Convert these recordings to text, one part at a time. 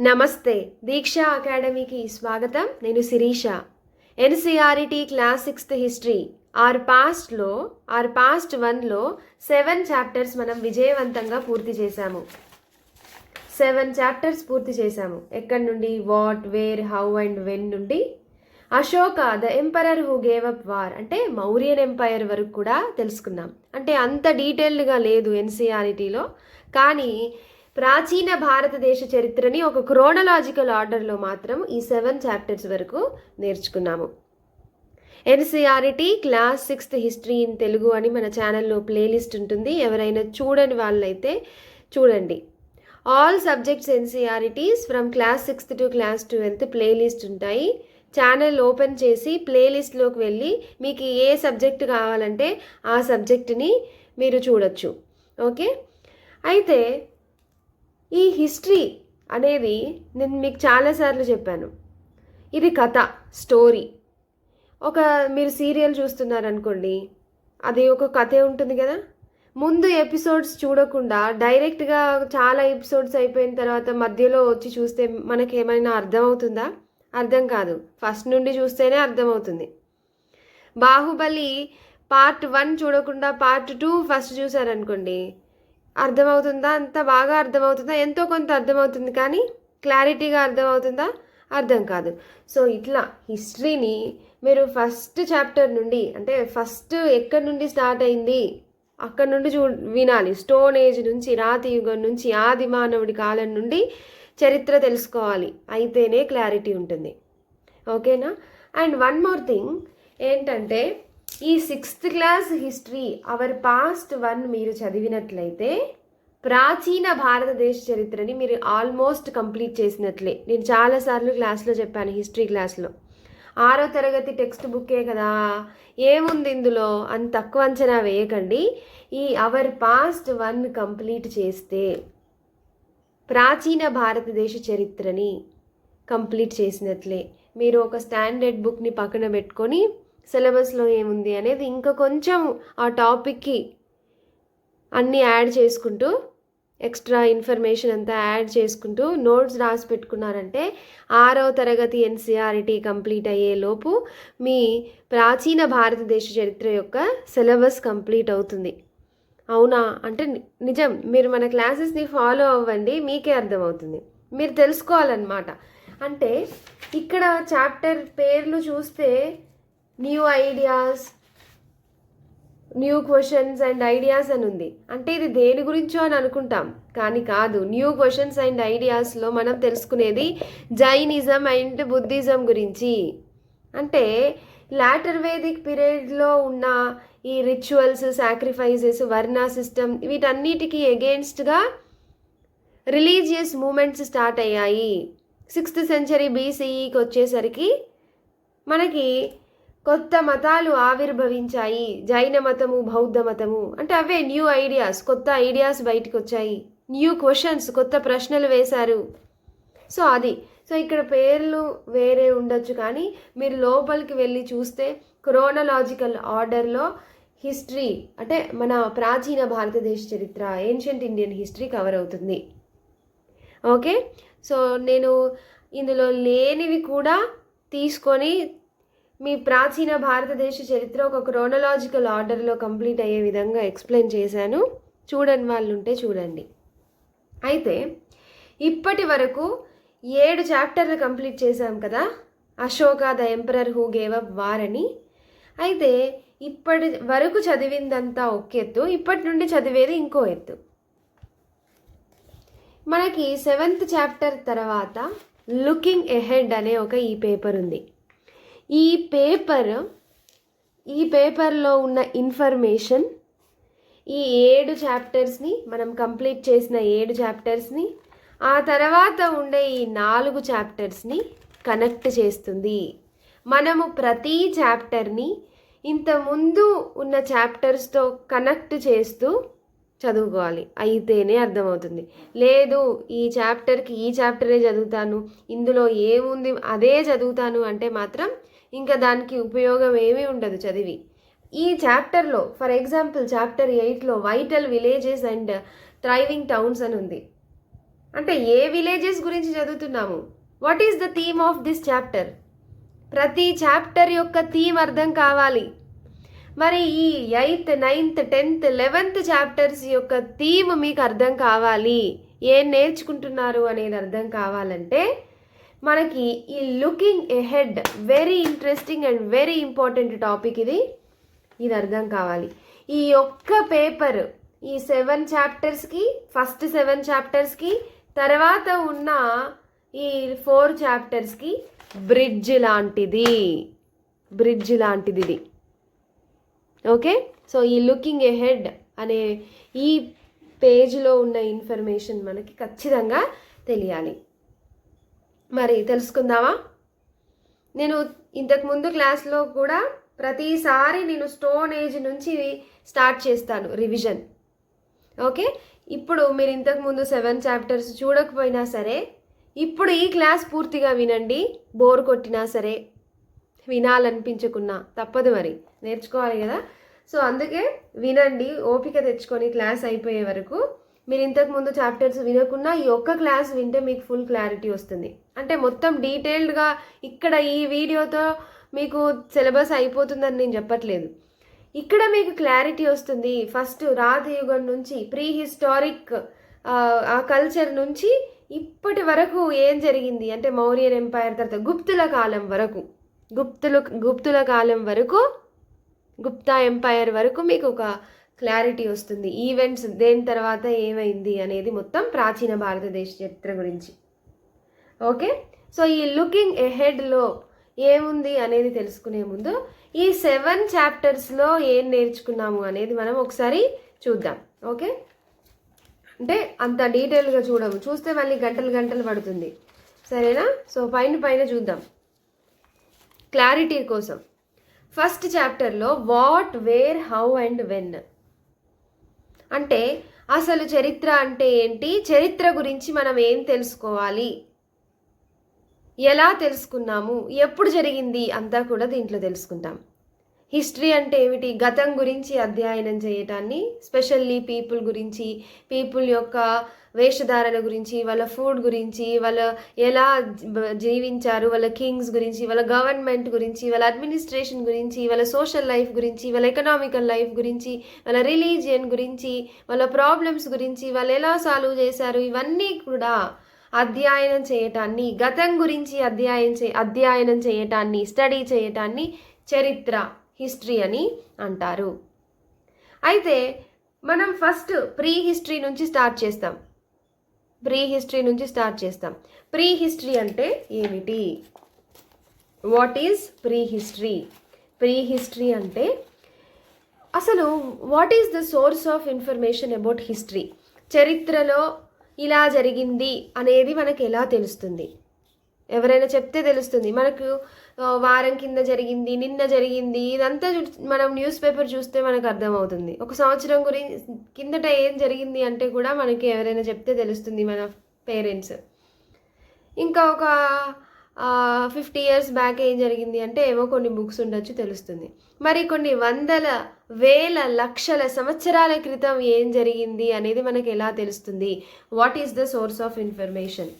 నమస్తే. దీక్ష అకాడమీకి స్వాగతం. నేను Sirisha. NCERT class 6th history our past 1లో 7 చాప్టర్స్ మనం విజయవంతంగా పూర్తి చేశాము. 7 చాప్టర్స్ పూర్తి చేశాము. ఎక్కడి నుండి? What, where, how and when నుండి Ashoka the emperor who gave up war అంటే మౌర్యన్ ఎంపైర్ వరకు కూడా తెలుసుకున్నాం. అంటే అంత డీటెయిల్డ్గా లేదు ఎన్సీఆర్టీలో, కానీ ప్రాచీన భారతదేశ చరిత్రని ఒక క్రోనలాజికల్ ఆర్డర్లో మాత్రం ఈ 7 చాప్టర్స్ వరకు నేర్చుకున్నాము. NCERT class 6th history in Telugu అని మన ఛానల్లో ప్లేలిస్ట్ ఉంటుంది. ఎవరైనా చూడని వాళ్ళైతే చూడండి. All subjects NCERTs from class 6th to class 12th playlist ఉంటాయి. ఛానల్ ఓపెన్ చేసి ప్లేలిస్ట్లోకి వెళ్ళి మీకు ఏ సబ్జెక్ట్ కావాలంటే ఆ సబ్జెక్ట్ని మీరు చూడొచ్చు. ఓకే, అయితే ఈ హిస్టరీ అనేది నేను మీకు చాలాసార్లు చెప్పాను. ఇది కథ, స్టోరీ. మీరు సీరియల్ చూస్తున్నారనుకోండి, అది ఒక కథే ఉంటుంది కదా. ముందు ఎపిసోడ్స్ చూడకుండా డైరెక్ట్గా చాలా ఎపిసోడ్స్ అయిపోయిన తర్వాత మధ్యలో వచ్చి చూస్తే మనకేమైనా అర్థమవుతుందా? అర్థం కాదు. ఫస్ట్ నుండి చూస్తేనే అర్థమవుతుంది. బాహుబలి పార్ట్ 1 చూడకుండా పార్ట్ 2 ఫస్ట్ చూసారనుకోండి, అర్థమవుతుందా? అంత బాగా అర్థమవుతుందా? ఎంతో కొంత అర్థమవుతుంది, కానీ క్లారిటీగా అర్థమవుతుందా? అర్థం కాదు. సో ఇట్లా హిస్టరీని మీరు ఫస్ట్ చాప్టర్ నుండి, అంటే ఫస్ట్ ఎక్కడి నుండి స్టార్ట్ అయింది అక్కడి నుండి వినాలి. స్టోన్ ఏజ్ నుంచి, రాతి యుగం నుంచి, ఆది మానవుడి కాలం నుండి చరిత్ర తెలుసుకోవాలి. అయితేనే క్లారిటీ ఉంటుంది. ఓకేనా? అండ్ వన్ మోర్ థింగ్ ఏంటంటే, ఈ 6th class history our past 1 మీరు చదివినట్లయితే ప్రాచీన భారతదేశ చరిత్రని మీరు ఆల్మోస్ట్ కంప్లీట్ చేసినట్లే. నేను చాలాసార్లు క్లాస్లో చెప్పాను, హిస్టరీ క్లాస్లో. 6వ తరగతి టెక్స్ట్ బుక్కే కదా, ఏముంది ఇందులో అని తక్కువ అంచనా వేయకండి. ఈ అవర్ పాస్ట్ 1 కంప్లీట్ చేస్తే ప్రాచీన భారతదేశ చరిత్రని కంప్లీట్ చేసినట్లే. మీరు ఒక స్టాండర్డ్ బుక్ని పక్కన పెట్టుకొని సిలబస్లో ఏముంది అనేది ఇంకా కొంచెం ఆ టాపిక్కి అన్నీ యాడ్ చేసుకుంటూ, ఎక్స్ట్రా ఇన్ఫర్మేషన్ అంతా యాడ్ చేసుకుంటూ నోట్స్ రాసి పెట్టుకున్నారంటే 6వ తరగతి ఎన్సీఆర్టీ కంప్లీట్ అయ్యేలోపు మీ ప్రాచీన భారతదేశ చరిత్ర యొక్క సిలబస్ కంప్లీట్ అవుతుంది. అవునా అంటే నిజం. మీరు మన క్లాసెస్ని ఫాలో అవ్వండి, మీకే అర్థమవుతుంది. మీరు తెలుసుకోవాలన్నమాట. అంటే ఇక్కడ చాప్టర్ పేర్లు చూస్తే new ideas, new questions and ideas అని ఉంది. అంటే ఇది దేని గురించో అని అనుకుంటాం, కానీ కాదు. న్యూ క్వశ్చన్స్ అండ్ ఐడియాస్లో మనం తెలుసుకునేది జైనిజం అండ్ బుద్ధిజం గురించి. అంటే లాటర్ వేదిక్ పీరియడ్లో ఉన్న ఈ రిచువల్స్, సాక్రిఫైజెస్, వర్ణ సిస్టమ్, వీటన్నిటికీ ఎగెయిన్స్ట్గా రిలీజియస్ మూమెంట్స్ స్టార్ట్ అయ్యాయి. 6th century BCEకి వచ్చేసరికి మనకి కొత్త మతాలు ఆవిర్భవించాయి. జైన మతము, బౌద్ధ మతము. అంటే అవే న్యూ ఐడియాస్, కొత్త ఐడియాస్ బయటకు వచ్చాయి. న్యూ క్వశ్చన్స్, కొత్త ప్రశ్నలు వేశారు. సో అది. సో ఇక్కడ పేర్లు వేరే ఉండొచ్చు, కానీ మీరు లోపలికి వెళ్ళి చూస్తే క్రోనలాజికల్ ఆర్డర్లో హిస్టరీ, అంటే మన ప్రాచీన భారతదేశ చరిత్ర, ఏన్షియంట్ ఇండియన్ హిస్టరీ కవర్ అవుతుంది. ఓకే, సో నేను ఇందులో లేనివి కూడా తీసుకొని మీ ప్రాచీన భారతదేశ చరిత్ర ఒక క్రోనలాజికల్ ఆర్డర్లో కంప్లీట్ అయ్యే విధంగా ఎక్స్ప్లెయిన్ చేశాను. చూడని వాళ్ళు ఉంటే చూడండి. అయితే ఇప్పటి వరకు 7 చాప్టర్లు కంప్లీట్ చేశాం కదా, Ashoka the emperor who gave up war అని. అయితే ఇప్పటి వరకు చదివిందంతా ఒక ఎత్తు, ఇప్పటి నుండి చదివేది ఇంకో ఎత్తు. మనకి 7th చాప్టర్ తర్వాత లుకింగ్ ఎహెడ్ అనే ఒక ఈ పేపర్ ఉంది. ఈ పేపర్లో ఉన్న ఇన్ఫర్మేషన్ ఈ 7 చాప్టర్స్ని, మనం కంప్లీట్ చేసిన 7 చాప్టర్స్ని, ఆ తర్వాత ఉండే ఈ 4 చాప్టర్స్ని కనెక్ట్ చేస్తుంది. మనము ప్రతి చాప్టర్ని ఇంతకుముందు ఉన్న చాప్టర్స్తో కనెక్ట్ చేస్తూ చదువుకోవాలి. అయితేనే అర్థమవుతుంది. లేదు ఈ చాప్టర్కి ఈ చాప్టరే చదువుతాను, ఇందులో ఏముంది అదే చదువుతాను అంటే మాత్రం ఇంకా దానికి ఉపయోగం ఏమీ ఉండదు చదివి. ఈ చాప్టర్లో ఫర్ ఎగ్జాంపుల్ చాప్టర్ 8లో vital villages and thriving towns అని ఉంది. అంటే ఏ విలేజెస్ గురించి చదువుతున్నాము? What is the theme of this chapter? ప్రతి చాప్టర్ యొక్క థీమ్ అర్థం కావాలి. మరి ఈ 8th, 9th, 10th, 11th chapters యొక్క థీమ్ మీకు అర్థం కావాలి, ఏం నేర్చుకుంటున్నారు అనేది అర్థం కావాలంటే మనకి ఈ looking ahead very interesting and very important topic ఇది అర్థం కావాలి. ఈ ఒక్క పేపర్ ఈ 7 చాప్టర్స్కి, ఫస్ట్ 7 చాప్టర్స్కి, తర్వాత ఉన్న ఈ 4 చాప్టర్స్కి బ్రిడ్జ్ లాంటిది ఇది. ఓకే, సో ఈ లుకింగ్ ఎహెడ్ అనే ఈ పేజ్లో ఉన్న ఇన్ఫర్మేషన్ మనకి ఖచ్చితంగా తెలియాలి. మరి తెలుసుకుందామా? నేను ఇంతకుముందు క్లాస్లో కూడా ప్రతిసారి నేను స్టోన్ ఏజ్ నుంచి స్టార్ట్ చేస్తాను రివిజన్. ఓకే, ఇప్పుడు మీరు ఇంతకుముందు 7 చాప్టర్స్ చూడకపోయినా సరే ఇప్పుడు ఈ క్లాస్ పూర్తిగా వినండి. బోర్ కొట్టినా సరే, వినాలనిపించకున్నా తప్పదు, మరి నేర్చుకోవాలి కదా. సో అందుకే వినండి, ఓపిక తెచ్చుకొని క్లాస్ అయిపోయే వరకు. మీరు ఇంతకుముందు చాప్టర్స్ వినకున్నా ఈ ఒక్క క్లాస్ వింటే మీకు ఫుల్ క్లారిటీ వస్తుంది. అంటే మొత్తం డీటెయిల్డ్గా ఇక్కడ ఈ వీడియోతో మీకు సిలబస్ అయిపోతుందని నేను చెప్పట్లేదు. ఇక్కడ మీకు క్లారిటీ వస్తుంది. ఫస్ట్ రాధయుగం నుంచి, ప్రీ హిస్టారిక్ ఆ కల్చర్ నుంచి ఇప్పటి వరకు ఏం జరిగింది అంటే మౌర్యన్ ఎంపైర్ తర్వాత గుప్తుల కాలం వరకు, గుప్తుల కాలం వరకు, గుప్తా ఎంపైర్ వరకు మీకు ఒక క్లారిటీ వస్తుంది. ఈవెంట్స్ దేని తర్వాత ఏమైంది అనేది మొత్తం ప్రాచీన భారతదేశ చరిత్ర గురించి. ఓకే, సో ఈ లుకింగ్ ఎహెడ్లో ఏముంది అనేది తెలుసుకునే ముందు ఈ 7 చాప్టర్స్లో ఏం నేర్చుకున్నాము అనేది మనం ఒకసారి చూద్దాం. ఓకే, అంటే అంత డీటెయిల్గా చూడము, చూస్తే మళ్ళీ గంటలు పడుతుంది, సరేనా? సో పైన చూద్దాం క్లారిటీ కోసం. ఫస్ట్ చాప్టర్లో what, where, how and when, అంటే అసలు చరిత్ర అంటే ఏంటి, చరిత్ర గురించి మనం ఏం తెలుసుకోవాలి, ఎలా తెలుసుకున్నాము, ఎప్పుడు జరిగింది అంతా కూడా దీంట్లో తెలుసుకుంటాం. హిస్టరీ అంటే ఏమిటి, గతం గురించి అధ్యయనం చేయటాన్ని, స్పెషల్లీ పీపుల్ గురించి, పీపుల్ యొక్క వేషధారణ గురించి, వాళ్ళ ఫుడ్ గురించి, వాళ్ళ ఎలా జీవించారు, వాళ్ళ కింగ్స్ గురించి, వాళ్ళ గవర్నమెంట్ గురించి, వాళ్ళ అడ్మినిస్ట్రేషన్ గురించి, వాళ్ళ సోషల్ లైఫ్ గురించి, వాళ్ళ ఎకనామికల్ లైఫ్ గురించి, వాళ్ళ రిలీజియన్ గురించి, వాళ్ళ ప్రాబ్లమ్స్ గురించి, వాళ్ళు ఎలా సాల్వ్ చేశారు, ఇవన్నీ కూడా అధ్యయనం చేయటాన్ని, గతం గురించి అధ్యయనం చేయటాన్ని, స్టడీ చేయటాన్ని చరిత్ర, హిస్టరీ అని అంటారు. అయితే మనం ఫస్ట్ ప్రీ హిస్టరీ నుంచి స్టార్ట్ చేస్తాం. ప్రీ హిస్టరీ అంటే ఏమిటి? What is pre history? Pre history అంటే అసలు what is the source of information about history? చరిత్రలో ఇలా జరిగింది అనేది మనకు ఎలా తెలుస్తుంది? ఎవరైనా చెప్తే తెలుస్తుంది. మనకు వారం కింద జరిగింది, నిన్న జరిగింది, ఇదంతా మనం న్యూస్ పేపర్ చూస్తే మనకు అర్థమవుతుంది. ఒక సంవత్సరం కిందట ఏం జరిగింది అంటే కూడా మనకి ఎవరైనా చెప్తే తెలుస్తుంది, మన పేరెంట్స్. ఇంకా ఒక 50 years బ్యాక్ ఏం జరిగింది అంటే ఏవో కొన్ని బుక్స్ ఉండొచ్చు, తెలుస్తుంది. మరి కొన్ని వందల, వేల, లక్షల సంవత్సరాల క్రితం ఏం జరిగింది అనేది మనకి ఎలా తెలుస్తుంది? What is the source of information?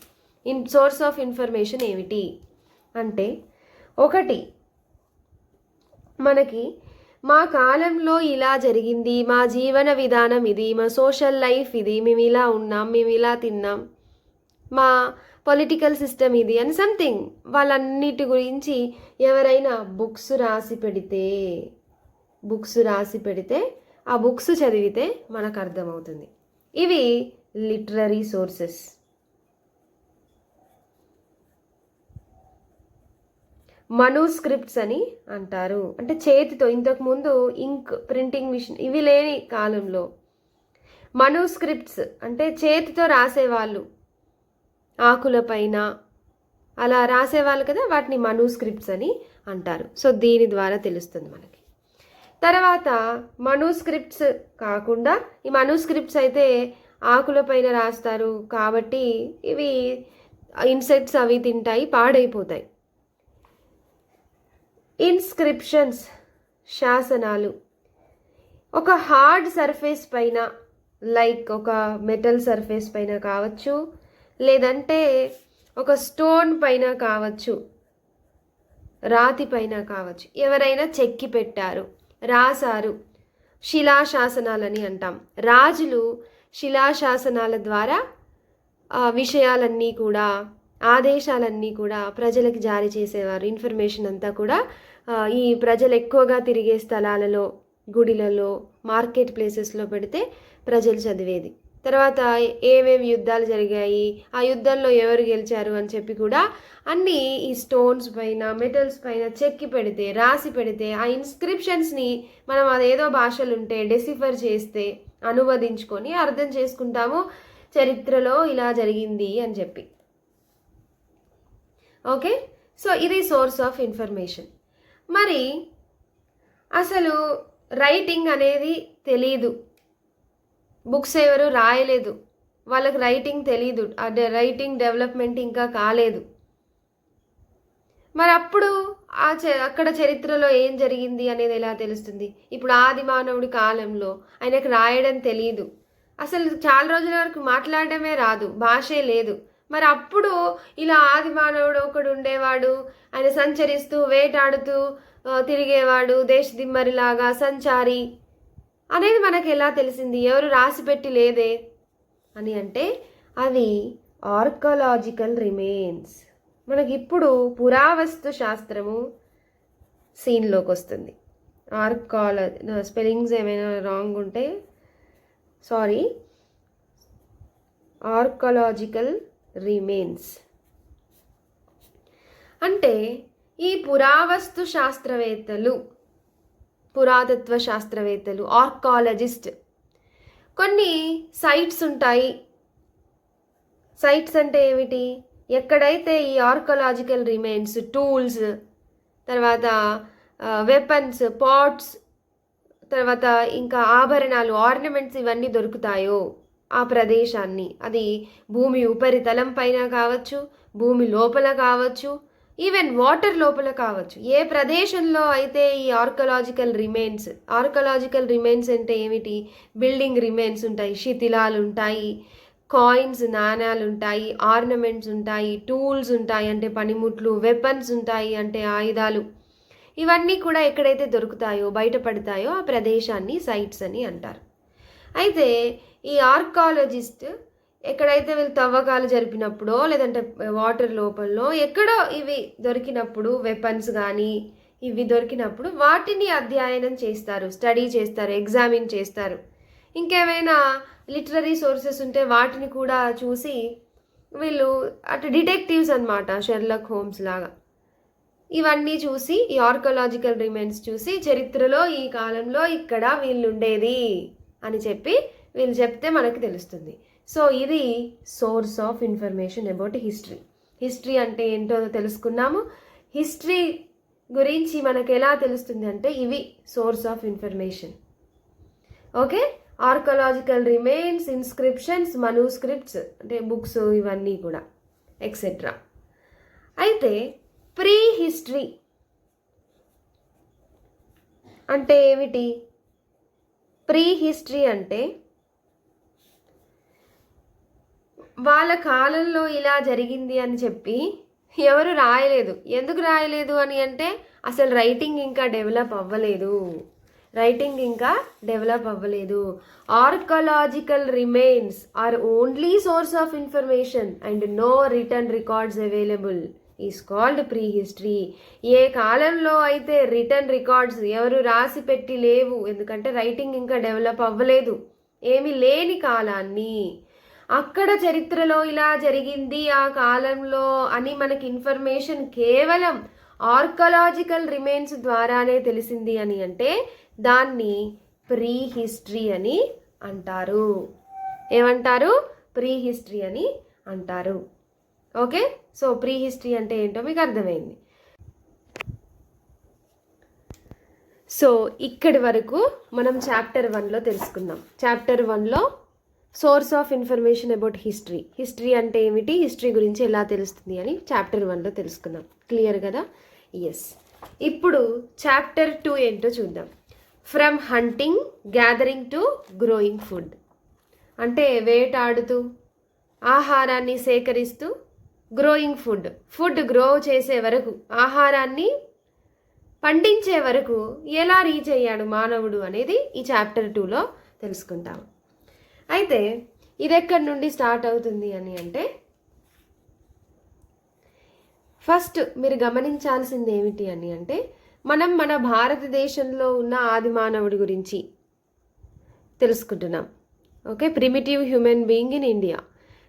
Source of information ఏమిటి అంటే, ఒకటి మనకి మా కాలంలో ఇలా జరిగింది, మా జీవన విధానం ఇది, మా సోషల్ లైఫ్ ఇది, మేము ఇలా ఉన్నాం, మేము ఇలా తిన్నాం, మా పొలిటికల్ సిస్టమ్ ఇది అని సంథింగ్, వాళ్ళన్నిటి గురించి ఎవరైనా బుక్స్ రాసి పెడితే ఆ బుక్స్ చదివితే మనకు అర్థమవుతుంది. ఇవి లిటరరీ సోర్సెస్. మనూస్క్రిప్ట్స్ అని అంటారు. అంటే చేతితో, ఇంతకుముందు ఇంక్, ప్రింటింగ్ మిషన్ ఇవి లేని కాలంలో మనూస్క్రిప్ట్స్ అంటే చేతితో రాసేవాళ్ళు, ఆకులపైన అలా రాసేవాళ్ళు కదా, వాటిని మనూస్క్రిప్ట్స్ అని అంటారు. సో దీని ద్వారా తెలుస్తుంది మనకి. తర్వాత మనూస్క్రిప్ట్స్ కాకుండా, ఈ మనూస్క్రిప్ట్స్ అయితే ఆకులపైన రాస్తారు కాబట్టి ఇవి ఇన్సెక్ట్స్ అవి తింటాయి, పాడైపోతాయి. ఇన్స్క్రిప్షన్స్, శాసనాలు, ఒక హార్డ్ సర్ఫేస్ పైన, లైక్ ఒక మెటల్ సర్ఫేస్ పైన కావచ్చు, లేదంటే ఒక స్టోన్ పైన కావచ్చు, రాతి పైన కావచ్చు, ఎవరైనా చెక్కి పెట్టారు, రాశారు. శిలాశాసనాలని అంటాం. రాజులు శిలాశాసనాల ద్వారా విషయాలన్నీ కూడా, ఆదేశాలన్నీ కూడా ప్రజలకు జారీ చేసేవారు. ఇన్ఫర్మేషన్ అంతా కూడా ఈ ప్రజలు ఎక్కువగా తిరిగే స్థలాలలో, గుడిలలో, మార్కెట్ ప్లేసెస్లో పెడితే ప్రజలు చదివేది. తర్వాత ఏమేమి యుద్ధాలు జరిగాయి, ఆ యుద్ధంలో ఎవరు గెలిచారు అని చెప్పి కూడా అన్నీ ఈ స్టోన్స్ పైన, మెటల్స్ పైన చెక్కి పెడితే, రాసి పెడితే, ఆ ఇన్స్క్రిప్షన్స్ని మనం అదేదో భాషలు ఉంటే డెసిఫర్ చేస్తే అనువదించుకొని అర్థం చేసుకుంటాము, చరిత్రలో ఇలా జరిగింది అని చెప్పి. ఓకే, సో ఇది సోర్స్ ఆఫ్ ఇన్ఫర్మేషన్. మరి అసలు రైటింగ్ అనేది తెలీదు, బుక్స్ ఎవరు రాయలేదు, వాళ్ళకి రైటింగ్ తెలీదు, అదే రైటింగ్ డెవలప్మెంట్ ఇంకా కాలేదు. మరి అప్పుడు అక్కడ చరిత్రలో ఏం జరిగింది అనేది ఎలా తెలుస్తుంది? ఇప్పుడు ఆది మానవుడి కాలంలో ఆయనకు రాయడం తెలీదు, అసలు చాలా రోజుల వరకు మాట్లాడడమే రాదు, భాషే లేదు. మరి అప్పుడు ఇలా ఆది మానవుడు ఒకడు ఉండేవాడు, ఆయన సంచరిస్తూ వేటాడుతూ తిరిగేవాడు, దేశదిమ్మరిలాగా సంచారి అనేది మనకు ఎలా తెలిసింది? ఎవరు రాసిపెట్టి లేదే అని అంటే అవి ఆర్కలాజికల్ రిమైన్స్. మనకి ఇప్పుడు పురావస్తు శాస్త్రము సీన్లోకి వస్తుంది. స్పెల్లింగ్స్ ఏమైనా రాంగ్ ఉంటే సారీ. ఆర్కలాజికల్ రిమైన్స్ అంటే ఈ పురావస్తు శాస్త్రవేత్తలు, పురాతత్వ శాస్త్రవేత్తలు, ఆర్కాలజిస్ట్, కొన్ని సైట్స్ ఉంటాయి. సైట్స్ అంటే ఏమిటి? ఎక్కడైతే ఈ ఆర్కలాజికల్ రిమైన్స్, టూల్స్, తర్వాత వెపన్స్, పాట్స్, తర్వాత ఇంకా ఆభరణాలు, ఆర్నమెంట్స్ ఇవన్నీ దొరుకుతాయో ఆ ప్రదేశాన్ని, అది భూమి ఉపరితలం పైన కావచ్చు, భూమి లోపల కావచ్చు, ఈవెన్ వాటర్ లోపల కావచ్చు, ఏ ప్రదేశంలో అయితే ఈ ఆర్కలాజికల్ రిమైన్స్ అంటే ఏమిటి? బిల్డింగ్ రిమైన్స్ ఉంటాయి, శిథిలాలు ఉంటాయి, కాయిన్స్, నాణ్యాలు ఉంటాయి, ఆర్నమెంట్స్ ఉంటాయి, టూల్స్ ఉంటాయి అంటే పనిముట్లు, వెపన్స్ ఉంటాయి అంటే ఆయుధాలు. ఇవన్నీ కూడా ఎక్కడైతే దొరుకుతాయో, బయటపడతాయో ఆ ప్రదేశాన్ని సైట్స్ అని అంటారు. అయితే ఈ ఆర్కాలజిస్ట్ ఎక్కడైతే వీళ్ళు తవ్వకాలు జరిపినప్పుడో, లేదంటే వాటర్ లోపల్లో ఎక్కడో ఇవి దొరికినప్పుడు, వెపన్స్ కానీ ఇవి దొరికినప్పుడు వాటిని అధ్యయనం చేస్తారు, స్టడీ చేస్తారు, ఎగ్జామిన్ చేస్తారు. ఇంకేమైనా లిటరరీ సోర్సెస్ ఉంటే వాటిని కూడా చూసి వీళ్ళు అటు డిటెక్టివ్స్ అన్నమాట, షెర్లాక్ హోమ్స్ లాగా. ఇవన్నీ చూసి, ఈ ఆర్కలాజికల్ రిమైన్స్ చూసి చరిత్రలో ఈ కాలంలో ఇక్కడ వీళ్ళు ఉండేది అని చెప్పి వీళ్ళు చెప్తే మనకు తెలుస్తుంది. సో ఇది source of information about history. History అంటే ఏంటో తెలుసుకున్నాము. హిస్టరీ గురించి మనకు ఎలా తెలుస్తుంది అంటే ఇవి source of information. Okay, archaeological remains, inscriptions, manuscripts అంటే బుక్స్, ఇవన్నీ కూడా ఎక్సెట్రా. అయితే ప్రీ హిస్టరీ అంటే ఏమిటి? ప్రీ హిస్టరీ అంటే వాళ్ళ కాలంలో ఇలా జరిగింది అని చెప్పి ఎవరు రాయలేదు. ఎందుకు రాయలేదు అని అంటే అసలు రైటింగ్ ఇంకా డెవలప్ అవ్వలేదు. Archaeological remains are only source of information and no written records available is called pre history. ఏ కాలంలో అయితే రిటర్న్ రికార్డ్స్ ఎవరు రాసి పెట్టి లేవు, ఎందుకంటే రైటింగ్ ఇంకా డెవలప్ అవ్వలేదు, ఏమీ లేని కాలాన్ని, అక్కడ చరిత్రలో ఇలా జరిగింది ఆ కాలంలో అని మనకి ఇన్ఫర్మేషన్ కేవలం ఆర్కలాజికల్ రిమైన్స్ ద్వారానే తెలిసింది అని అంటే దాన్ని ప్రీ హిస్టరీ అని అంటారు. ఏమంటారు? ప్రీ హిస్టరీ అని అంటారు. ఓకే, సో ప్రీ హిస్టరీ అంటే ఏంటో మీకు అర్థమైంది. సో ఇక్కడి వరకు మనం చాప్టర్ 1లో తెలుసుకుందాం. చాప్టర్ 1లో source of information about history అంటే ఏమిటి, హిస్టరీ గురించి ఎలా తెలుస్తుంది అని చాప్టర్ 1లో తెలుసుకుందాం. క్లియర్ కదా? ఎస్. ఇప్పుడు చాప్టర్ 2 ఏంటో చూద్దాం. From hunting, gathering to growing food. అంటే వేటాడుతూ, ఆహారాన్ని సేకరిస్తూ గ్రోయింగ్ ఫుడ్ గ్రో చేసే వరకు, ఆహారాన్ని పండించే వరకు ఎలా రీచ్ అయ్యాడు మానవుడు అనేది ఈ చాప్టర్ 2లో తెలుసుకుంటాం. అయితే ఇది ఎక్కడి నుండి స్టార్ట్ అవుతుంది అని అంటే, ఫస్ట్ మీరు గమనించాల్సింది ఏమిటి అని అంటే, మనం మన భారతదేశంలో ఉన్న ఆది మానవుడి గురించి తెలుసుకుంటున్నాం. Okay, primitive human being in India.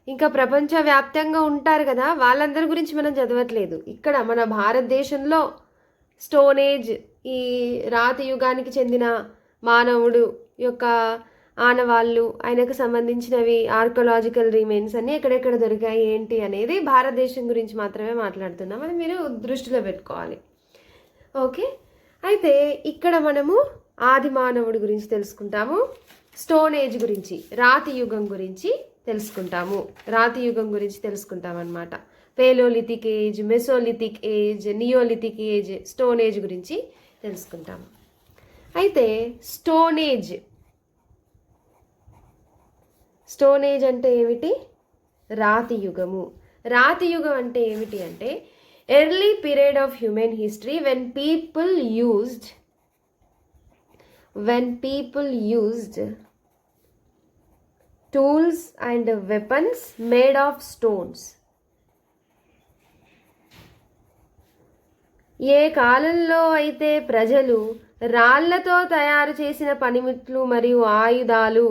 ఇంకా ప్రపంచవ్యాప్తంగా ఉంటారు కదా, వాళ్ళందరి గురించి మనం చదవట్లేదు. ఇక్కడ మన భారతదేశంలో స్టోన్ ఏజ్, ఈ రాతి యుగానికి చెందిన మానవుడు యొక్క ఆనవాళ్ళు, ఆయనకు సంబంధించినవి ఆర్కలాజికల్ రిమైన్స్ అన్నీ ఎక్కడెక్కడ దొరికాయి ఏంటి అనేది భారతదేశం గురించి మాత్రమే మాట్లాడుతున్నాం. అది మీరు దృష్టిలో పెట్టుకోవాలి. ఓకే, అయితే ఇక్కడ మనము ఆది మానవుడి గురించి తెలుసుకుంటాము, స్టోన్ ఏజ్ గురించి, రాతి యుగం గురించి తెలుసుకుంటాం అన్నమాట. Palaeolithic age, mesolithic age, neolithic age, stone age గురించి తెలుసుకుంటాము. అయితే స్టోన్ ఏజ్ అంటే ఏమిటి? రాతి యుగము. రాతి యుగం అంటే ఏమిటి అంటే, early period of human history when people used tools and weapons made of stones. ఏ కాలంలో అయితే ప్రజలు రాళ్లతో తయారు చేసిన పనిముట్లు మరియు ఆయుధాలు,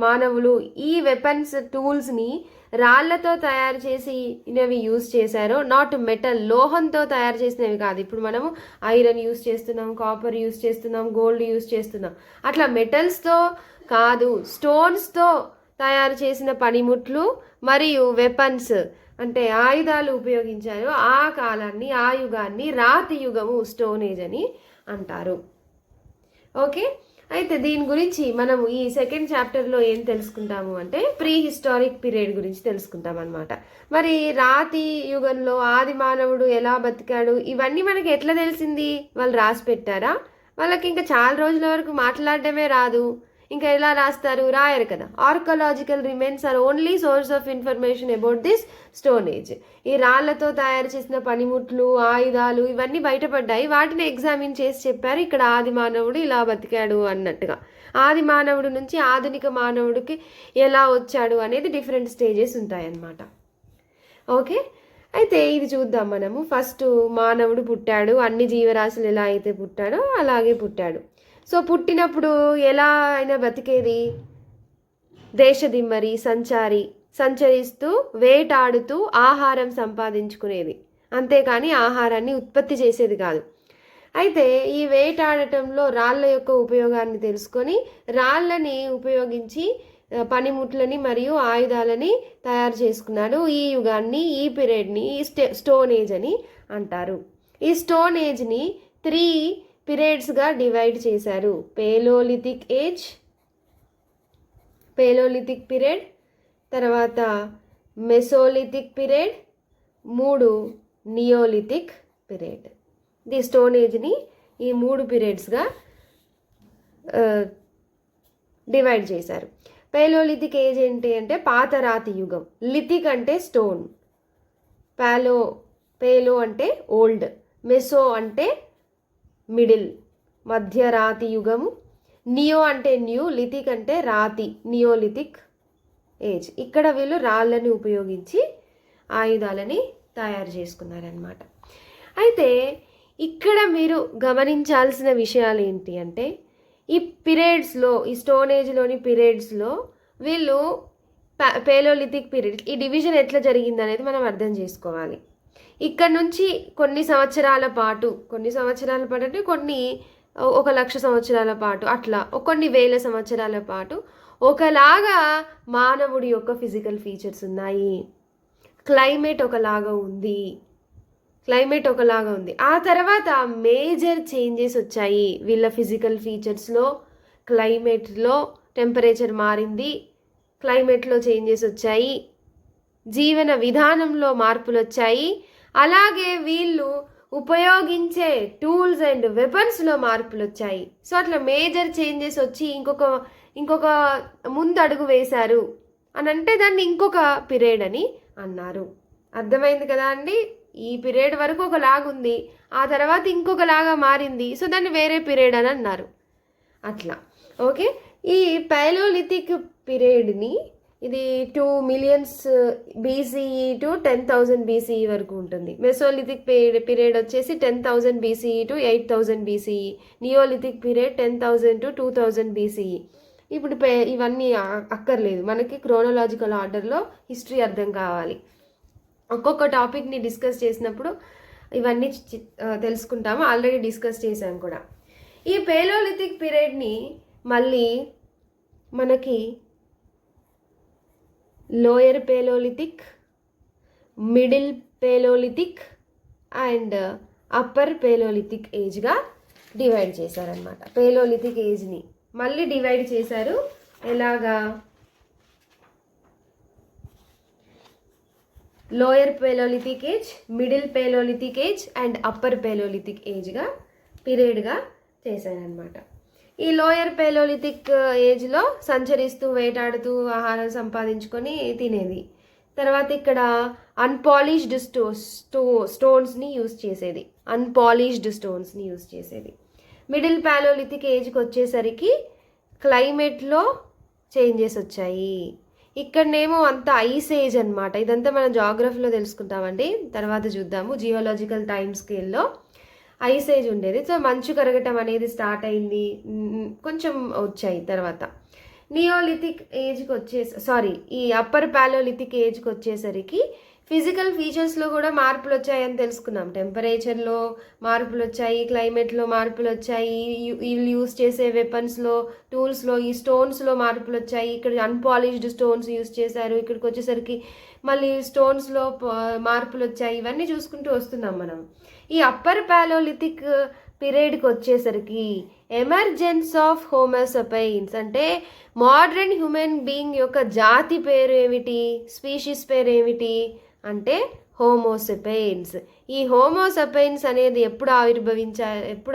మానవులు ఈ వెపన్స్ టూల్స్ని రాళ్లతో తయారు చేసినవి యూజ్ చేశారో, నాట్ మెటల్, లోహంతో తయారు చేసినవి కాదు. ఇప్పుడు మనము ఐరన్ యూజ్ చేస్తున్నాం, కాపర్ యూజ్ చేస్తున్నాం, గోల్డ్ యూజ్ చేస్తున్నాం. అట్లా మెటల్స్తో కాదు, స్టోన్స్తో తయారు చేసిన పనిముట్లు మరియు వెపన్స్ అంటే ఆయుధాలు ఉపయోగించారు. ఆ కాలాన్ని, ఆ యుగాన్ని రాతి యుగము, స్టోన్ ఏజ్ అని అంటారు. ఓకే, అయితే దీని గురించి మనము ఈ సెకండ్ చాప్టర్లో ఏం తెలుసుకుంటాము అంటే, ప్రీ హిస్టారిక్ పీరియడ్ గురించి తెలుసుకుంటాం అనమాట. మరి రాతి యుగంలో ఆది మానవుడు ఎలా బతికాడు, ఇవన్నీ మనకి ఎట్లా తెలిసింది? వాళ్ళు రాసి పెట్టారా? వాళ్ళకి ఇంకా చాలా రోజుల వరకు మాట్లాడటమే రాదు, ఇంకా ఎలా రాస్తారు? రాయరు కదా. Archaeological remains are only source of information about this stone age. ఈ రాళ్లతో తయారు చేసిన పనిముట్లు, ఆయుధాలు ఇవన్నీ బయటపడ్డాయి. వాటిని ఎగ్జామిన్ చేసి చెప్పారు, ఇక్కడ ఆది మానవుడు ఇలా బతికాడు అన్నట్టుగా. ఆది మానవుడు నుంచి ఆధునిక మానవుడికి ఎలా వచ్చాడు అనేది డిఫరెంట్ స్టేజెస్ ఉంటాయన్నమాట. ఓకే, అయితే ఇది చూద్దాం మనము. ఫస్ట్ మానవుడు పుట్టాడు, అన్ని జీవరాశులు ఎలా అయితే పుట్టాడో అలాగే పుట్టాడు. సో పుట్టినప్పుడు ఎలా అయినా బతికేది? దేశదిమ్మరి, సంచరిస్తూ వేటాడుతూ ఆహారం సంపాదించుకునేది, అంతేకాని ఆహారాన్ని ఉత్పత్తి చేసేది కాదు. అయితే ఈ వేటాడటంలో రాళ్ళ యొక్క ఉపయోగాన్ని తెలుసుకొని రాళ్ళని ఉపయోగించి పనిముట్లని మరియు ఆయుధాలని తయారు చేసుకున్నాడు. ఈ యుగాన్ని, ఈ పీరియడ్ని స్టోన్ ఏజ్ అని అంటారు. ఈ స్టోన్ ఏజ్ని 3 పీరియడ్స్గా డివైడ్ చేశారు. పేలోలిథిక్ పీరియడ్, తర్వాత mesolithic period, 3 neolithic period. The stone ఏజ్ని ఈ 3 పీరియడ్స్గా డివైడ్ చేశారు. పేలోలిథిక్ ఏజ్ ఏంటి అంటే పాత రాతి యుగం. లిథిక్ అంటే స్టోన్, పేలో అంటే ఓల్డ్, మెసో అంటే మిడిల్, మధ్య రాతి యుగము. నియో అంటే న్యూ, లిథిక్ అంటే రాతి, నియోలిథిక్ ఏజ్. ఇక్కడ వీళ్ళు రాళ్ళని ఉపయోగించి ఆయుధాలని తయారు చేసుకున్నారనమాట. అయితే ఇక్కడ మీరు గమనించాల్సిన విషయాలు ఏంటి అంటే, ఈ పీరియడ్స్లో, ఈ స్టోన్ ఏజ్లోని పీరియడ్స్లో వీళ్ళు పేలోలిథిక్ పీరియడ్, ఈ డివిజన్ ఎట్లా జరిగింది అనేది మనం అర్థం చేసుకోవాలి. ఇక్కడ నుంచి కొన్ని సంవత్సరాల పాటు అంటే కొన్ని 1,00,000 సంవత్సరాల పాటు, అట్లా కొన్ని వేల సంవత్సరాల పాటు ఒకలాగా మానవుడి యొక్క ఫిజికల్ ఫీచర్స్ ఉన్నాయి. క్లైమేట్ ఒకలాగా ఉంది. ఆ తర్వాత మేజర్ చేంజెస్ వచ్చాయి వీళ్ళ ఫిజికల్ ఫీచర్స్లో. క్లైమేట్లో టెంపరేచర్ మారింది, క్లైమేట్లో చేంజెస్ వచ్చాయి, జీవన విధానంలో మార్పులు వచ్చాయి, అలాగే వీళ్ళు ఉపయోగించే టూల్స్ అండ్ వెపన్స్లో మార్పులు వచ్చాయి. సో అట్లా మేజర్ చేంజెస్ వచ్చి ఇంకొక ముందు అడుగు వేశారు అని అంటే దాన్ని ఇంకొక పీరియడ్ అని అన్నారు. అర్థమైంది కదా అండి? ఈ పీరియడ్ వరకు ఒకలాగుంది, ఆ తర్వాత ఇంకొకలాగా మారింది, సో దాన్ని వేరే పీరియడ్ అని అన్నారు. అట్లా ఓకే. ఈ పైలోలిథిక్ పీరియడ్ని ఇది 2 మిలియన్స్ బీసీఈ టు 10,000 బీసీఈ వరకు ఉంటుంది. మెసోలిథిక్ పీరియడ్ వచ్చేసి 10,000 BCE to 8,000 BCE. Neolithic period 10,000 to 2,000 BCE. ఇప్పుడు ఇవన్నీ అక్కర్లేదు, మనకి క్రోనలాజికల్ ఆర్డర్లో హిస్టరీ అర్థం కావాలి. ఒక్కొక్క టాపిక్ని డిస్కస్ చేసినప్పుడు ఇవన్నీ తెలుసుకుంటాము, ఆల్రెడీ డిస్కస్ చేశాం కూడా. ఈ పేలోలిథిక్ పీరియడ్ని మళ్ళీ మనకి lower palaeolithic, middle palaeolithic and upper palaeolithic ఏజ్గా డివైడ్ చేశారనమాట. పేలోలిథిక్ ఏజ్ని మళ్ళీ డివైడ్ చేశారు. ఎలాగా? Lower palaeolithic age, middle palaeolithic age and upper palaeolithic ఏజ్గా పీరియడ్గా చేశారనమాట. ఈ లోయర్ పేలోలిథిక్ ఏజ్లో సంచరిస్తూ వేటాడుతూ ఆహారం సంపాదించుకొని తినేది. తర్వాత ఇక్కడ అన్పాలిష్డ్ స్టోన్స్ని యూజ్ చేసేది, మిడిల్ పాలోలిథిక్ ఏజ్కి వచ్చేసరికి క్లైమేట్లో చేంజెస్ వచ్చాయి. ఇక్కడనేమో అంత ఐస్ ఏజ్ అనమాట. ఇదంతా మనం జాగ్రఫీలో తెలుసుకుంటామండి, తర్వాత చూద్దాము. జియోలాజికల్ టైమ్ స్కేల్లో ఐస్ ఏజ్ ఉండేది. సో మంచు కరగటం అనేది స్టార్ట్ అయింది, కొంచెం వచ్చాయి. తర్వాత నియోలిథిక్ ఏజ్కి ఈ అప్పర్ పాలోలిథిక్ ఏజ్కి వచ్చేసరికి ఫిజికల్ ఫీచర్స్లో కూడా మార్పులు వచ్చాయని తెలుసుకున్నాం. టెంపరేచర్లో మార్పులు వచ్చాయి, క్లైమేట్లో మార్పులు వచ్చాయి, వీళ్ళు యూస్ చేసే వెపన్స్లో, టూల్స్లో, ఈ స్టోన్స్లో మార్పులు వచ్చాయి. ఇక్కడ అన్పాలిష్డ్ స్టోన్స్ యూస్ చేశారు, ఇక్కడికి వచ్చేసరికి మళ్ళీ స్టోన్స్లో మార్పులు వచ్చాయి. ఇవన్నీ చూసుకుంటూ వస్తున్నాం మనం. ఈ అప్పర్ పాలోలిథిక్ పీరియడ్కి వచ్చేసరికి ఎమర్జెన్స్ ఆఫ్ హోమోసపైన్స్, అంటే మోడర్న్ హ్యూమన్ బీయింగ్ యొక్క జాతి పేరు ఏమిటి, స్పీషీస్ పేరు ఏమిటి అంటే హోమోసపైన్స్. ఈ హోమోసపైన్స్ అనేది ఎప్పుడు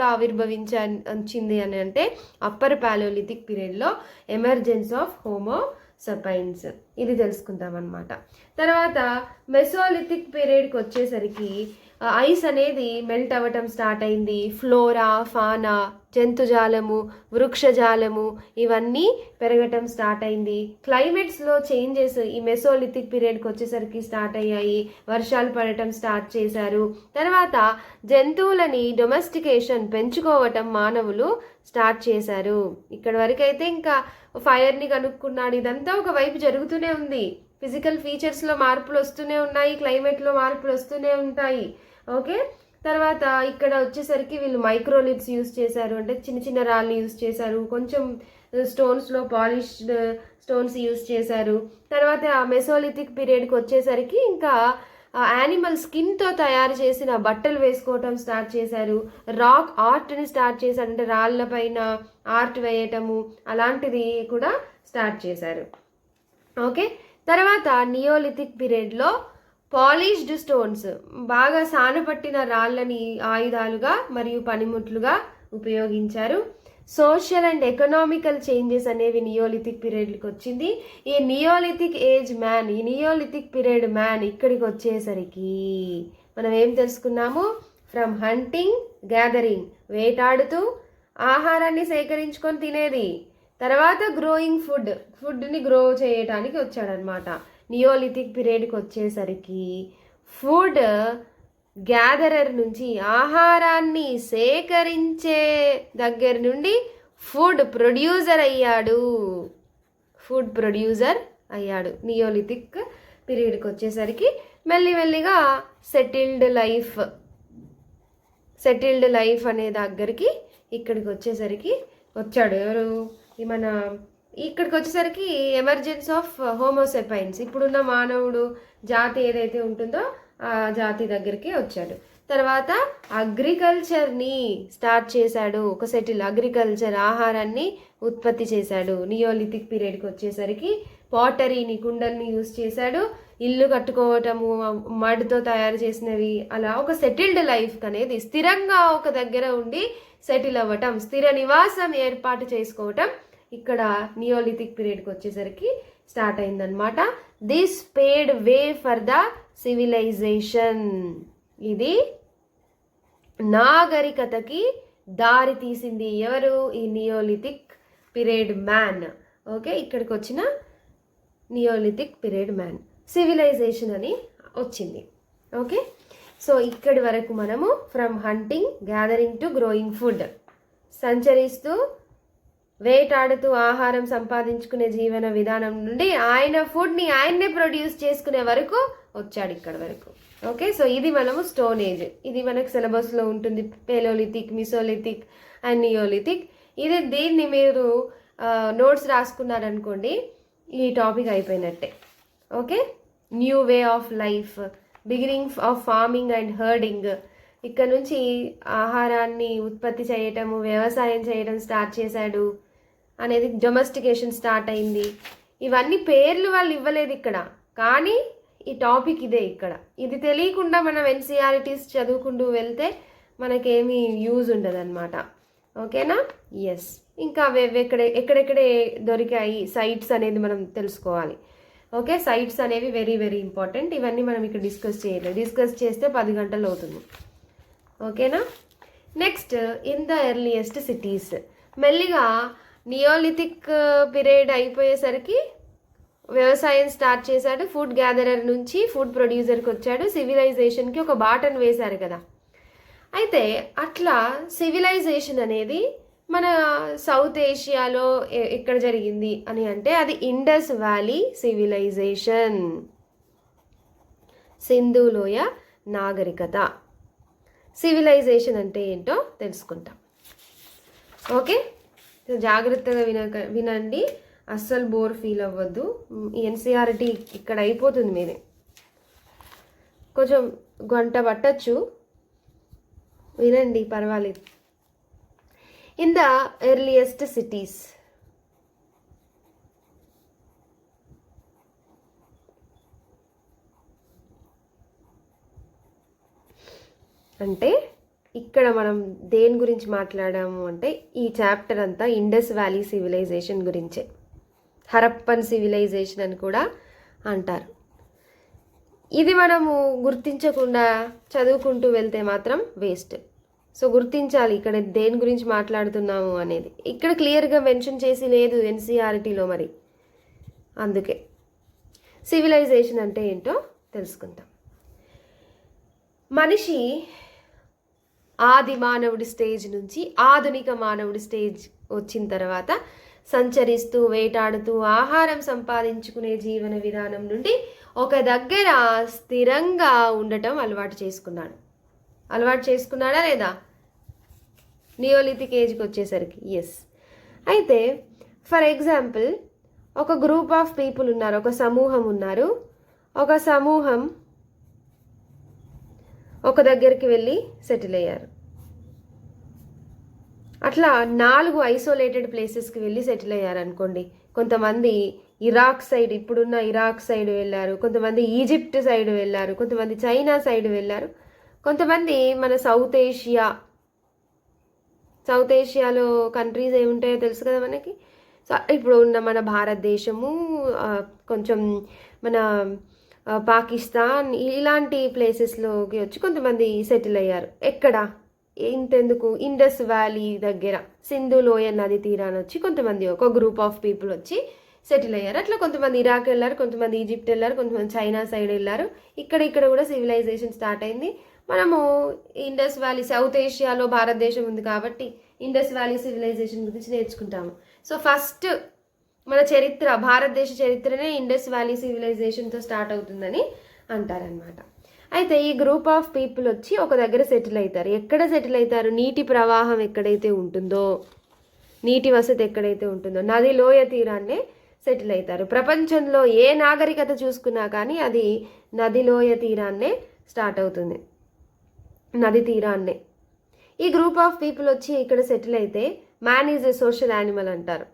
ఆవిర్భవించింది అని అంటే అప్పర్ పాలోలిథిక్ పీరియడ్లో ఎమర్జెన్స్ ఆఫ్ హోమోసపైన్స్, ఇది తెలుసుకుంటాం అనమాట. తర్వాత మెసోలిథిక్ పీరియడ్కి వచ్చేసరికి ఐస్ అనేది మెల్ట్ అవ్వటం స్టార్ట్ అయింది. ఫ్లోరా, ఫానా, జంతుజాలము, వృక్షజాలము ఇవన్నీ పెరగటం స్టార్ట్ అయింది. క్లైమేట్స్లో చేంజెస్ ఈ మెసోలిథిక్ పీరియడ్కి వచ్చేసరికి స్టార్ట్ అయ్యాయి. వర్షాలు పడటం స్టార్ట్ చేశారు. తర్వాత జంతువులని డొమెస్టికేషన్, పెంచుకోవటం మానవులు స్టార్ట్ చేశారు. ఇక్కడ వరకు అయితే ఇంకా ఫైర్ని కనుక్కున్నాడు, ఇదంతా ఒక వైపు జరుగుతూనే ఉంది. ఫిజికల్ ఫీచర్స్లో మార్పులు వస్తూనే ఉన్నాయి, క్లైమేట్లో మార్పులు వస్తూనే ఉంటాయి. ఓకే. తర్వాత ఇక్కడ వచ్చేసరికి వీళ్ళు మైక్రోలిథ్స్ యూస్ చేశారు, అంటే చిన్న చిన్న రాళ్ళు యూస్ చేశారు. కొంచెం స్టోన్స్లో పాలిష్డ్ స్టోన్స్ యూస్ చేశారు. తర్వాత మెసోలిథిక్ పీరియడ్కి వచ్చేసరికి ఇంకా యానిమల్ స్కిన్తో తయారు చేసిన బట్టలు వేసుకోవటం స్టార్ట్ చేశారు. రాక్ ఆర్ట్ని స్టార్ట్ చేశారు, అంటే రాళ్ళ పైన ఆర్ట్ వేయటము అలాంటిది కూడా స్టార్ట్ చేశారు. ఓకే. తర్వాత నియోలిథిక్ పీరియడ్లో పాలిష్డ్ స్టోన్స్, బాగా సానపట్టిన రాళ్ళని ఆయుధాలుగా మరియు పనిముట్లుగా ఉపయోగించారు. సోషల్ అండ్ ఎకనామికల్ చేంజెస్ అనేవి నియోలిథిక్ పీరియడ్కి వచ్చింది. ఈ నియోలిథిక్ ఏజ్ మ్యాన్, ఈ నియోలిథిక్ పీరియడ్ మ్యాన్ ఇక్కడికి వచ్చేసరికి మనం ఏం తెలుసుకున్నాము? ఫ్రమ్ హంటింగ్, గ్యాదరింగ్, వేటాడుతూ ఆహారాన్ని సేకరించుకొని తినేది. తర్వాత గ్రోయింగ్ ఫుడ్ని గ్రో చేయడానికి వచ్చాడనమాట. నియోలిథిక్ పీరియడ్కి వచ్చేసరికి ఫుడ్ గ్యాదరర్ నుంచి, ఆహారాన్ని సేకరించే దగ్గర నుండి ఫుడ్ ప్రొడ్యూసర్ అయ్యాడు. నియోలిథిక్ పీరియడ్కి వచ్చేసరికి మెల్లిమెల్లిగా సెటిల్డ్ లైఫ్ అనే దగ్గరికి ఇక్కడికి వచ్చేసరికి వచ్చాడు. ఎవరు? మన ఇక్కడికి వచ్చేసరికి ఎమర్జెన్స్ ఆఫ్ హోమోసెపైన్స్, ఇప్పుడున్న మానవుడు జాతి ఏదైతే ఉంటుందో ఆ జాతి దగ్గరికి వచ్చాడు. తర్వాత అగ్రికల్చర్ని స్టార్ట్ చేశాడు. ఒక అగ్రికల్చర్, ఆహారాన్ని ఉత్పత్తి చేశాడు. నియోలిథిక్ పీరియడ్కి వచ్చేసరికి పాటరీని, కుండల్ని యూజ్ చేశాడు. ఇల్లు కట్టుకోవటము, మడ్తో తయారు చేసినవి, అలా ఒక సెటిల్డ్ లైఫ్ అనేది స్థిరంగా ఒక దగ్గర ఉండి సెటిల్ అవ్వటం, స్థిర నివాసం ఏర్పాటు చేసుకోవటం ఇక్కడ నియోలిథిక్ పీరియడ్కి వచ్చేసరికి స్టార్ట్ అయిందనమాట. This paved way for the civilization. ఇది నాగరికతకి దారి తీసింది. ఎవరు? ఈ నియోలిథిక్ పీరియడ్ మ్యాన్. ఓకే, ఇక్కడికి వచ్చిన నియోలిథిక్ పీరియడ్ మ్యాన్ సివిలైజేషన్ అని వచ్చింది. ఓకే, సో ఇక్కడి వరకు మనము from hunting, gathering to growing food, సంచరిస్తూ వేటాడుతూ ఆహారం సంపాదించుకునే జీవన విధానం నుండి ఆయన ఫుడ్ని ఆయన్నే ప్రొడ్యూస్ చేసుకునే వరకు వచ్చాడు ఇక్కడ వరకు. ఓకే, సో ఇది మనము స్టోన్ ఏజ్. ఇది మనకు సిలబస్లో ఉంటుంది. పేలోలిథిక్, మిసోలిథిక్ అండ్ నియోలిథిక్. దీన్ని మీరు నోట్స్ రాసుకున్నారనుకోండి, ఈ టాపిక్ అయిపోయినట్టే. Okay, new way of life, beginning of farming and Hardinge. ఇక్కడ నుంచి ఆహారాన్ని ఉత్పత్తి చేయటము, వ్యవసాయం చేయడం స్టార్ట్ చేశాడు అనేది, డొమెస్టికేషన్ స్టార్ట్ అయింది. ఇవన్నీ పేర్లు వాళ్ళు ఇవ్వలేదు ఇక్కడ, కానీ ఈ టాపిక్ ఇదే ఇక్కడ. ఇది తెలియకుండా మనం ఎన్సీఆర్టీస్ చదువుకుంటూ వెళ్తే మనకేమీ యూజ్ ఉండదు అనమాట. ఓకేనా? ఎస్, ఇంకా ఎక్కడెక్కడే దొరికాయి సైట్స్ అనేది మనం తెలుసుకోవాలి. ఓకే, సైట్స్ అనేవి వెరీ వెరీ ఇంపార్టెంట్. ఇవన్నీ మనం ఇక్కడ డిస్కస్ చేయలేదు. డిస్కస్ చేస్తే 10 గంటలు అవుతుంది. ఓకేనా? Next, in the earliest cities. మెల్లిగా నియోలిథిక్ పీరియడ్ అయిపోయేసరికి వ్యవసాయం స్టార్ట్ చేశాడు. ఫుడ్ గ్యాదరర్ నుంచి ఫుడ్ ప్రొడ్యూసర్కి వచ్చాడు. సివిలైజేషన్కి ఒక బాటన్ వేశారు కదా. అయితే అట్లా సివిలైజేషన్ అనేది మన సౌత్ ఏషియాలో ఎక్కడ జరిగింది అని అంటే అది ఇండస్ వ్యాలీ సివిలైజేషన్, సింధు లోయ నాగరికత. సివిలైజేషన్ అంటే ఏంటో తెలుసుకుంటాం. ఓకే, జాగ్రత్తగా వినండి, అస్సలు బోర్ ఫీల్ అవ్వద్దు. ఈ ఎన్సీఆర్టీ ఇక్కడ అయిపోతుంది. మీది కొంచెం గంట పట్టచ్చు, వినండి, పర్వాలేదు. In the earliest cities. అంటే ఇక్కడ మనం దేని గురించి మాట్లాడాము అంటే ఈ చాప్టర్ అంతా ఇండస్ వ్యాలీ సివిలైజేషన్ గురించే. హరప్పన్ సివిలైజేషన్ అని కూడా అంటారు. ఇది మనము గుర్తించకుండా చదువుకుంటూ వెళ్తే మాత్రం వేస్ట్. సో గుర్తించాలి ఇక్కడ దేని గురించి మాట్లాడుతున్నాము అనేది. ఇక్కడ క్లియర్గా మెన్షన్ చేసి లేదు ఎన్సీఆర్టీలో, మరి అందుకే సివిలైజేషన్ అంటే ఏంటో తెలుసుకుందాం. మనిషి ఆది మానవుడి స్టేజ్ నుంచి ఆధునిక మానవుడి స్టేజ్ వచ్చిన తర్వాత సంచరిస్తూ వేటాడుతూ ఆహారం సంపాదించుకునే జీవన విధానం నుండి ఒక దగ్గర స్థిరంగా ఉండటం అలవాటు చేసుకున్నాడా లేదా నియోలిథిక్ ఏజ్కి వచ్చేసరికి? ఎస్. అయితే ఫర్ ఎగ్జాంపుల్ ఒక గ్రూప్ ఆఫ్ పీపుల్ ఉన్నారు, ఒక సమూహం ఉన్నారు. ఒక సమూహం ఒక దగ్గరికి వెళ్ళి సెటిల్ అయ్యారు. అట్లా 4 ఐసోలేటెడ్ ప్లేసెస్కి వెళ్ళి సెటిల్ అయ్యారు అనుకోండి. కొంతమంది ఇరాక్ సైడ్, ఇప్పుడున్న ఇరాక్ సైడ్ వెళ్ళారు, కొంతమంది ఈజిప్ట్ సైడ్ వెళ్ళారు, కొంతమంది చైనా సైడ్ వెళ్ళారు, కొంతమంది మన సౌత్ ఏషియాలో కంట్రీస్ ఏముంటాయో తెలుసు కదా మనకి. సో ఇప్పుడు ఉన్న మన భారతదేశము, కొంచెం మన పాకిస్తాన్, ఇలాంటి ప్లేసెస్లోకి వచ్చి కొంతమంది సెటిల్ అయ్యారు. ఎక్కడ? ఇంతెందుకు, ఇండస్ వ్యాలీ దగ్గర సింధు లోయ నది తీరాన వచ్చి కొంతమంది, ఒక గ్రూప్ ఆఫ్ పీపుల్ వచ్చి సెటిల్ అయ్యారు. అట్లా కొంతమంది ఇరాక్ వెళ్ళారు, కొంతమంది ఈజిప్ట్ వెళ్ళారు, కొంతమంది చైనా సైడ్ వెళ్ళారు. ఇక్కడ కూడా సివిలైజేషన్ స్టార్ట్ అయింది. మనము ఇండస్ వ్యాలీ, సౌత్ ఏషియాలో భారతదేశం ఉంది కాబట్టి ఇండస్ వ్యాలీ సివిలైజేషన్ గురించి నేర్చుకుంటాము. సో ఫస్ట్ మన చరిత్ర, భారతదేశ చరిత్రనే ఇండస్ వ్యాలీ సివిలైజేషన్తో స్టార్ట్ అవుతుందని అంటారనమాట. అయితే ఈ గ్రూప్ ఆఫ్ పీపుల్ వచ్చి ఒక దగ్గర సెటిల్ అవుతారు. ఎక్కడ సెటిల్ అవుతారు? నీటి ప్రవాహం ఎక్కడైతే ఉంటుందో, నీటి వసతి ఎక్కడైతే ఉంటుందో నది లోయ తీరాన్నే సెటిల్ అవుతారు. ప్రపంచంలో ఏ నాగరికత చూసుకున్నా కానీ అది నది లోయ తీరాన్నే స్టార్ట్ అవుతుంది, నది తీరాన్నే. ఈ గ్రూప్ ఆఫ్ పీపుల్ వచ్చి ఇక్కడ సెటిల్ అయితే man is a social animal అంటారు,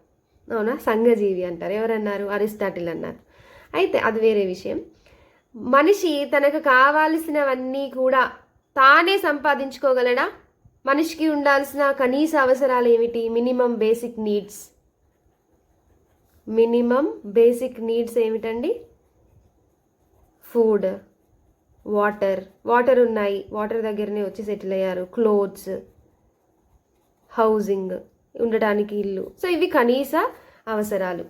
అవునా? సంఘజీవి అంటారు. ఎవరన్నారు? అరిస్టాటిల్ అన్నారు. అయితే అది వేరే విషయం. మనిషి తనకు కావాల్సినవన్నీ కూడా తానే సంపాదించుకోగలడా? మనిషికి ఉండాల్సిన కనీస అవసరాలు ఏమిటి? Minimum basic needs. Minimum basic needs ఏమిటండి? ఫుడ్, వాటర్ ఉన్నాయి, వాటర్ దగ్గరనే వచ్చి సెటిల్ అయ్యారు. క్లోత్స్, హౌసింగ్, ఉండటానికి ఇల్లు. సో ఇవి కనీస అవసరాలు.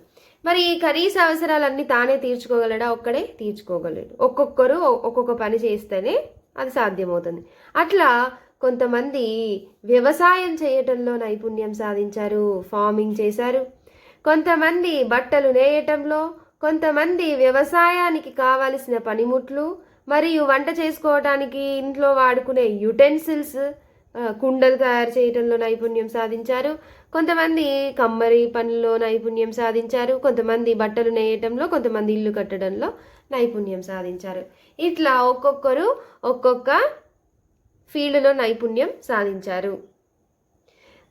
మరి ఈ కనీస అవసరాలన్నీ తానే తీర్చుకోగలడా? ఒక్కడే తీర్చుకోగలడు. ఒక్కొక్కరు ఒక్కొక్క పని చేస్తేనే అది సాధ్యమవుతుంది. అట్లా కొంతమంది వ్యవసాయం చేయటంలో నైపుణ్యం సాధించారు, ఫార్మింగ్ చేశారు. కొంతమంది బట్టలు నేయటంలో, కొంతమంది వ్యవసాయానికి కావలసిన పనిముట్లు మరియు వంట చేసుకోవడానికి ఇంట్లో వాడుకునే యుటెన్సిల్స్, కుండలు తయారు చేయడంలో నైపుణ్యం సాధించారు. కొంతమంది కమ్మరి పనుల్లో నైపుణ్యం సాధించారు. కొంతమంది బట్టలు నేయటంలో, కొంతమంది ఇల్లు కట్టడంలో నైపుణ్యం సాధించారు. ఇట్లా ఒక్కొక్కరు ఒక్కొక్క ఫీల్డ్లో నైపుణ్యం సాధించారు.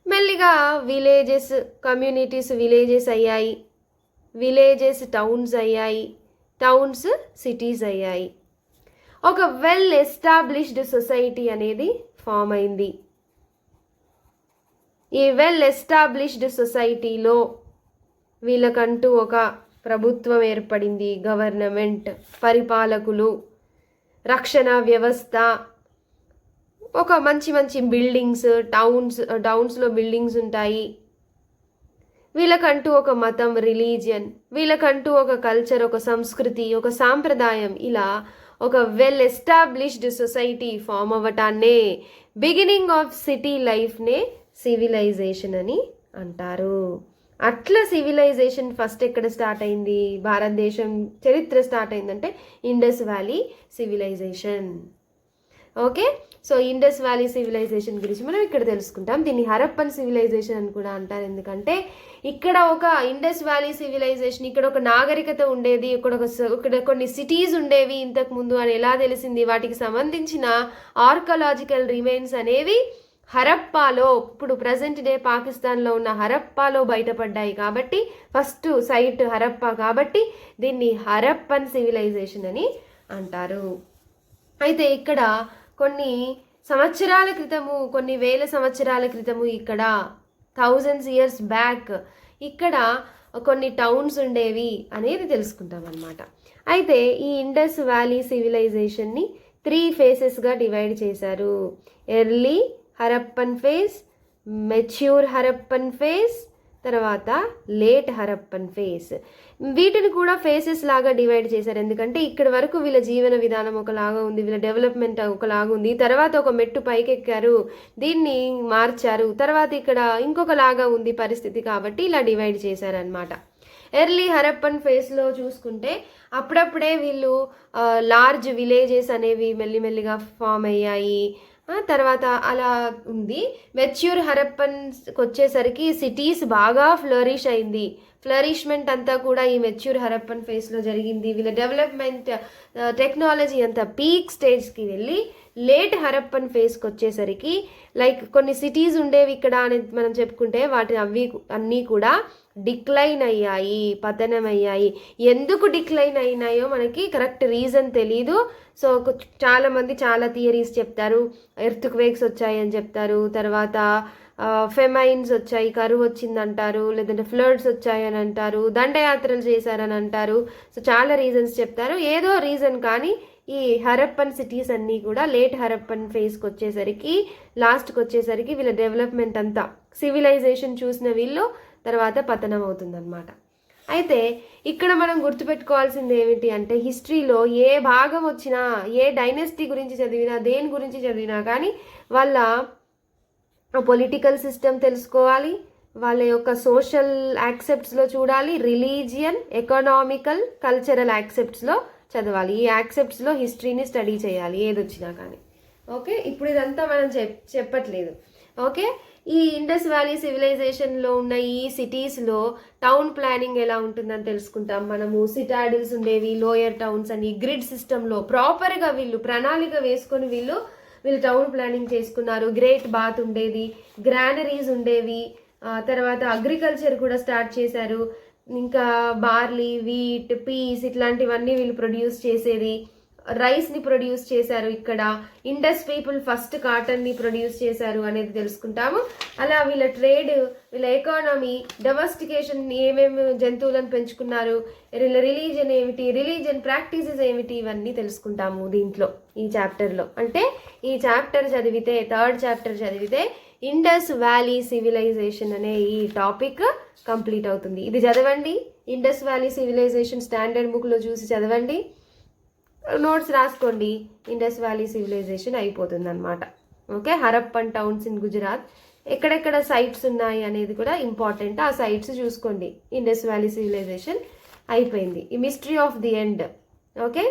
మెల్లిగా విలేజెస్, కమ్యూనిటీస్ విలేజెస్ అయ్యాయి, విలేజెస్ టౌన్స్ అయ్యాయి, టౌన్స్ సిటీస్ అయ్యాయి. ఒక వెల్ ఎస్టాబ్లిష్డ్ సొసైటీ అనేది ఫామ్ అయింది. ఈ వెల్ ఎస్టాబ్లిష్డ్ సొసైటీలో వీళ్ళకంటూ ఒక ప్రభుత్వం ఏర్పడింది, గవర్నమెంట్, పరిపాలకులు, రక్షణ వ్యవస్థ, ఒక మంచి బిల్డింగ్స్, టౌన్స్లో బిల్డింగ్స్ ఉంటాయి. వీళ్ళకంటూ ఒక మతం, రిలీజియన్, వీళ్ళకంటూ ఒక కల్చర్, ఒక సంస్కృతి, ఒక సాంప్రదాయం, ఇలా ఒక వెల్ ఎస్టాబ్లిష్డ్ సొసైటీ ఫామ్ అవ్వటాన్నే, బిగినింగ్ ఆఫ్ సిటీ లైఫ్నే సివిలైజేషన్ అని అంటారు. అట్లా సివిలైజేషన్ ఫస్ట్ ఎక్కడ స్టార్ట్ అయింది? భారతదేశం చరిత్ర స్టార్ట్ అయిందంటే Indus valley civilization. Okay, so Indus valley civilization గురించి మనం ఇక్కడ తెలుసుకుంటాం. దీన్ని హరప్పన్ సివిలైజేషన్ అని కూడా అంటారు. ఎందుకంటే ఇక్కడ ఒక ఇండస్ వ్యాలీ సివిలైజేషన్, ఇక్కడ ఒక నాగరికత ఉండేది, ఇక్కడ కొన్ని సిటీస్ ఉండేవి ఇంతకు ముందు అని ఎలా తెలిసింది? వాటికి సంబంధించిన ఆర్కలాజికల్ రిమైన్స్ అనేవి హరప్పాలో, ఇప్పుడు ప్రజెంట్ డే పాకిస్తాన్లో ఉన్న హరప్పాలో బయటపడ్డాయి. కాబట్టి ఫస్ట్ సైట్ హరప్పా, కాబట్టి దీన్ని హరప్పన్ సివిలైజేషన్ అని అంటారు. అయితే ఇక్కడ కొన్ని సంవత్సరాల క్రితము, కొన్ని వేల సంవత్సరాల క్రితము, ఇక్కడ 1000 years బ్యాక్ ఇక్కడ కొన్ని టౌన్స్ ఉండేవి అనేది తెలుసుకుంటాం అన్నమాట. అయితే ఈ ఇండస్ వ్యాలీ సివిలైజేషన్ని 3 phases డివైడ్ చేశారు. Early Harappan phase, mature Harappan phase, తర్వాత లేట్ హరప్పన్ ఫేజ్. వీటిని కూడా ఫేసెస్ లాగా డివైడ్ చేశారు. ఎందుకంటే ఇక్కడ వరకు వీళ్ళ జీవన విధానం ఒకలాగా ఉంది, వీళ్ళ డెవలప్మెంట్ ఒకలాగా ఉంది, తర్వాత ఒక మెట్టు పైకెక్కారు, దీన్ని మార్చారు, తర్వాత ఇక్కడ ఇంకొకలాగా ఉంది పరిస్థితి, కాబట్టి ఇలా డివైడ్ చేశారనమాట. ఎర్లీ హరప్పన్ ఫేజ్లో చూసుకుంటే అప్పుడప్పుడే వీళ్ళు లార్జ్ విలేజెస్ అనేవి మెల్లిమెల్లిగా ఫామ్ అయ్యాయి. తర్వాత అలా ఉంది. మెచ్యూర్ హరప్పన్కి వచ్చేసరికి సిటీస్ బాగా ఫ్లరిష్ అయింది. ఫ్లరిష్మెంట్ అంతా కూడా ఈ మెచ్యూర్ హరప్పన్ ఫేస్లో జరిగింది. వీళ్ళ డెవలప్మెంట్, టెక్నాలజీ అంతా పీక్ స్టేజ్కి వెళ్ళి లేట్ హరప్పన్ ఫేస్కి వచ్చేసరికి లైక్ కొన్ని సిటీస్ ఉండేవి ఇక్కడ అని మనం చెప్పుకుంటే వాటి అన్నీ కూడా డిక్లైన్ అయ్యాయి, పతనం అయ్యాయి. ఎందుకు డిక్లైన్ అయినాయో మనకి కరెక్ట్ రీజన్ తెలీదు. సో చాలామంది చాలా థియరీస్ చెప్తారు. ఎర్త్ క్వేక్స్ వచ్చాయని చెప్తారు, తర్వాత ఫెమైన్స్ వచ్చాయి, కరువు వచ్చిందంటారు, లేదంటే ఫ్లడ్స్ వచ్చాయని అంటారు, దండయాత్రలు చేశారని అంటారు. సో చాలా రీజన్స్ చెప్తారు. ఏదో రీజన్ కానీ ఈ హరప్పన్ సిటీస్ అన్నీ కూడా లేట్ హరప్పన్ ఫేజ్కి వచ్చేసరికి, లాస్ట్కి వచ్చేసరికి వీళ్ళ డెవలప్మెంట్ అంతా, సివిలైజేషన్ చూసిన వీళ్ళు తర్వాత పతనం అవుతుందన్నమాట. అయితే ఇక్కడ మనం గుర్తుపెట్టుకోవాల్సింది ఏమిటి అంటే, హిస్టరీలో ఏ భాగం వచ్చినా, ఏ డైనెస్టీ గురించి చదివినా, దేని గురించి చదివినా కానీ వాళ్ళ పొలిటికల్ సిస్టమ్ తెలుసుకోవాలి, వాళ్ళ యొక్క సోషల్ యాక్సెప్ట్స్లో చూడాలి, రిలీజియన్, ఎకనామికల్, కల్చరల్ యాక్సెప్ట్స్లో చదవాలి. ఈ యాక్సెప్ట్స్లో హిస్టరీని స్టడీ చేయాలి ఏది వచ్చినా కానీ. ఓకే, ఇప్పుడు ఇదంతా మనం చెప్పట్లేదు. ఓకే, ఈ ఇండస్ వ్యాలీ సివిలైజేషన్లో ఉన్న ఈ సిటీస్లో టౌన్ ప్లానింగ్ ఎలా ఉంటుందని తెలుసుకుంటాం మనము. సిటాడిల్స్ ఉండేవి, లోయర్ టౌన్స్ అని, గ్రిడ్ సిస్టంలో ప్రాపర్గా వీళ్ళు ప్రణాళిక వేసుకొని వీళ్ళు టౌన్ ప్లానింగ్ చేసుకున్నారు. గ్రేట్ బాత్ ఉండేది, గ్రానరీస్ ఉండేవి, తర్వాత అగ్రికల్చర్ కూడా స్టార్ట్ చేశారు. ఇంకా బార్లీ, వీట్, పీస్ ఇట్లాంటివన్నీ వీళ్ళు ప్రొడ్యూస్ చేసేది. రైస్ని ప్రొడ్యూస్ చేశారు, ఇక్కడ ఇండస్ పీపుల్ ఫస్ట్ కాటన్ని ప్రొడ్యూస్ చేశారు అనేది తెలుసుకుంటాము. అలా వీళ్ళ ట్రేడ్, వీళ్ళ ఎకానమీ, డొమెస్టికేషన్, ఏమేమి జంతువులను పెంచుకున్నారు, వీళ్ళ రిలీజన్ ఏమిటి, రిలీజన్ ప్రాక్టీసెస్ ఏమిటి, ఇవన్నీ తెలుసుకుంటాము దీంట్లో ఈ చాప్టర్లో. అంటే ఈ చాప్టర్ చదివితే, థర్డ్ చాప్టర్ చదివితే ఇండస్ వ్యాలీ సివిలైజేషన్ అనే ఈ టాపిక్ కంప్లీట్ అవుతుంది. ఇది చదవండి, ఇండస్ వ్యాలీ సివిలైజేషన్ స్టాండర్డ్ బుక్లో చూసి చదవండి, నోట్స్ రాసుకోండి, ఇండస్ వ్యాలీ సివిలైజేషన్ అయిపోతుంది అనమాట. Okay, Harappan towns in Gujarat, ఎక్కడెక్కడ సైట్స్ ఉన్నాయి అనేది కూడా ఇంపార్టెంట్, ఆ సైట్స్ చూసుకోండి. ఇండస్ వ్యాలీ సివిలైజేషన్ అయిపోయింది. ఈ mystery of the end, okay,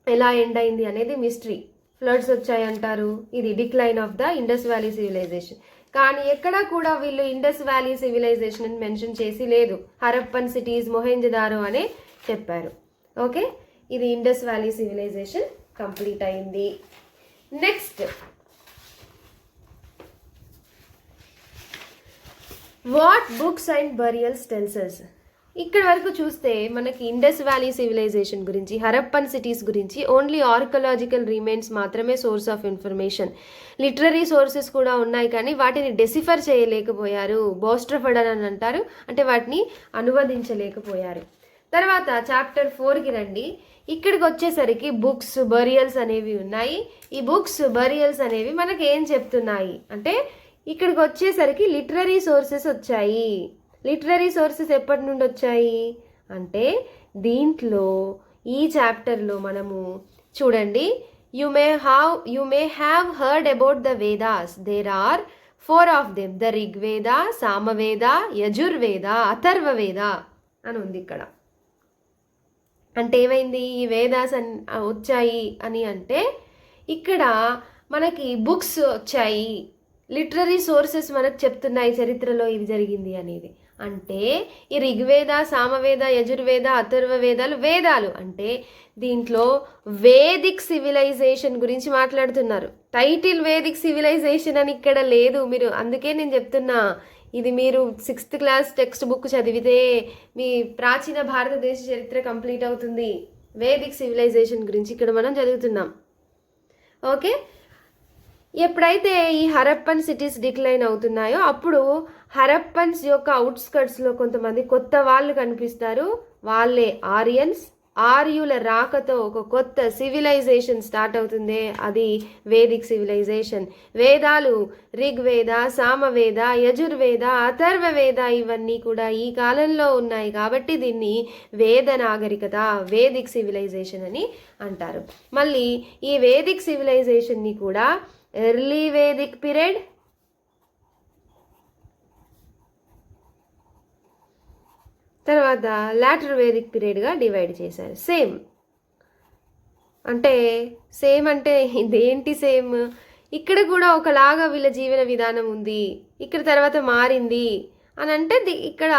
ఎలా ఎండ్ అయింది అనేది మిస్టరీ. ఫ్లడ్స్ వచ్చాయంటారు, ఇది decline of the Indus valley civilization. కానీ ఎక్కడా కూడా వీళ్ళు ఇండస్ వ్యాలీ సివిలైజేషన్ అని మెన్షన్ చేసి లేదు, హరప్పన్ సిటీస్, మొహెంజదారో అనే చెప్పారు. ఓకే, ఇది ఇండస్ వ్యాలీ సివిలైజేషన్ కంప్లీట్ అయింది. Next, what books and burials tells us. ఇక్కడ వరకు చూస్తే మనకి ఇండస్ వ్యాలీ సివిలైజేషన్ గురించి, హరప్పన్ సిటీస్ గురించి ఓన్లీ ఆర్కియలాజికల్ రిమైన్స్ మాత్రమే source of information. Literary sources కూడా ఉన్నాయి కానీ వాటిని డెసిఫర్ చేయలేకపోయారు, బోస్ట్రఫర్డ్ అని అంటారు, అంటే వాటిని అనువదించలేకపోయారు. తర్వాత చాప్టర్ 4కి రండి. ఇక్కడికి వచ్చేసరికి బుక్స్, బరియల్స్ అనేవి ఉన్నాయి. ఈ బుక్స్, బరియల్స్ అనేవి మనకి ఏం చెప్తున్నాయి అంటే, ఇక్కడికి వచ్చేసరికి లిటరరీ సోర్సెస్ వచ్చాయి. లిటరరీ సోర్సెస్ ఎప్పటి నుండి వచ్చాయి అంటే, దీంట్లో ఈ చాప్టర్లో మనము చూడండి, you may have heard about the Vedas, there are 4 of them, the Rigveda, Samaveda, Yajurveda, Atharvaveda అని ఉంది ఇక్కడ. అంటే ఏమైంది, ఈ వేదాస్ వచ్చాయి అని అంటే ఇక్కడ మనకి బుక్స్ వచ్చాయి, లిటరరీ సోర్సెస్ మనకు చెప్తున్నాయి చరిత్రలో ఇది జరిగింది అనేది. అంటే ఈ ఋగ్వేద, సామవేద, యజుర్వేద, అథర్వవేదాలు వేదాలు. అంటే దీంట్లో వేదిక్ సివిలైజేషన్ గురించి మాట్లాడుతున్నారు. టైటిల్ వేదిక్ సివిలైజేషన్ అని ఇక్కడ లేదు. మీరు, అందుకే నేను చెప్తున్నా, ఇది మీరు 6th క్లాస్ టెక్స్ట్ బుక్ చదివితే మీ ప్రాచీన భారతదేశ చరిత్ర కంప్లీట్ అవుతుంది. వేదిక్ సివిలైజేషన్ గురించి ఇక్కడ మనం చదువుతున్నాం. ఓకే, ఎప్పుడైతే ఈ హరప్పన్ సిటీస్ డిక్లైన్ అవుతున్నాయో అప్పుడు హరప్పన్స్ యొక్క అవుట్స్కట్స్లో కొంతమంది కొత్త వాళ్ళు కనిపిస్తారు. వాళ్ళే ఆర్యన్స్. ఆర్యుల రాకతో ఒక కొత్త సివిలైజేషన్ స్టార్ట్ అవుతుంది, అది వేదిక్ సివిలైజేషన్. వేదాలు ఋగ్వేద, సామవేద, యజుర్వేద, అథర్వవేద ఇవన్నీ కూడా ఈ కాలంలో ఉన్నాయి కాబట్టి దీన్ని వేద నాగరికత, వేదిక్ సివిలైజేషన్ అని అంటారు. మళ్ళీ ఈ వేదిక్ సివిలైజేషన్ని కూడా ఎర్లీ వేదిక్ పీరియడ్, తర్వాత లాటర్ వేదిక్ పీరియడ్గా డివైడ్ చేశారు. సేమ్ అంటే ఇదేంటి సేమ్, ఇక్కడ కూడా ఒకలాగా వీళ్ళ జీవన విధానం ఉంది, ఇక్కడ తర్వాత మారింది అని అంటే ఇక్కడ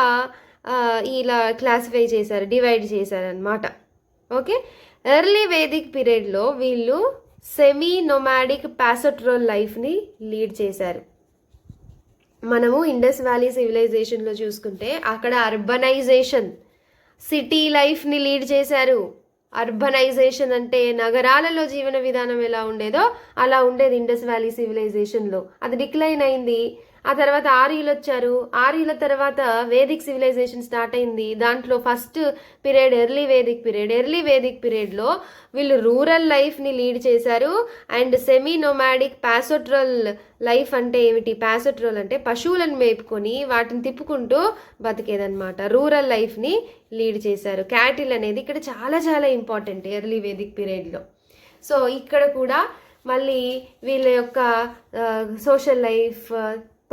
ఇలా క్లాసిఫై చేశారు, డివైడ్ చేశారు అన్నమాట. ఓకే, ఎర్లీ వేదిక్ పీరియడ్లో వీళ్ళు సెమీ నొమాడిక్ పాసోట్రోల్ లైఫ్ని లీడ్ చేశారు. మనము ఇండస్ వ్యాలీ సివిలైజేషన్లో చూసుకుంటే అక్కడ అర్బనైజేషన్, సిటీ లైఫ్ని లీడ్ చేశారు. అర్బనైజేషన్ అంటే నగరాలలో జీవన విధానం ఎలా ఉండేదో అలా ఉండేది ఇండస్ వ్యాలీ సివిలైజేషన్లో. అది డిక్లైన్ అయింది. ఆ తర్వాత ఆర్యులు వచ్చారు. ఆర్యుల తర్వాత వేదిక్ సివిలైజేషన్ స్టార్ట్ అయింది. దాంట్లో first period early Vedic period. Early Vedic పీరియడ్లో వీళ్ళు రూరల్ లైఫ్ని లీడ్ చేశారు. అండ్ సెమీ నొమాడిక్ పాసోట్రల్ లైఫ్ అంటే ఏమిటి, పాసోట్రల్ అంటే పశువులను మేపుకొని వాటిని తిప్పుకుంటూ బతికేదన్నమాట. రూరల్ లైఫ్ని లీడ్ చేశారు. క్యాటిల్ అనేది ఇక్కడ చాలా చాలా ఇంపార్టెంట్ ఎర్లీ వేదిక్ పీరియడ్లో. సో ఇక్కడ కూడా మళ్ళీ వీళ్ళ యొక్క social life,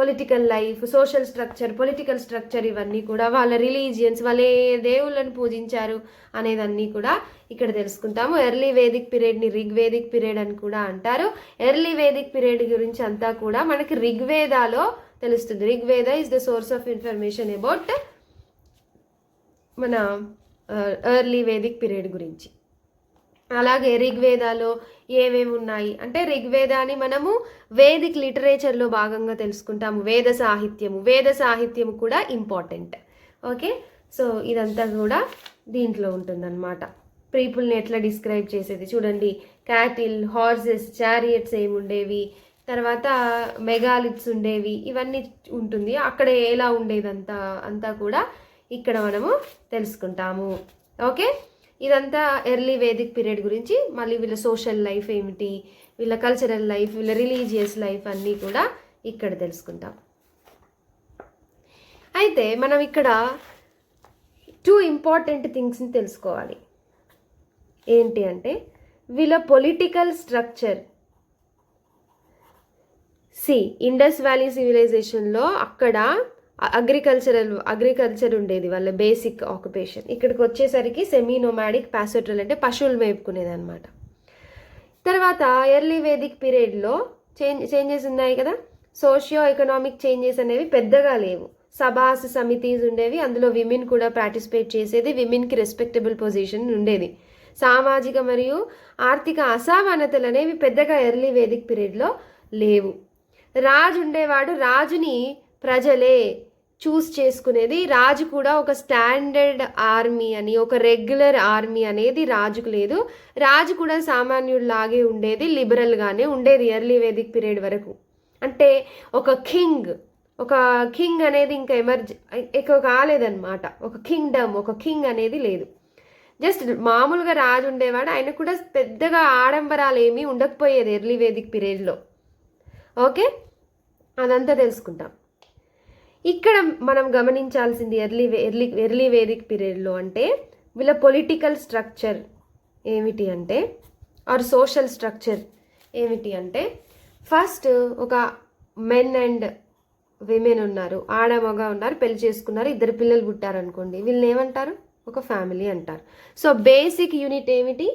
political life, social structure, political structure ఇవన్నీ కూడా, వాళ్ళ రిలీజియన్స్, వాళ్ళే దేవుళ్ళని పూజించారు అనేదన్నీ కూడా ఇక్కడ తెలుసుకుంటాము. ఎర్లీ వేదిక్ పీరియడ్ని రిగ్వేదిక్ పీరియడ్ అని కూడా అంటారు. ఎర్లీ వేదిక్ పీరియడ్ గురించి అంతా కూడా మనకి ఋగ్వేదాలో తెలుస్తుంది. Rigveda is the source of information about మన ఎర్లీ వేదిక్ పీరియడ్ గురించి. అలాగే ఋగ్వేదాలో ఏమేమి ఉన్నాయి అంటే, ఋగ్వేదాన్ని మనము వేదిక్ లిటరేచర్లో భాగంగా తెలుసుకుంటాము. వేద సాహిత్యము కూడా ఇంపార్టెంట్. ఓకే, సో ఇదంతా కూడా దీంట్లో ఉంటుందన్నమాట. పీపుల్ని ఎట్లా డిస్క్రైబ్ చేసేది చూడండి. క్యాటిల్, హార్సెస్, చారియట్స్ ఏముండేవి, తర్వాత మెగాలిత్స్ ఉండేవి, ఇవన్నీ ఉంటుంది. అక్కడ ఎలా ఉండేది అంతా కూడా ఇక్కడ మనము తెలుసుకుంటాము. ఓకే, ఇదంతా ఎర్లీ వేదిక్ పీరియడ్ గురించి. మళ్ళీ వీళ్ళ సోషల్ లైఫ్ ఏమిటి, వీళ్ళ కల్చరల్ లైఫ్, వీళ్ళ రిలీజియస్ లైఫ్ అన్నీ కూడా ఇక్కడ తెలుసుకుంటాం. అయితే మనం ఇక్కడ 2 ఇంపార్టెంట్ థింగ్స్ని తెలుసుకోవాలి. ఏంటి అంటే వీళ్ళ పొలిటికల్ స్ట్రక్చర్. ఇండస్ వ్యాలీ సివిలైజేషన్లో అక్కడ అగ్రికల్చర్ ఉండేది, వాళ్ళ బేసిక్ ఆక్యుపేషన్. ఇక్కడికి వచ్చేసరికి సెమీ నోమాడిక్, పాసోట్రల్ అంటే పశువులు మేపుకునేది అనమాట. తర్వాత ఎర్లీ వేదిక్ పీరియడ్లో చేంజెస్ ఉన్నాయి కదా. సోషియో ఎకనామిక్ చేంజెస్ అనేవి పెద్దగా లేవు. సభాస్, సమితీస్ ఉండేవి, అందులో విమెన్ కూడా పార్టిసిపేట్ చేసేది, విమెన్కి రెస్పెక్టబుల్ పొజిషన్ ఉండేది. సామాజిక మరియు ఆర్థిక అసమానతలు అనేవి పెద్దగా ఎర్లీ వేదిక్ పీరియడ్లో లేవు. రాజు ఉండేవాడు, రాజుని ప్రజలే చూస్ చేసుకునేది. రాజు కూడా ఒక స్టాండర్డ్ ఆర్మీ అని, ఒక రెగ్యులర్ ఆర్మీ అనేది రాజుకు లేదు. రాజు కూడా సామాన్యుడిలాగే ఉండేది, లిబరల్గానే ఉండేది ఎర్లీ వేదిక్ పీరియడ్ వరకు. అంటే ఒక కింగ్ అనేది ఇంకా ఎక్కువ కాలేదన్నమాట. ఒక కింగ్డమ్, ఒక కింగ్ అనేది లేదు. జస్ట్ మామూలుగా రాజు ఉండేవాడు, ఆయన కూడా పెద్దగా ఆడంబరాలు ఏమీ ఉండకపోయేది ఎర్లీ వేదిక్ పీరియడ్లో. ఓకే, అదంతా తెలుసుకుంటాం. ఇక్కడ మనం గమనించాల్సింది ఎర్లీ వేదిక్ పీరియడ్లో అంటే వీళ్ళ పొలిటికల్ స్ట్రక్చర్ ఏమిటి అంటే, ఆర్ సోషల్ స్ట్రక్చర్ ఏమిటి అంటే, ఫస్ట్ ఒక మెన్ అండ్ విమెన్ ఉన్నారు, ఆడ మగ ఉన్నారు, పెళ్లి చేసుకున్నారు, 2 పిల్లలు పుట్టారనుకోండి, వీళ్ళని ఏమంటారు? ఒక ఫ్యామిలీ అంటారు. సో బేసిక్ యూనిట్ ఏమిటి?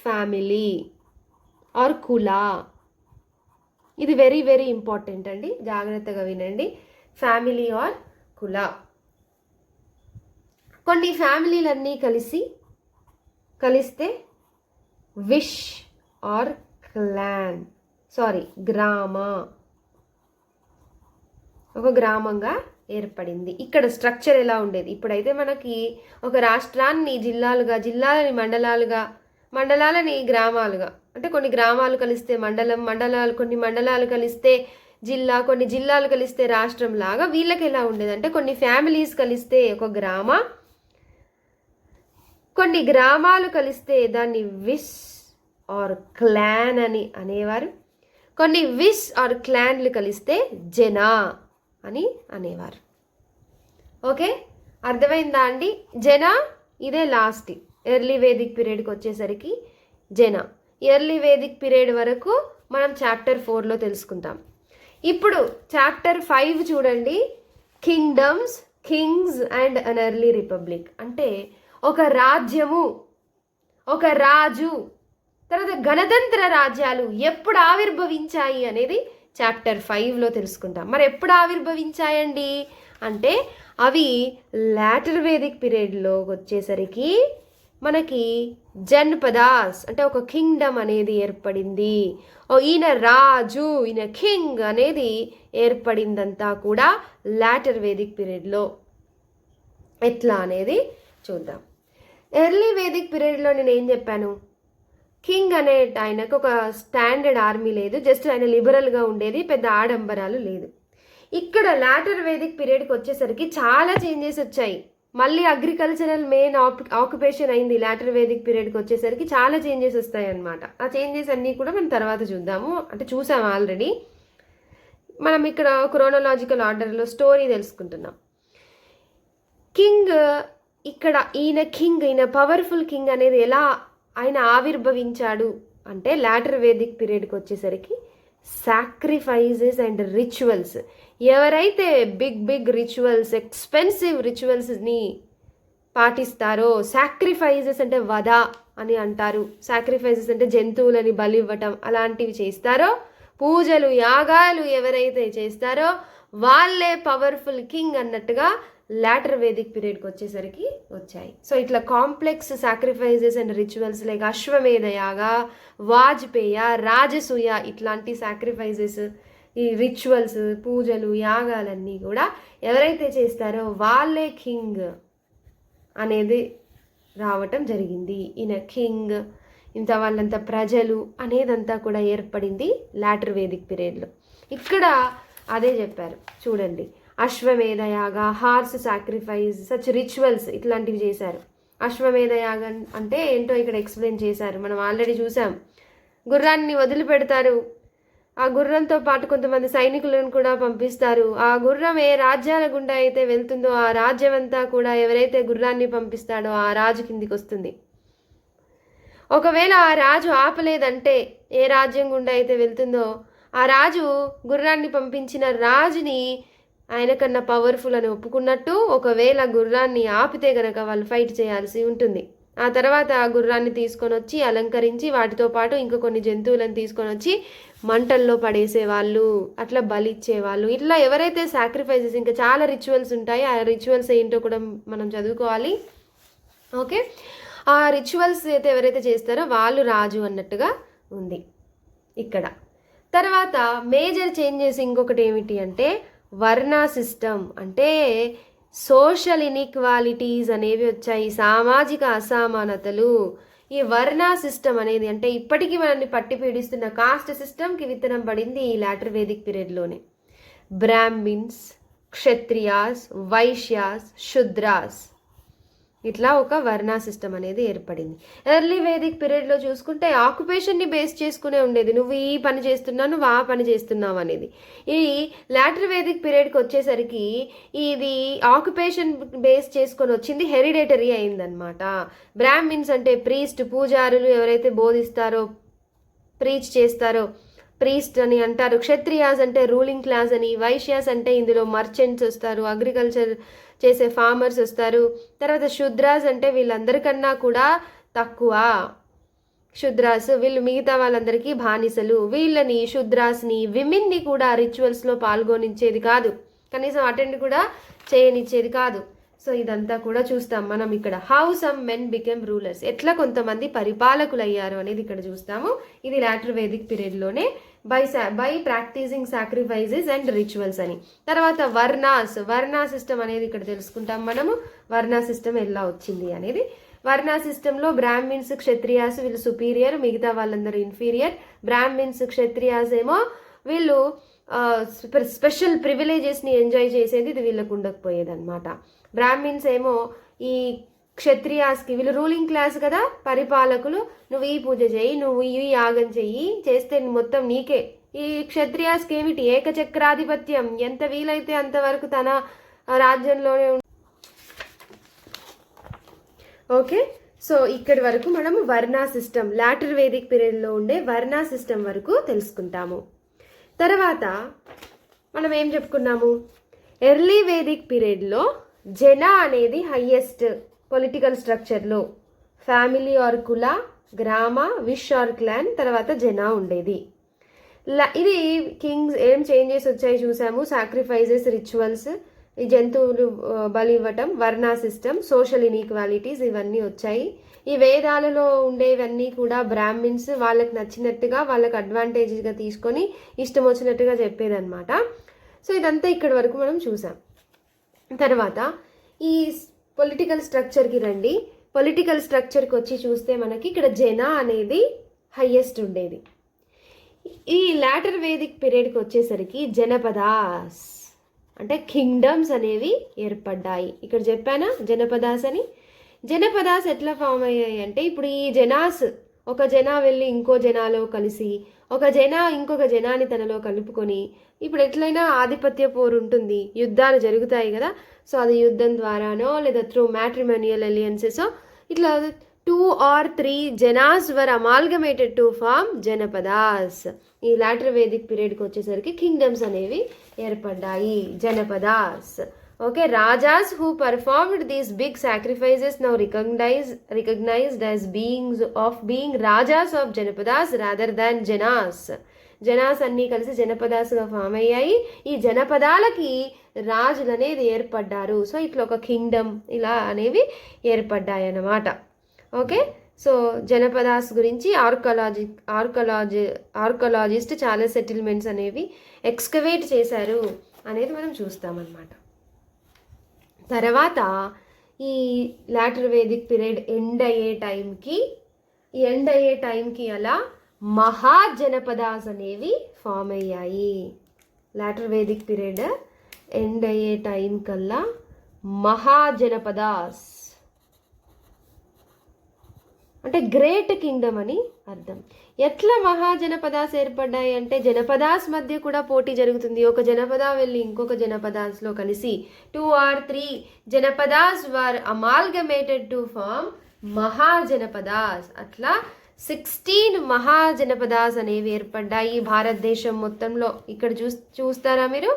Family or kula. ఇది వెరీ వెరీ ఇంపార్టెంట్ అండి, జాగ్రత్తగా వినండి. Family or kula. కొన్ని ఫ్యామిలీలన్నీ కలిస్తే విష్ ఆర్ క్లాన్, గ్రామ, ఒక గ్రామంగా ఏర్పడింది. ఇక్కడ స్ట్రక్చర్ ఎలా ఉండేది? ఇప్పుడైతే మనకి ఒక రాష్ట్రాన్ని జిల్లాలని మండలాలని గ్రామాలుగా, అంటే కొన్ని గ్రామాలు కలిస్తే మండలం, కొన్ని మండలాలు కలిస్తే జిల్లా, కొన్ని జిల్లాలు కలిస్తే రాష్ట్రం లాగా వీళ్ళకి ఎలా ఉండేది అంటే, కొన్ని ఫ్యామిలీస్ కలిస్తే ఒక గ్రామ, కొన్ని గ్రామాలు కలిస్తే దాన్ని విష్ ఆర్ క్లాన్ అని అనేవారు. కొన్ని విష్ ఆర్ క్లాన్లు కలిస్తే జనా అని అనేవారు. ఓకే, అర్థమైందా అండి? జనా ఇదే లాస్ట్ ఎర్లీ వేదిక్ పీరియడ్కి వచ్చేసరికి జనా. ఎర్లీ వేదిక్ పీరియడ్ వరకు మనం చాప్టర్ 4లో తెలుసుకుంటాం. ఇప్పుడు చాప్టర్ 5 చూడండి, kingdoms, Kings and an early republic. అంటే ఒక రాజ్యము, ఒక రాజు, తర్వాత గణతంత్ర రాజ్యాలు ఎప్పుడు ఆవిర్భవించాయి అనేది చాప్టర్ 5లో తెలుసుకుంటాం. మరి ఎప్పుడు ఆవిర్భవించాయండి అంటే, అవి లాటర్ వేదిక్ పీరియడ్లో వచ్చేసరికి మనకి జన్పదాస్ అంటే ఒక కింగ్డమ్ అనేది ఏర్పడింది. ఈయన రాజు, ఈయన కింగ్ అనేది ఏర్పడిందంతా కూడా లాటర్ వేదిక్ పీరియడ్లో. ఎట్లా అనేది చూద్దాం. ఎర్లీ వేదిక్ పీరియడ్లో నేను ఏం చెప్పాను? కింగ్ అనే ఆయనకు ఒక స్టాండర్డ్ ఆర్మీ లేదు, జస్ట్ ఆయన లిబరల్గా ఉండేది, పెద్ద ఆడంబరాలు లేదు. ఇక్కడ లాటర్ వేదిక్ పీరియడ్కి వచ్చేసరికి చాలా చేంజెస్ వచ్చాయి. మళ్ళీ అగ్రికల్చరల్ మెయిన్ ఆక్యుపేషన్ అయింది. లాటర్ వేదిక్ పీరియడ్కి వచ్చేసరికి చాలా చేంజెస్ వస్తాయి అన్నమాట. ఆ చేంజెస్ అన్నీ కూడా మనం తర్వాత చూద్దాము, అంటే చూసాము ఆల్రెడీ. మనం ఇక్కడ క్రోనలాజికల్ ఆర్డర్లో స్టోరీ తెలుసుకుంటున్నాం. కింగ్, ఇక్కడ ఈయన పవర్ఫుల్ కింగ్ అనేది ఎలా ఆయన ఆవిర్భవించాడు అంటే, లాటర్ వేదిక్ పీరియడ్కి వచ్చేసరికి సాక్రిఫైజెస్ అండ్ రిచువల్స్. ఎవరైతే బిగ్ రిచువల్స్, ఎక్స్పెన్సివ్ రిచువల్స్ని పాటిస్తారో, సాక్రిఫైజెస్ అంటే వధ అని అంటారు, సాక్రిఫైజెస్ అంటే జంతువులని బలి ఇవ్వటం, అలాంటివి చేస్తారో, పూజలు యాగాలు ఎవరైతే చేస్తారో వాళ్ళే పవర్ఫుల్ కింగ్ అన్నట్టుగా లాటర్ వేదిక్ పీరియడ్కి వచ్చేసరికి వచ్చాయి. సో ఇట్లా complex sacrifices and rituals like అశ్వమేధ యాగ, వాజ్పేయ, రాజసూయ, ఇట్లాంటి సాక్రిఫైజెస్, ఈ రిచువల్స్, పూజలు, యాగాలన్నీ కూడా ఎవరైతే చేస్తారో వాళ్ళే కింగ్ అనేది రావటం జరిగింది. ఈయన కింగ్, ఇంత వాళ్ళంతా ప్రజలు అనేదంతా కూడా ఏర్పడింది లాటర్ వేదిక్ పీరియడ్లో. ఇక్కడ అదే చెప్పారు చూడండి, అశ్వమేధ యాగ, హార్స్ సాక్రిఫైస్, సచ్ రిచువల్స్ ఇట్లాంటివి చేశారు. అశ్వమేధ యాగం అంటే ఏంటో ఇక్కడ ఎక్స్ప్లెయిన్ చేశారు. మనం ఆల్రెడీ చూసాం. గుర్రాన్ని వదిలిపెడతారు, ఆ గుర్రంతో పాటు కొంతమంది సైనికులను కూడా పంపిస్తారు. ఆ గుర్రం ఏ రాజ్యాల గుండా అయితే వెళ్తుందో ఆ రాజ్యం అంతా కూడా ఎవరైతే గుర్రాన్ని పంపిస్తాడో ఆ రాజు కిందికి వస్తుంది. ఒకవేళ ఆ రాజు ఆపలేదంటే, ఏ రాజ్యం గుండా అయితే వెళ్తుందో ఆ రాజు గుర్రాన్ని పంపించిన రాజుని ఆయన కన్నా పవర్ఫుల్ అని ఒప్పుకున్నట్టు. ఒకవేళ గుర్రాన్ని ఆపితే గనక వాళ్ళు ఫైట్ చేయాల్సి ఉంటుంది. ఆ తర్వాత ఆ గుర్రాన్ని తీసుకొని వచ్చి అలంకరించి వాటితో పాటు ఇంకా కొన్ని జంతువులను తీసుకొని వచ్చి మంటల్లో పడేసేవాళ్ళు, అట్లా బలిచ్చేవాళ్ళు. ఇట్లా ఎవరైతే సాక్రిఫైసెస్, ఇంకా చాలా రిచువల్స్ ఉంటాయి. ఆ రిచువల్స్ ఏంటో కూడా మనం చదువుకోవాలి. ఓకే, ఆ రిచువల్స్ అయితే ఎవరైతే చేస్తారో వాళ్ళు రాజు అన్నట్టుగా ఉంది ఇక్కడ. తర్వాత మేజర్ చేంజెస్ ఇంకొకటి ఏమిటి అంటే వర్ణ సిస్టమ్, అంటే సోషల్ ఇన్ఈక్వాలిటీస్ అనేవి వచ్చాయి, సామాజిక అసమానతలు. ఈ వర్ణ సిస్టమ్ అనేది అంటే ఇప్పటికీ మనల్ని పట్టి పీడిస్తున్న కాస్ట్ సిస్టమ్కి విత్తనం పడింది ఈ లాటర్ వేదిక్ పీరియడ్లోనే. బ్రాహ్మిన్స్, క్షత్రియాస్, వైశ్యాస్, శుద్రాస్, ఇట్లా ఒక వర్ణ సిస్టమ్ అనేది ఏర్పడింది. ఎర్లీ వేదిక్ పీరియడ్లో చూసుకుంటే ఆక్యుపేషన్ని బేస్ చేసుకునే ఉండేది, నువ్వు ఈ పని చేస్తున్నావు, నువ్వు ఆ పని చేస్తున్నావు అనేది. ఈ లాటర్ వేదిక్ పీరియడ్కి వచ్చేసరికి ఇది ఆక్యుపేషన్ బేస్ చేసుకొని వచ్చింది, హెరిడేటరీ అయిందనమాట. బ్రాహ్మిన్స్ అంటే ప్రీస్ట్, పూజారులు ఎవరైతే బోధిస్తారో, ప్రీచ్ చేస్తారో ప్రీస్ట్ అని అంటారు. క్షత్రియాస్ అంటే రూలింగ్ క్లాస్ అని. వైశ్యాస్ అంటే ఇందులో మర్చెంట్స్ వస్తారు, అగ్రికల్చర్ చేసే ఫార్మర్స్ వస్తారు. తర్వాత శుద్రాస్ అంటే వీళ్ళందరికన్నా కూడా తక్కువ. శుద్రాస్ వీళ్ళు మిగతా వాళ్ళందరికీ బానిసలు. వీళ్ళని శుద్రాస్ని, విమెన్ని కూడా రిచువల్స్లో పాల్గొనించేది కాదు, కనీసం అటెండ్ కూడా చేయనిచ్చేది కాదు. సో ఇదంతా కూడా చూస్తాం మనం ఇక్కడ. How some men became rulers, ఎట్లా కొంతమంది పరిపాలకులు అయ్యారు అనేది ఇక్కడ చూస్తాము. ఇది లాటర్ వేదిక్ పీరియడ్లోనే by practising sacrifices and rituals అని. తర్వాత వర్ణ సిస్టమ్ అనేది ఇక్కడ తెలుసుకుంటాం మనము. వర్ణ సిస్టమ్ ఎలా వచ్చింది అనేది. వర్ణ సిస్టంలో బ్రాహ్మిన్స్, క్షత్రియాస్ వీళ్ళు సుపీరియర్, మిగతా వాళ్ళందరూ ఇన్ఫీరియర్. బ్రాహ్మిన్స్, క్షత్రియాస్ ఏమో వీళ్ళు స్పెషల్ ప్రివిలేజెస్ని ఎంజాయ్ చేసేది ఇది వీళ్ళకు ఉండకపోయేది అనమాట. బ్రాహ్మిన్స్ ఏమో ఈ క్షత్రియాస్కి, వీళ్ళు రూలింగ్ క్లాస్ కదా, పరిపాలకులు, నువ్వు ఈ పూజ చేయి, నువ్వు ఈ యాగం చెయ్యి, చేస్తే మొత్తం నీకే. ఈ క్షత్రియాస్కి ఏమిటి ఏకచక్రాధిపత్యం, ఎంత వీలైతే అంతవరకు తన రాజ్యంలోనే. ఓకే, సో ఇక్కడి వరకు మనము వర్ణ సిస్టమ్, లాటర్ వేదిక్ పీరియడ్లో ఉండే వర్ణ సిస్టమ్ వరకు తెలుసుకుంటాము. తర్వాత మనం ఏం చెప్పుకున్నాము, ఎర్లీ వేదిక్ పీరియడ్లో జన అనేది హయ్యెస్ట్ పొలిటికల్ స్ట్రక్చర్లో. ఫ్యామిలీ ఆర్ కుల, గ్రామ, విష్ ఆర్ క్లాన్, తర్వాత జన ఉండేది. ఇది కింగ్స్ ఏం చేంజెస్ వచ్చాయి చూసాము. సాక్రిఫైజెస్, రిచువల్స్, ఈ జంతువులు బలి ఇవ్వటం, వర్ణ సిస్టమ్, సోషల్ ఇన్ఈక్వాలిటీస్ ఇవన్నీ వచ్చాయి. ఈ వేదాలలో ఉండేవన్నీ కూడా బ్రాహ్మిన్స్ వాళ్ళకి నచ్చినట్టుగా, వాళ్ళకి అడ్వాంటేజ్గా తీసుకొని ఇష్టం వచ్చినట్టుగా చెప్పేదన్నమాట. సో ఇదంతా ఇక్కడి వరకు మనం చూసాం. తర్వాత ఈ పొలిటికల్ స్ట్రక్చర్కి రండి. పొలిటికల్ స్ట్రక్చర్కి వచ్చి చూస్తే మనకి ఇక్కడ జన అనేది హయ్యెస్ట్ ఉండేది. ఈ లాటర్ వేదిక్ పీరియడ్కి వచ్చేసరికి జనపదాస్ అంటే కింగ్డమ్స్ అనేవి ఏర్పడ్డాయి. ఇక్కడ చెప్పానా జనపదాస్ అని. జనపదాస్ ఎట్లా ఫామ్ అయ్యాయి అంటే, ఇప్పుడు ఈ జనాస్, ఒక జన వెళ్ళి ఇంకో జనాలో కలిసి, ఒక జన ఇంకొక జనాన్ని తనలో కలుపుకొని, ఇప్పుడు ఎట్లయినా ఆధిపత్య పోరు ఉంటుంది, యుద్ధాలు జరుగుతాయి కదా. సో అది యుద్ధం ద్వారానో లేదా త్రూ మ్యాట్రిమోనియల్ అలియన్సెస్, ఇట్లా 2 or 3 జనాస్ were amalgamated to form janapadas. ఈ లాటర్ వేదిక్ పీరియడ్కి వచ్చేసరికి కింగ్డమ్స్ అనేవి ఏర్పడ్డాయి, janapadas. Okay, Rajas who performed these big sacrifices now recognized as being Rajas of Janapadas rather than Janas. జనాస్ అన్నీ కలిసి జనపదాస్గా ఫామ్ అయ్యాయి. ఈ జనపదాలకి రాజులు అనేది ఏర్పడ్డారు. సో ఇట్లా ఒక కింగ్డమ్ ఇలా అనేవి ఏర్పడ్డాయి అన్నమాట. ఓకే, సో జనపదాస్ గురించి ఆర్కలాజిస్ట్ చాలా సెటిల్మెంట్స్ అనేవి ఎక్స్కవేట్ చేశారు అనేది మనం చూస్తామన్నమాట. తర్వాత ఈ లాటర్ వేదిక్ పీరియడ్ ఎండ్ అయ్యే టైంకి అలా మహాజనపదాస్ అనేవి ఫామ్ అయ్యాయి. లాటర్ వేదిక్ పీరియడ్ ఎండ్ అయ్యే టైం కల్లా మహాజనపదాస్ అంటే గ్రేట్ కింగ్డమ్ అని అర్థం. ఎట్లా మహాజనపదాస్ ఏర్పడ్డాయి అంటే జనపదాస్ మధ్య కూడా పోటీ జరుగుతుంది. ఒక జనపద వెళ్ళి ఇంకొక జనపదాస్లో కలిసి 2 or 3 janapadas were amalgamated to form mahajanapadas. అట్లా 16 మహాజనపదాస్ అనేవి ఏర్పడ్డాయి భారతదేశం మొత్తంలో. ఇక్కడ చూస్తారా మీరు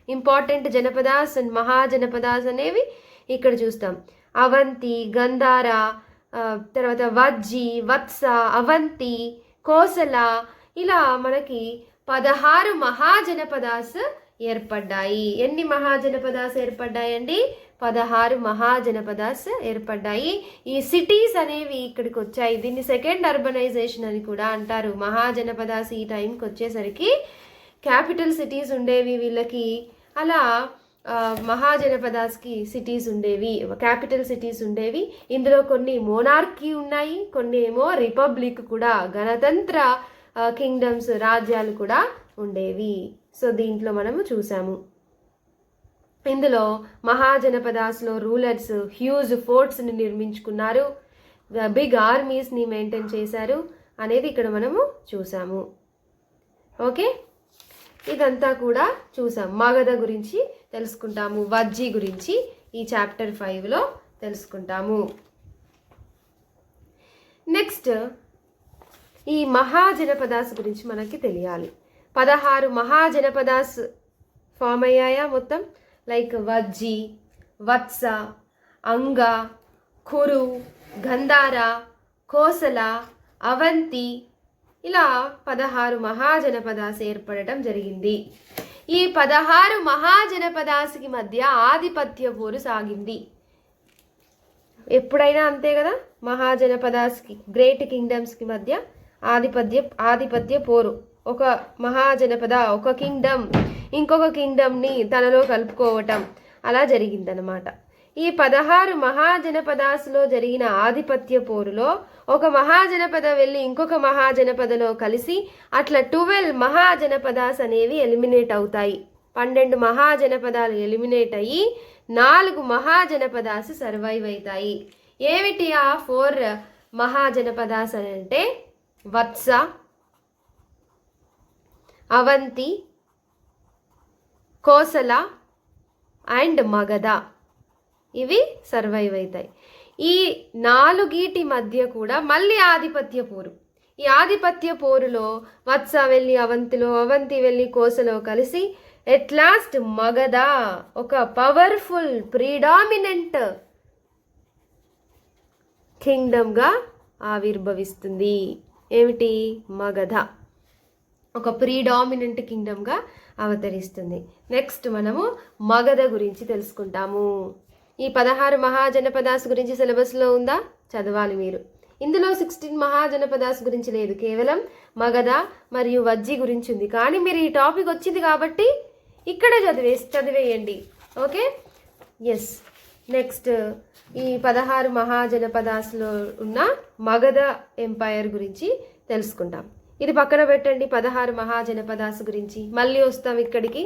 ఇంపార్టెంట్ జనపదాస్ అండ్ మహాజనపదాస్ అనేవి ఇక్కడ చూస్తాం. అవంతి, గంధార, తర్వాత వజ్జి, వత్స, అవంతి, కోసల, ఇలా మనకి 16 మహాజనపదాస్ ఏర్పడ్డాయి. ఎన్ని మహాజనపదాస్ ఏర్పడ్డాయండి? 16 మహాజనపదాస్ ఏర్పడ్డాయి. ఈ సిటీస్ అనేవి ఇక్కడికి వచ్చాయి. దీన్ని సెకండ్ అర్బనైజేషన్ అని కూడా అంటారు. మహాజనపదాస్ ఈ టైంకి వచ్చేసరికి క్యాపిటల్ సిటీస్ ఉండేవి వీళ్ళకి. అలా మహాజనపదాస్కి సిటీస్ ఉండేవి, క్యాపిటల్ సిటీస్ ఉండేవి. ఇందులో కొన్ని మోనార్కీ ఉన్నాయి, కొన్ని ఏమో రిపబ్లిక్ కూడా, గణతంత్ర కింగ్డమ్స్, రాజ్యాలు కూడా ఉండేవి. సో దీంట్లో మనము చూసాము. ఇందులో మహాజనపదాస్లో రూలర్స్ హ్యూజ్ ఫోర్ట్స్ని నిర్మించుకున్నారు, బిగ్ ఆర్మీస్ని మెయింటైన్ చేశారు అనేది ఇక్కడ మనము చూసాము. ఓకే, ఇదంతా కూడా చూసాం. మగధ గురించి తెలుసుకుంటాము, వజ్జి గురించి ఈ చాప్టర్ 5లో తెలుసుకుంటాము. నెక్స్ట్ ఈ మహాజనపదాస్ గురించి మనకి తెలియాలి. 16 మహాజనపదాస్ ఫామ్ అయ్యాయా మొత్తం, లైక్ వజ్జి, వత్స, అంగ, కురు, గంధార, కోసల, అవంతి, ఇలా 16 మహాజనపదాస్ ఏర్పడటం జరిగింది. ఈ 16 మహాజనపదాస్కి మధ్య ఆధిపత్య పోరు సాగింది. ఎప్పుడైనా అంతే కదా, మహాజనపదాస్కి, గ్రేట్ కింగ్డమ్స్కి మధ్య ఆధిపత్య పోరు. ఒక మహాజనపద, ఒక కింగ్డమ్ ఇంకొక కింగ్డమ్ని తనలో కలుపుకోవటం, అలా జరిగిందనమాట. ఈ 16 మహాజనపదాస్లో జరిగిన ఆధిపత్య పోరులో ఒక మహాజనపద వెళ్ళి ఇంకొక మహాజనపదలో కలిసి అట్లా 12 మహాజనపదాస్ అనేవి ఎలిమినేట్ అవుతాయి. 12 మహాజనపదాలు ఎలిమినేట్ అయ్యి 4 మహాజనపదాస్ సర్వైవ్ అవుతాయి. ఏమిటి ఆ 4 మహాజనపదాస్ అని అంటే వత్స, అవంతి, కోసల అండ్ మగధ, ఇవి సర్వైవ్ అవుతాయి. ఈ 4 మధ్య కూడా మళ్ళీ ఆధిపత్య పోరు. ఈ ఆధిపత్య పోరులో వత్స వెళ్ళి అవంతిలో, అవంతి వెళ్ళి కోసలో కలిసి ఎట్ లాస్ట్ మగధ ఒక పవర్ఫుల్ ప్రీడామినెంట్ కింగ్డమ్గా ఆవిర్భవిస్తుంది. ఏమిటి? మగధ ఒక ప్రీడామినెంట్ కింగ్డమ్గా అవతరిస్తుంది. నెక్స్ట్ మనము మగధ గురించి తెలుసుకుంటాము. ఈ 16 మహాజనపదాస్ గురించి సిలబస్లో ఉందా? చదవాలి మీరు. ఇందులో 16 మహాజనపదాస్ గురించి లేదు, కేవలం మగధ మరియు వజ్జి గురించి ఉంది. కానీ మీరు ఈ టాపిక్ వచ్చింది కాబట్టి ఇక్కడ చదివేయండి. Okay, yes. నెక్స్ట్ ఈ 16 మహాజనపదాస్లో ఉన్న మగధ ఎంపైర్ గురించి తెలుసుకుంటాం. ఇది పక్కన పెట్టండి, 16 మహాజనపదాస్ గురించి మళ్ళీ వస్తాం ఇక్కడికి.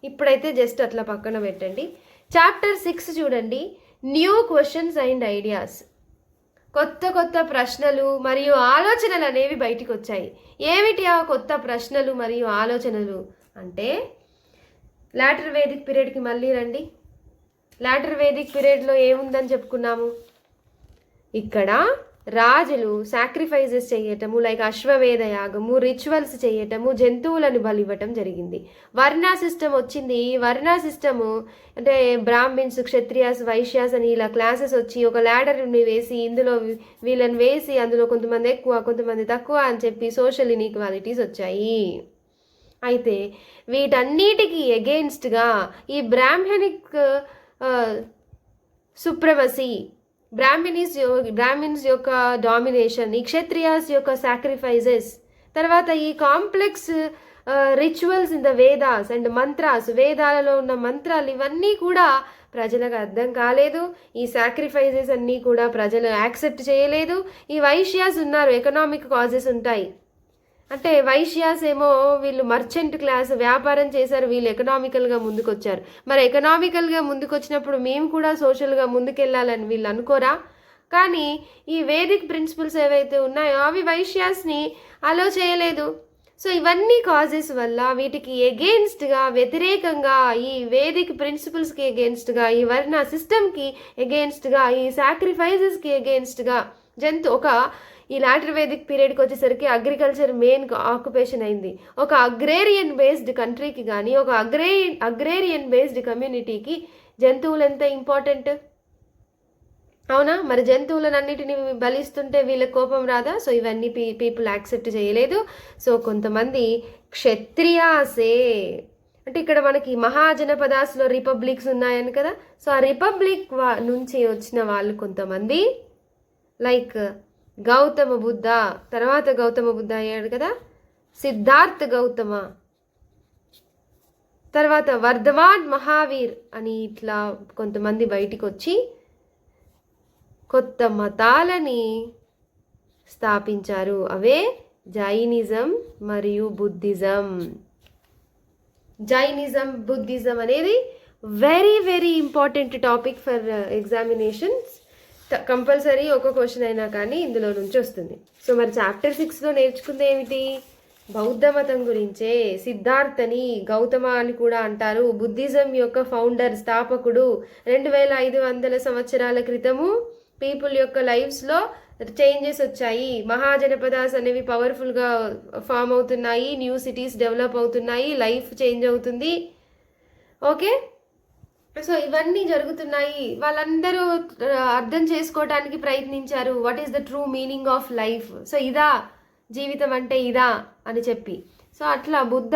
ఇప్పుడైతే జస్ట్ అట్లా పక్కన పెట్టండి. చాప్టర్ 6 చూడండి, న్యూ క్వశ్చన్స్ అండ్ ఐడియాస్. కొత్త కొత్త ప్రశ్నలు మరియు ఆలోచనలు అనేవి బయటికి వచ్చాయి. ఏమిటి ఆ కొత్త ప్రశ్నలు మరియు ఆలోచనలు అంటే, లాటర్ వేదిక్ పీరియడ్కి మళ్ళీ రండి. లాటర్ వేదిక్ పీరియడ్లో ఏముందని చెప్పుకున్నాము? ఇక్కడ రాజులు సాక్రిఫైజెస్ చేయటము, లైక్ అశ్వవేధ యాగము, రిచువల్స్ చేయటము, జంతువులను బలివ్వటం జరిగింది. వర్ణా సిస్టమ్ వచ్చింది. ఈ వర్ణా సిస్టము అంటే బ్రాహ్మిన్స్, క్షత్రియాస్, వైశ్యాస్ అని ఇలా క్లాసెస్ వచ్చి ఒక ల్యాడర్ని వేసి ఇందులో వీళ్ళని వేసి అందులో కొంతమంది ఎక్కువ కొంతమంది తక్కువ అని చెప్పి సోషల్ ఇన్ఈక్వాలిటీస్ వచ్చాయి. అయితే వీటన్నిటికీ ఎగెయిన్స్ట్గా ఈ బ్రాహ్మణిక్ సుప్రమసీ, బ్రాహ్మిన్స్ యొక్క డామినేషన్, ఈ క్షత్రియాస్ యొక్క సాక్రిఫైజెస్, తర్వాత ఈ complex rituals in the Vedas and mantras, వేదాలలో ఉన్న మంత్రాలు ఇవన్నీ కూడా ప్రజలకు అర్థం కాలేదు. ఈ సాక్రిఫైజెస్ అన్నీ కూడా ప్రజలు యాక్సెప్ట్ చేయలేదు. ఈ వైశ్యాస్ ఉన్నారు, ఎకనామిక్ కాజెస్ ఉంటాయి. అంటే వైశ్యాస్ ఏమో వీళ్ళు మర్చెంట్ క్లాస్, వ్యాపారం చేశారు, వీళ్ళు ఎకనామికల్గా ముందుకొచ్చారు. మరి ఎకనామికల్గా ముందుకొచ్చినప్పుడు మేము కూడా సోషల్గా ముందుకెళ్ళాలని వీళ్ళు అనుకోరా? కానీ ఈ వేదిక్ ప్రిన్సిపల్స్ ఏవైతే ఉన్నాయో అవి వైశ్యాస్ని అలో చేయలేదు. సో ఇవన్నీ కాజెస్ వల్ల వీటికి ఎగెయిన్స్ట్గా, వ్యతిరేకంగా, ఈ వేదిక్ ప్రిన్సిపల్స్కి ఎగెయిన్స్ట్గా, ఈ వర్ణ సిస్టమ్కి ఎగెయిన్స్ట్గా, ఈ సాక్రిఫైజెస్కి ఎగెయిన్స్ట్గా ఈ లాటర్ వేదిక్ పీరియడ్కి వచ్చేసరికి అగ్రికల్చర్ మెయిన్ ఆక్యుపేషన్ అయింది. ఒక అగ్రేరియన్ బేస్డ్ కంట్రీకి కానీ, ఒక అగ్రేరియన్ బేస్డ్ కమ్యూనిటీకి జంతువులు ఎంత ఇంపార్టెంట్, అవునా? మరి జంతువులన్నిటిని బలిస్తుంటే వీళ్ళకి కోపం రాదా? సో ఇవన్నీ పీపుల్ యాక్సెప్ట్ చేయలేదు. సో కొంతమంది క్షత్రియాసే, అంటే ఇక్కడ మనకి మహాజనపదాస్లో రిపబ్లిక్స్ ఉన్నాయని కదా. సో ఆ రిపబ్లిక్ నుంచి వచ్చిన వాళ్ళు కొంతమంది, లైక్ గౌతమ బుద్ధ, తర్వాత గౌతమ బుద్ధ అయ్యాడు కదా, సిద్ధార్థ గౌతమ, తర్వాత వర్ధమాన్ మహావీర్ అని ఇట్లా కొంతమంది బయటికి వచ్చి కొత్త మతాలని స్థాపించారు. అవే జైనిజం మరియు బుద్ధిజం. జైనిజం, బుద్ధిజం అనేది very very important topic for examinations. Compulsory ఒక క్వశ్చన్ అయినా కానీ ఇందులో నుంచి వస్తుంది. సో మరి చాప్టర్ 6లో నేర్చుకుంది ఏమిటి? బౌద్ధ మతం గురించే. సిద్ధార్థని గౌతమ అని కూడా అంటారు. బుద్ధిజం యొక్క ఫౌండర్, స్థాపకుడు. 2500 సంవత్సరాల క్రితము పీపుల్ యొక్క లైఫ్స్లో చేంజెస్ వచ్చాయి. మహాజనపదాస్ అనేవి పవర్ఫుల్గా ఫామ్ అవుతున్నాయి, న్యూ సిటీస్ డెవలప్ అవుతున్నాయి, లైఫ్ చేంజ్ అవుతుంది. ఓకే, సో ఇవన్నీ జరుగుతున్నాయి. వాళ్ళందరూ అర్థం చేసుకోవడానికి ప్రయత్నించారు. What is the true meaning of life? So ఇదా జీవితం అంటే, ఇదా అని చెప్పి. సో అట్లా బుద్ధ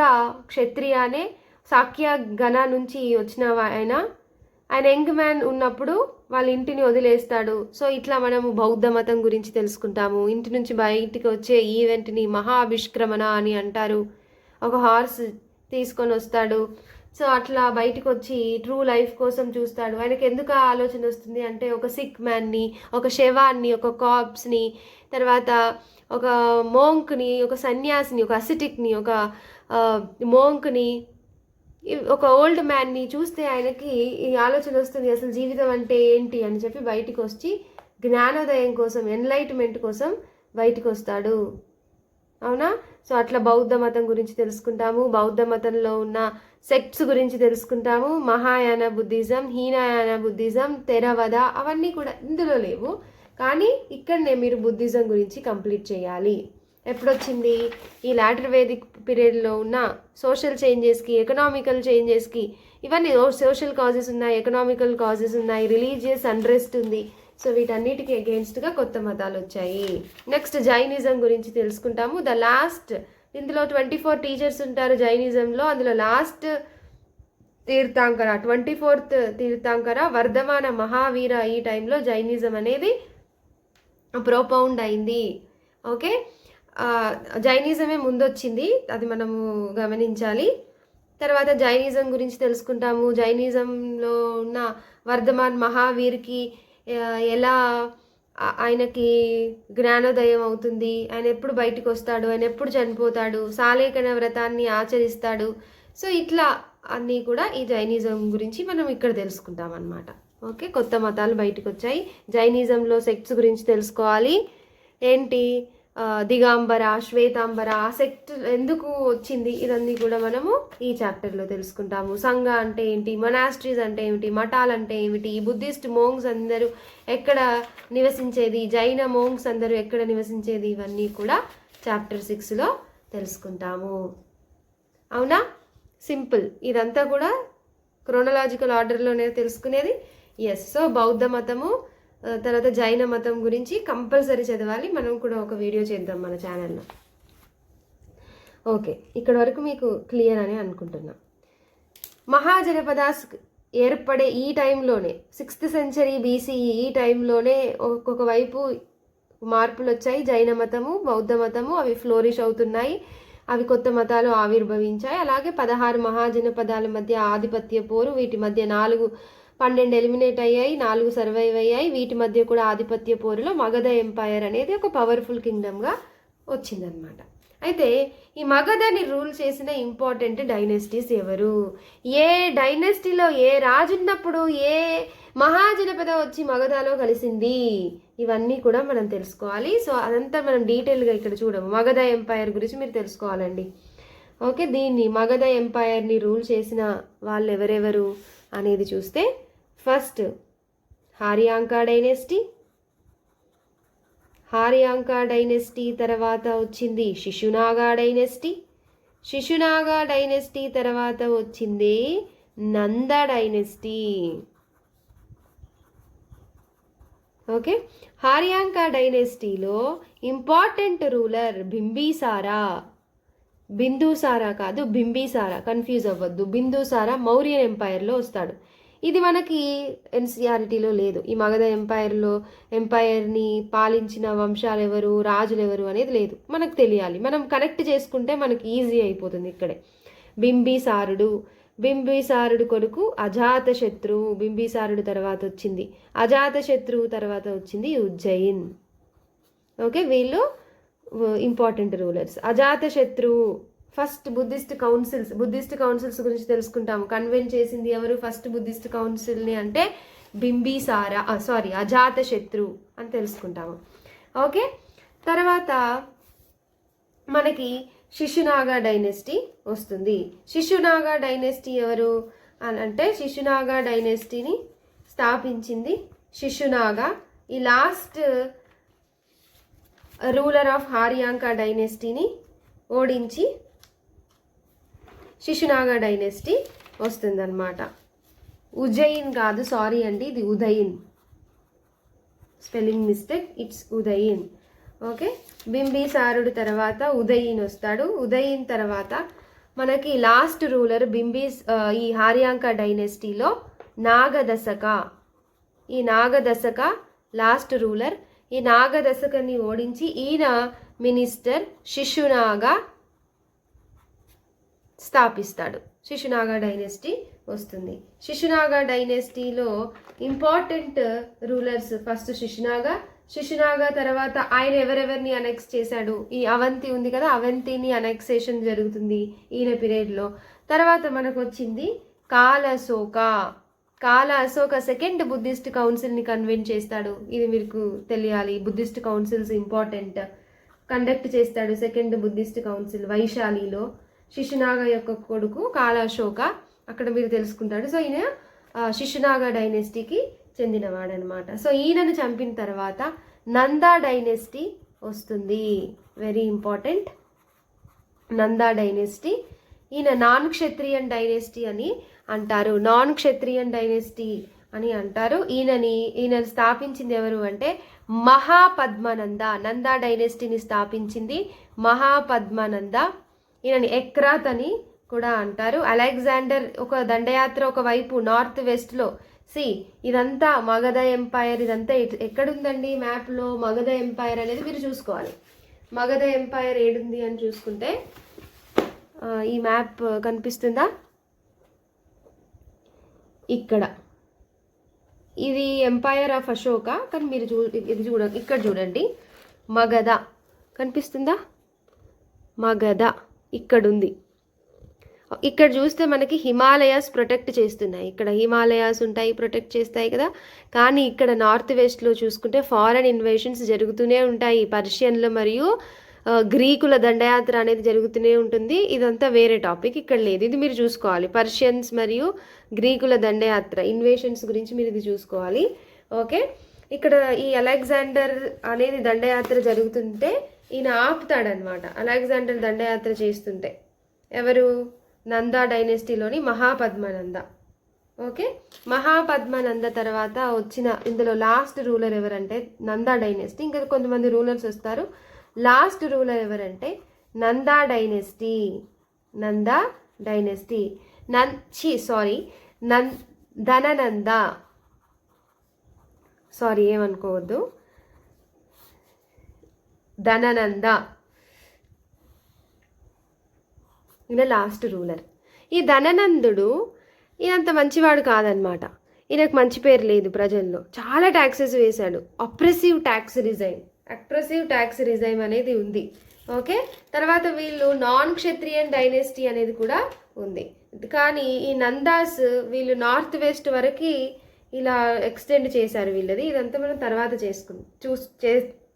క్షత్రియానే, సాక్య గణ నుంచి వచ్చిన ఆయన యంగ్ మ్యాన్ ఉన్నప్పుడు వాళ్ళ ఇంటిని వదిలేస్తాడు. సో ఇట్లా మనము బౌద్ధ మతం గురించి తెలుసుకుంటాము. ఇంటి నుంచి బయటికి వచ్చే ఈవెంట్ని మహాభిష్క్రమణ అని అంటారు. ఒక హార్స్ తీసుకొని వస్తాడు. సో అట్లా బయటకు వచ్చి ట్రూ లైఫ్ కోసం చూస్తాడు. ఆయనకి ఎందుకు ఆలోచన వస్తుంది అంటే, ఒక సిక్ మ్యాన్ని, ఒక శవాన్ని, ఒక కార్ప్స్ని, తర్వాత ఒక మోంక్ని, ఒక సన్యాసిని, ఒక అసిటిక్ని, ఒక మోంక్ని, ఒక ఓల్డ్ మ్యాన్ని చూస్తే ఆయనకి ఈ ఆలోచన వస్తుంది, అసలు జీవితం అంటే ఏంటి అని చెప్పి బయటికి వచ్చి జ్ఞానోదయం కోసం, ఎన్లైట్మెంట్ కోసం బయటికి వస్తాడు. అవునా? సో అట్లా బౌద్ధ మతం గురించి తెలుసుకుంటాము. బౌద్ధ మతంలో ఉన్న సెక్ట్స్ గురించి తెలుసుకుంటాము. మహాయాన బుద్ధిజం, హీనయాన బుద్ధిజం, తెరవద, అవన్నీ కూడా ఇందులో లేవు. కానీ ఇక్కడనే మీరు బుద్ధిజం గురించి కంప్లీట్ చేయాలి. ఎప్పుడొచ్చింది? ఈ లాటర్ వేదిక్ పీరియడ్లో ఉన్న సోషల్ చేంజెస్కి, ఎకనామికల్ చేంజెస్కి. ఇవన్నీ సోషల్ కాజెస్ ఉన్నాయి, ఎకనామికల్ కాజెస్ ఉన్నాయి, రిలీజియస్ అన్రెస్ట్ ఉంది. సో వీటన్నిటికీ అగెయిన్స్ట్గా కొత్త మతాలు వచ్చాయి. నెక్స్ట్ జైనిజం గురించి తెలుసుకుంటాము. ద లాస్ట్, ఇందులో 24 టీచర్స్ ఉంటారు జైనిజంలో. అందులో లాస్ట్ తీర్థాంకర, 24th తీర్థాంకర వర్ధమాన మహావీర. ఈ టైంలో జైనిజం అనేది ప్రొపౌండ్ అయింది. ఓకే, జైనిజమే ముందొచ్చింది, అది మనము గమనించాలి. తర్వాత జైనిజం గురించి తెలుసుకుంటాము. జైనిజంలో ఉన్న వర్ధమాన్ మహావీర్కి ఎలా ఆయనకి జ్ఞానోదయం అవుతుంది, ఆయన ఎప్పుడు బయటకు వస్తాడు, ఆయన ఎప్పుడు చనిపోతాడు, సాలేఖన వ్రతాన్ని ఆచరిస్తాడు. సో ఇట్లా అన్నీ కూడా ఈ జైనిజం గురించి మనం ఇక్కడ తెలుసుకుంటాం అన్నమాట. ఓకే, కొత్త మతాలు బయటకు వచ్చాయి. జైనిజంలో సెక్ట్స్ గురించి తెలుసుకోవాలి. ఏంటి? దిగాంబర, శ్వేతాంబర, ఆ సెక్ట్ ఎందుకు వచ్చింది, ఇదన్నీ కూడా మనము ఈ చాప్టర్లో తెలుసుకుంటాము. సంఘ అంటే ఏంటి, మొనాస్ట్రీస్ అంటే ఏమిటి, మఠాలు అంటే ఏమిటి, బుద్ధిస్ట్ మోంగ్స్ అందరూ ఎక్కడ నివసించేది, జైన మోంగ్స్ అందరూ ఎక్కడ నివసించేది, ఇవన్నీ కూడా చాప్టర్ 6లో తెలుసుకుంటాము. అవునా? సింపుల్. ఇదంతా కూడా క్రోనలాజికల్ ఆర్డర్లోనే తెలుసుకునేది. ఎస్. సో బౌద్ధ మతము, తర్వాత జైన మతం గురించి కంపల్సరీ చదవాలి. మనం కూడా ఒక వీడియో చేద్దాం మన ఛానల్లో. ఓకే, ఇక్కడ వరకు మీకు క్లియర్ అని అనుకుంటున్నా. మహాజనపదాస్ ఏర్పడే ఈ టైంలోనే, 6th century BCE, ఈ టైంలోనే ఒక్కొక్క వైపు మార్పులు వచ్చాయి. జైన మతము, బౌద్ధ మతము అవి ఫ్లోరిష్ అవుతున్నాయి. అవి కొత్త మతాలు ఆవిర్భవించాయి. అలాగే 16 మహాజనపదాల మధ్య ఆధిపత్య పోరు, వీటి మధ్య 4 12 ఎలిమినేట్ అయ్యాయి, 4 సర్వైవ్ అయ్యాయి. వీటి మధ్య కూడా ఆధిపత్య పోరులో మగధ ఎంపైర్ అనేది ఒక పవర్ఫుల్ కింగ్డమ్గా వచ్చిందనమాట. అయితే ఈ మగధని రూల్ చేసిన ఇంపార్టెంట్ డైనెస్టీస్ ఎవరు, ఏ డైనెస్టీలో ఏ రాజు ఉన్నప్పుడు ఏ మహాజనపద వచ్చి మగధలో కలిసింది, ఇవన్నీ కూడా మనం తెలుసుకోవాలి. సో అదంతా మనం డీటెయిల్గా ఇక్కడ చూడము. మగధ ఎంపైర్ గురించి మీరు తెలుసుకోవాలండి. ఓకే, దీన్ని మగధ ఎంపైర్ని రూల్ చేసిన వాళ్ళు ఎవరెవరు అనేది చూస్తే, first Haryanka dynasty. Haryanka dynasty తర్వాత వచ్చింది శిశునాగా డైనెస్టీ. శిశునాగా డైనెస్టీ తర్వాత వచ్చింది నంద డైనెస్టీ. ఓకే, హారియాంకా డైనెస్టీలో ఇంపార్టెంట్ రూలర్ బింబిసారా. బిందుసారా కాదు, బింబిసారా, కన్ఫ్యూజ్ అవ్వద్దు. బిందుసారా మౌర్యన్ ఎంపైర్లో వస్తాడు. ఇది మనకి ఎన్సీఆర్టీలో లేదు. ఈ మగధ ఎంపైర్ని పాలించిన వంశాలు ఎవరు, రాజులు ఎవరు అనేది లేదు, మనకు తెలియాలి. మనం కనెక్ట్ చేసుకుంటే మనకి ఈజీ అయిపోతుంది ఇక్కడే. బింబిసారుడు కొడుకు అజాతశత్రువు. బింబిసారుడు తర్వాత వచ్చింది అజాతశత్రువు, తర్వాత వచ్చింది ఉజ్జయిన్. ఓకే, వీళ్ళు ఇంపార్టెంట్ రూలర్స్. అజాతశత్రువు ఫస్ట్ బుద్ధిస్ట్ కౌన్సిల్స్ గురించి తెలుసుకుంటాము. కన్వెన్ చేసింది ఎవరు ఫస్ట్ బుద్ధిస్ట్ కౌన్సిల్ని అంటే అజాతశత్రు అని తెలుసుకుంటాము. ఓకే, తర్వాత మనకి శిశునాగా డైనెస్టీ వస్తుంది. శిశునాగా డైనెస్టీ ఎవరు అని అంటే, శిశునాగా డైనెస్టీని స్థాపించింది శిశునాగా. ఈ లాస్ట్ రూలర్ ఆఫ్ హారియాంకా డైనెస్టీని ఓడించి శిశునాగా డైనెస్టీ వస్తుందన్నమాట. ఉజ్జయిన్ కాదు, సారీ అండి, ఇది ఉదయిన్, స్పెల్లింగ్ మిస్టేక్, ఇట్స్ ఉదయిన్. ఓకే, బింబిసారుడు తర్వాత ఉదయిన్ వస్తాడు. ఉదయిన్ తర్వాత మనకి లాస్ట్ రూలర్ ఈ హారియాంకా డైనెస్టీలో నాగదశక. ఈ నాగదశక లాస్ట్ రూలర్. ఈ నాగదశకని ఓడించి ఈయన మినిస్టర్ శిశునాగా స్థాపిస్తాడు. శిశునాగా డైనెస్టీ వస్తుంది. శిశునాగా డైనెస్టీలో ఇంపార్టెంట్ రూలర్స్ ఫస్ట్ శిశునాగా తర్వాత ఆయన ఎవరెవరిని అనెక్స్ చేశాడు. ఈ అవంతి ఉంది కదా, అవంతిని అనెక్సేషన్ జరుగుతుంది ఈయన పీరియడ్లో. తర్వాత మనకు వచ్చింది కాల అశోక సెకండ్ బుద్ధిస్ట్ కౌన్సిల్ని కన్వెన్ చేస్తాడు. ఇది మీకు తెలియాలి, బుద్ధిస్ట్ కౌన్సిల్స్ ఇంపార్టెంట్. కండక్ట్ చేస్తాడు సెకండ్ బుద్ధిస్ట్ కౌన్సిల్ వైశాలిలో. శిశునాగా యొక్క కొడుకు కాల అశోక అక్కడ మీరు తెలుసుకుంటాడు. సో ఈయన శిశునాగా డైనెస్టీకి చెందినవాడనమాట. సో ఈయనను చంపిన తర్వాత నందా డైనెస్టీ వస్తుంది. Very important, Nanda dynasty. ఈయన నాన్ క్షత్రియన్ డైనెస్టీ అని అంటారు. నాన్ క్షత్రియన్ డైనెస్టీ అని అంటారు. ఈయన స్థాపించింది ఎవరు అంటే మహాపద్మనంద. నందా డైనెస్టీని స్థాపించింది మహాపద్మనంద. ఈయనని ఎక్రాత్ అని కూడా అంటారు. అలెగ్జాండర్ ఒక దండయాత్ర ఒకవైపు నార్త్ వెస్ట్లో. ఇదంతా మగధ ఎంపైర్. ఇదంతా ఎక్కడుందండి మ్యాప్లో? మగధ ఎంపైర్ అనేది మీరు చూసుకోవాలి. మగధ ఎంపైర్ ఏడుంది అని చూసుకుంటే ఈ మ్యాప్ కనిపిస్తుందా? ఇక్కడ ఇది ఎంపైర్ ఆఫ్ అశోక. కానీ మీరు ఇది ఇక్కడ చూడండి, మగధ కనిపిస్తుందా? మగధ ఇక్కడుంది. ఇక్కడ చూస్తే మనకి హిమాలయాస్ ప్రొటెక్ట్ చేస్తున్నాయి. ఇక్కడ హిమాలయాస్ ఉంటాయి, ప్రొటెక్ట్ చేస్తాయి కదా. కానీ ఇక్కడ నార్త్ వెస్ట్లో చూసుకుంటే ఫారెన్ ఇన్వేషన్స్ జరుగుతూనే ఉంటాయి. పర్షియన్లు మరియు గ్రీకుల దండయాత్ర అనేది జరుగుతూనే ఉంటుంది. ఇదంతా వేరే టాపిక్, ఇక్కడ లేదు. ఇది మీరు చూసుకోవాలి. పర్షియన్స్ మరియు గ్రీకుల దండయాత్ర ఇన్వేషన్స్ గురించి మీరు ఇది చూసుకోవాలి. ఓకే, ఇక్కడ ఈ అలెగ్జాండర్ అనేది దండయాత్ర జరుగుతుంటే ఈయన ఆపుతాడనమాట. అలెగ్జాండర్ దండయాత్ర చేస్తుంటే ఎవరు? నందా డైనెస్టీలోని మహాపద్మనంద. ఓకే, మహాపద్మనంద తర్వాత వచ్చిన ఇందులో లాస్ట్ రూలర్ ఎవరంటే నందా డైనెస్టీ. ఇంకా కొంతమంది రూలర్స్ వస్తారు. లాస్ట్ రూలర్ ఎవరంటే నందా డైనెస్టీ. ధననంద. ఏమనుకోవద్దు, ధననంద ఈయన లాస్ట్ రూలర్. ఈ ధననందుడు ఈయనంత మంచివాడు కాదనమాట. ఈయనకు మంచి పేరు లేదు ప్రజల్లో, చాలా ట్యాక్సెస్ వేశాడు. అప్రెసివ్ ట్యాక్స్ రిజైమ్ అనేది ఉంది. ఓకే, తర్వాత వీళ్ళు నాన్ క్షత్రియన్ డైనెస్టీ అనేది కూడా ఉంది. కానీ ఈ నందాస్ వీళ్ళు నార్త్ వెస్ట్ వరకు ఇలా ఎక్స్టెండ్ చేశారు వీళ్ళది. ఇదంతా మనం తర్వాత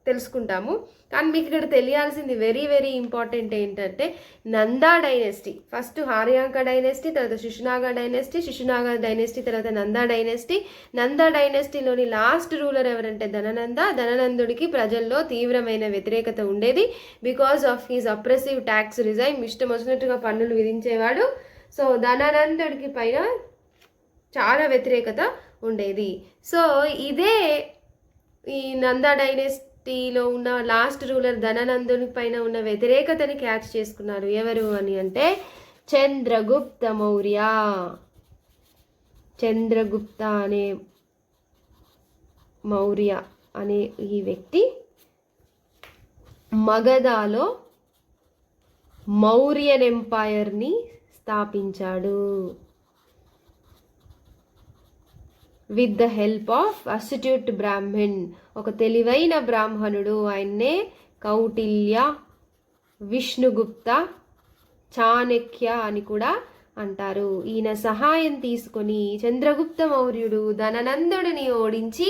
తెలుసుకుంటాము. కానీ మీకు ఇక్కడ తెలియాల్సింది వెరీ వెరీ ఇంపార్టెంట్ ఏంటంటే, నందా డైనెస్టీ, ఫస్ట్ హార్యాంక డైనెస్టీ, తర్వాత శిశునాగా డైనెస్టీ, తర్వాత నందా డైనెస్టీలోని లాస్ట్ రూలర్ ఎవరంటే ధననందుడికి ప్రజల్లో తీవ్రమైన వ్యతిరేకత ఉండేది. Because of he's oppressive tax regime, ఇష్టం వచ్చినట్టుగా పన్నులు విధించేవాడు. సో ధననందుడికి పైన చాలా వ్యతిరేకత ఉండేది. సో ఇదే ఈ నందా డైనెస్టీలో ఉన్న లాస్ట్ రూలర్ ధననందుని పైన ఉన్న వ్యతిరేకతని క్యాచ్ చేసుకున్నారు. ఎవరు అని అంటే చంద్రగుప్త మౌర్య అనే ఈ వ్యక్తి మగధలో మౌర్యన్ ఎంపైర్ని స్థాపించాడు. With the help of astute Brahman, ఒక తెలివైన బ్రాహ్మణుడు, ఆయన్నే కౌటిల్య, విష్ణుగుప్త, చాణక్య అని కూడా అంటారు. ఈయన సహాయం తీసుకొని చంద్రగుప్త మౌర్యుడు ధననందుడిని ఓడించి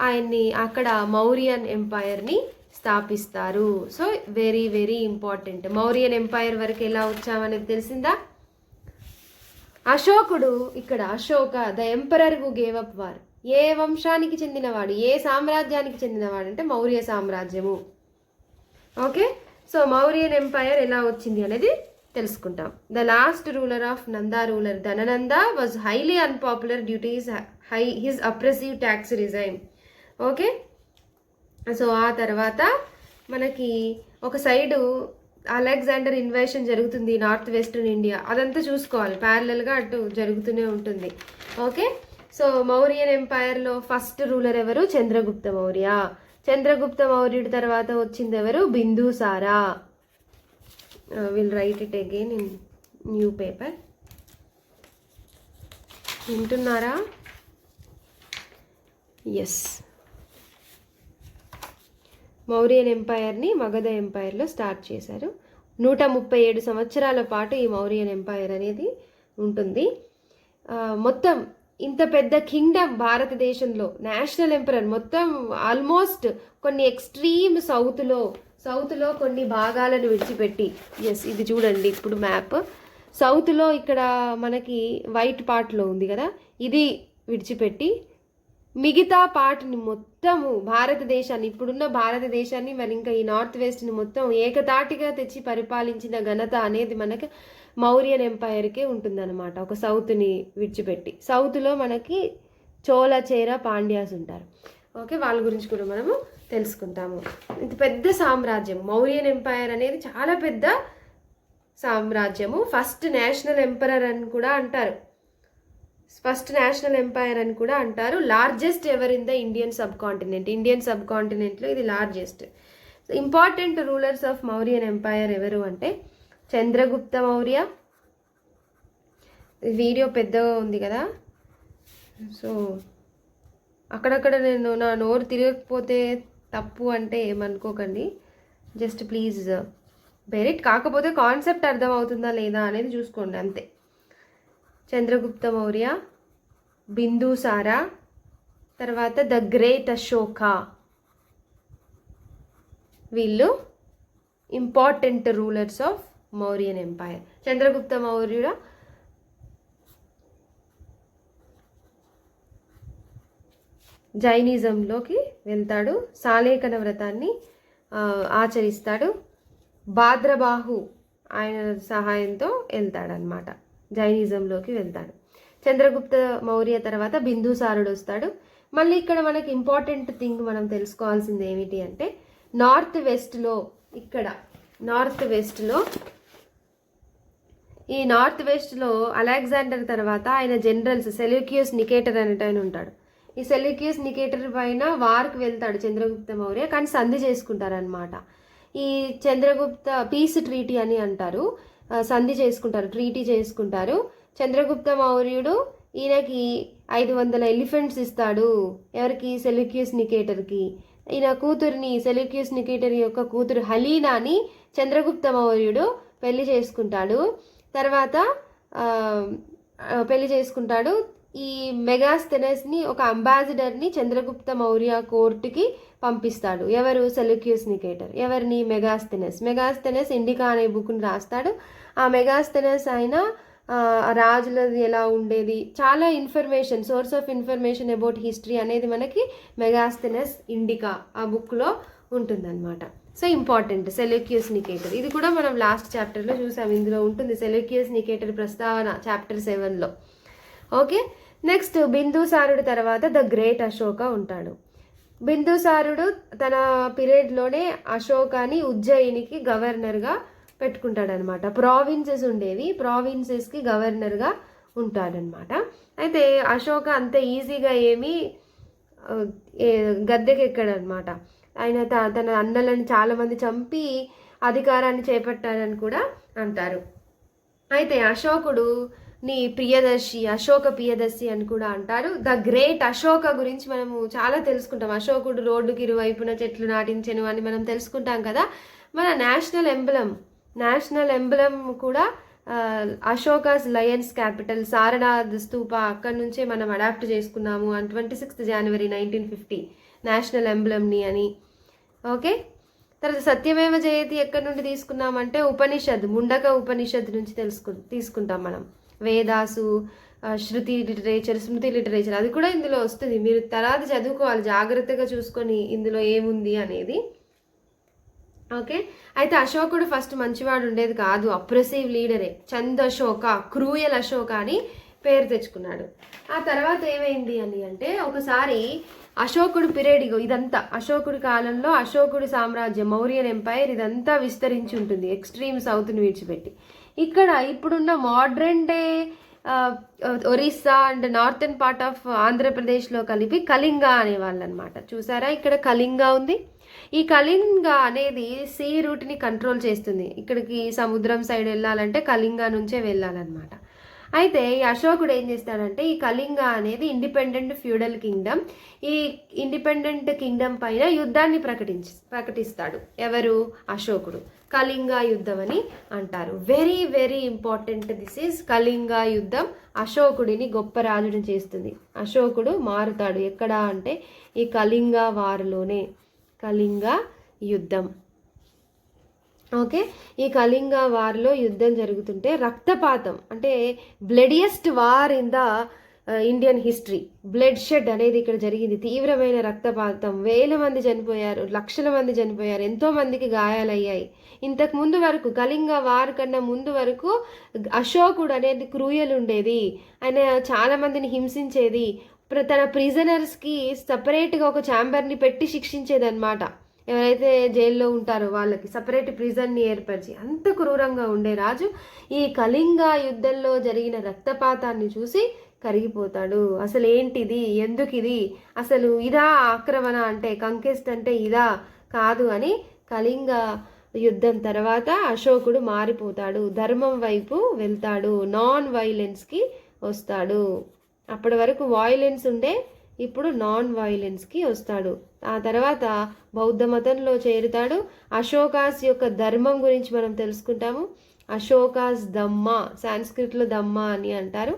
ఆయన్ని అక్కడ మౌర్యన్ ఎంపైర్ని స్థాపిస్తారు. So very very important. Mauryan empire వరకు ఎలా వచ్చామనేది తెలిసిందా? అశోకుడు, ఇక్కడ Ashoka the emperor who gave up war, ఏ వంశానికి చెందినవాడు, ఏ సామ్రాజ్యానికి చెందినవాడు అంటే మౌర్య సామ్రాజ్యము. ఓకే, సో మౌర్యన్ ఎంపైర్ ఎలా వచ్చింది అనేది తెలుసుకుంటాం. The last ruler of Nanda ruler Dhanananda was highly unpopular due to his oppressive tax regime. Okay, so ఆ తర్వాత మనకి ఒక సైడు అలెగ్జాండర్ ఇన్వేషన్ జరుగుతుంది నార్త్ వెస్టర్న్ ఇండియా, అదంతా చూసుకోవాలి, ప్యారలల్గా అటు జరుగుతూనే ఉంటుంది. ఓకే, సో మౌర్యన్ ఎంపైర్లో ఫస్ట్ రూలర్ ఎవరు? చంద్రగుప్త మౌర్యుడి తర్వాత వచ్చింది ఎవరు? Bindusara. Will write it again in new paper. వింటున్నారా? ఎస్, మౌర్యన్ ఎంపైర్ని మగధ ఎంపైర్లో స్టార్ట్ చేశారు. 137 సంవత్సరాల పాటు ఈ మౌర్యన్ ఎంపైర్ అనేది ఉంటుంది. మొత్తం ఇంత పెద్ద కింగ్డమ్ భారతదేశంలో నేషనల్ ఎంపరర్ మొత్తం ఆల్మోస్ట్ కొన్ని ఎక్స్ట్రీమ్ సౌత్లో కొన్ని భాగాలను విడిచిపెట్టి, ఎస్ ఇది చూడండి ఇప్పుడు మ్యాప్, సౌత్లో ఇక్కడ మనకి వైట్ పార్ట్లో ఉంది కదా, ఇది విడిచిపెట్టి మిగతా పార్ట్ని మొత్తము భారతదేశాన్ని, ఇప్పుడున్న భారతదేశాన్ని మరి ఇంకా ఈ నార్త్ వెస్ట్ని మొత్తం ఏకతాటిగా తెచ్చి పరిపాలించిన ఘనత అనేది మనకి మౌర్యన్ ఎంపైర్కే ఉంటుందన్నమాట. ఒక సౌత్ని విడిచిపెట్టి, సౌత్లో మనకి చోళ, చేర, పాండ్యాస్ ఉంటారు. ఓకే, వాళ్ళ గురించి కూడా మనము తెలుసుకుంటాము. ఇంత పెద్ద సామ్రాజ్యం మౌర్యన్ ఎంపైర్ అనేది చాలా పెద్ద సామ్రాజ్యము. ఫస్ట్ నేషనల్ ఎంపరర్ అని కూడా అంటారు, largest ever in the Indian సబ్ కాంటినెంట్లో ఇది largest. Important rulers of Mauryan empire ఎవరు అంటే చంద్రగుప్త మౌర్య. వీడియో పెద్దగా ఉంది కదా, సో అక్కడక్కడ నా నోరు తిరగకపోతే తప్పు అంటే ఏమనుకోకండి, జస్ట్ ప్లీజ్ బేర్ ఇట్. కాకపోతే కాన్సెప్ట్ అర్థమవుతుందా లేదా అనేది చూసుకోండి అంతే. చంద్రగుప్త మౌర్య, బిందుసారా, తర్వాత ద గ్రేట్ అశోక, వీళ్ళు important rulers of Mauryan empire. Chandragupta మౌర్యుడు జైనిజంలోకి వెళ్తాడు, సాలేఖన వ్రతాన్ని ఆచరిస్తాడు, భాద్రబాహు ఆయన సహాయంతో వెళ్తాడనమాట, జైనిజంలోకి వెళ్తాడు. చంద్రగుప్త మౌర్య తర్వాత బిందుసారుడు వస్తాడు. మళ్ళీ ఇక్కడ మనకి ఇంపార్టెంట్ థింగ్ మనం తెలుసుకోవాల్సింది ఏమిటి అంటే నార్త్ వెస్ట్లో అలెగ్జాండర్ తర్వాత ఆయన జనరల్స్ సెల్యూకియస్ నికేటర్ అనేట ఆయన ఉంటాడు. ఈ సెల్యూకియస్ నికేటర్ పైన వార్కి వెళ్తాడు చంద్రగుప్త మౌర్య, కానీ సంధి చేసుకుంటారనమాట. ఈ చంద్రగుప్త పీస్ ట్రీటీ అని అంటారు, సంధి చేసుకుంటారు, ట్రీటీ చేసుకుంటారు. చంద్రగుప్త మౌర్యుడు ఈయనకి 500 ఎలిఫెంట్స్ ఇస్తాడు. ఎవరికి? సెల్యూకియస్ నికేటర్కి. ఈయన కూతురిని, సెల్యూకియస్ నికేటర్ యొక్క కూతురు హలీనాని చంద్రగుప్త మౌర్యుడు పెళ్లి చేసుకుంటాడు. తర్వాత పెళ్లి చేసుకుంటాడు. ఈ మెగాస్థెనస్ని ఒక అంబాసిడర్ని చంద్రగుప్త మౌర్య కోర్టుకి పంపిస్తాడు. ఎవరు? సెల్యూకియస్ నికేటర్. ఎవరిని? మెగాస్థెనస్ ఇండికా అనే బుక్ని రాస్తాడు. ఆ మెగాస్థెనస్ ఆయన రాజులది ఎలా ఉండేది, చాలా information, source of information about history అనేది మనకి మెగాస్థెనస్ ఇండికా ఆ బుక్లో ఉంటుందన్నమాట. So important Seleucus Nicator. ఇది కూడా మనం లాస్ట్ చాప్టర్లో చూసాం. ఇందులో ఉంటుంది సెల్యూకియస్ నికేటర్ ప్రస్తావన చాప్టర్ 7లో. ఓకే, నెక్స్ట్ బిందుసారుడు తర్వాత ద గ్రేట్ అశోక ఉంటాడు. బిందుసారుడు తన పీరియడ్లోనే అశోకాని ఉజ్జయినికి గవర్నర్గా పెట్టుకుంటాడనమాట. ప్రావిన్సెస్ ఉండేవి, ప్రావిన్సెస్కి గవర్నర్గా ఉంటాడనమాట. అయితే అశోక అంత ఈజీగా ఏమీ గద్దెకెక్కడనమాట. ఆయన తన అన్నలను చాలామంది చంపి అధికారాన్ని చేపట్టారని కూడా అంటారు. అయితే అశోకుడు నీ ప్రియదర్శి, అశోక ప్రియదర్శి అని కూడా అంటారు. ద గ్రేట్ అశోక గురించి మనము చాలా తెలుసుకుంటాం. అశోకుడు రోడ్డుకి ఇరువైపున చెట్లు నాటించెను అని మనం తెలుసుకుంటాం కదా. మన నేషనల్ ఎంబ్లం కూడా అశోకాస్ లయన్స్ క్యాపిటల్ సారనాథ్ స్తూప, అక్కడి నుంచే మనం అడాప్ట్ చేసుకున్నాము అని 26 జనవరి 1950 నేషనల్ ఎంబ్లమ్ని అని. ఓకే, తర్వాత సత్యమేవ జయతి ఎక్కడి నుండి తీసుకున్నామంటే ఉపనిషద్, ముండక ఉపనిషద్ నుంచి తీసుకుంటాం మనం. వేదాసు, శృతి లిటరేచర్, స్మృతి లిటరేచర్ అది కూడా ఇందులో వస్తుంది. మీరు తర్వాత చదువుకోవాలి, జాగ్రత్తగా చూసుకొని ఇందులో ఏముంది అనేది. ఓకే, అయితే అశోకుడు ఫస్ట్ మంచివాడు ఉండేది కాదు, అప్రెసివ్ లీడరే. చంద్ అశోక, క్రూయల్ అశోక అని పేరు తెచ్చుకున్నాడు. ఆ తర్వాత ఏమైంది అని అంటే, ఒకసారి అశోకుడు పీరియడ్, ఇదంతా అశోకుడి కాలంలో అశోకుడి సామ్రాజ్యం, మౌర్యన్ ఎంపైర్ ఇదంతా విస్తరించి ఉంటుంది ఎక్స్ట్రీమ్ సౌత్ని విడిచిపెట్టి. ఇక్కడ ఇప్పుడున్న modern day Orissa and northern part of ఆంధ్రప్రదేశ్లో కలిపి కళింగ అనేవాళ్ళు అనమాట. చూసారా, ఇక్కడ కళింగ ఉంది. ఈ కళింగ అనేది సీ రూట్ని కంట్రోల్ చేస్తుంది. ఇక్కడికి సముద్రం సైడ్ వెళ్ళాలంటే కళింగ నుంచే వెళ్ళాలన్నమాట. అయితే ఈ అశోకుడు ఏం చేస్తాడంటే, ఈ కళింగ అనేది ఇండిపెండెంట్ ఫ్యూడల్ కింగ్డమ్. ఈ ఇండిపెండెంట్ కింగ్డమ్ పైన యుద్ధాన్ని ప్రకటిస్తాడు. ఎవరు? అశోకుడు. కళింగ యుద్ధం అని అంటారు. Very very important this is Kalinga యుద్ధం. అశోకుడిని గొప్ప రాజుని చేస్తుంది. అశోకుడు మారుతాడు ఎక్కడ అంటే ఈ కళింగ వారులోనే, కళింగ యుద్ధం. ఓకే, ఈ కళింగ వార్లో యుద్ధం జరుగుతుంటే రక్తపాతం, అంటే bloodiest war in the Indian history, bloodshed అనేది ఇక్కడ జరిగింది. తీవ్రమైన రక్తపాతం, వేల మంది చనిపోయారు, లక్షల మంది చనిపోయారు, ఎంతో మందికి గాయాలయ్యాయి. ఇంతకు ముందు వరకు, కళింగ వార్ కన్నా ముందు వరకు అశోకుడు అనేది క్రూయల్ ఉండేది. ఆయన చాలా మందిని హింసించేది. తన ప్రిజనర్స్కి సపరేట్గా ఒక ఛాంబర్ని పెట్టి శిక్షించేది అనమాట. ఎవరైతే జైల్లో ఉంటారో వాళ్ళకి సపరేట్ ప్రిజన్ని ఏర్పరిచి, అంత క్రూరంగా ఉండే రాజు ఈ కళింగ యుద్ధంలో జరిగిన రక్తపాతాన్ని చూసి కరిగిపోతాడు. అసలు ఏంటిది, ఎందుకు ఇది, అసలు ఇదా ఆక్రమణ అంటే, కంకెస్ట్ అంటే ఇదా కాదు అని కళింగ యుద్ధం తర్వాత అశోకుడు మారిపోతాడు, ధర్మం వైపు వెళ్తాడు, నాన్ వైలెన్స్కి వస్తాడు. అప్పటి వరకు వాయిలెన్స్ ఉండే, ఇప్పుడు నాన్ వైలెన్స్కి వస్తాడు. ఆ తర్వాత బౌద్ధ మతంలో చేరుతాడు. అశోకాస్ యొక్క ధర్మం గురించి మనం తెలుసుకుంటాము. అశోకాస్ ధమ్మ, సాంస్క్రిట్లో ధమ్మ అని అంటారు,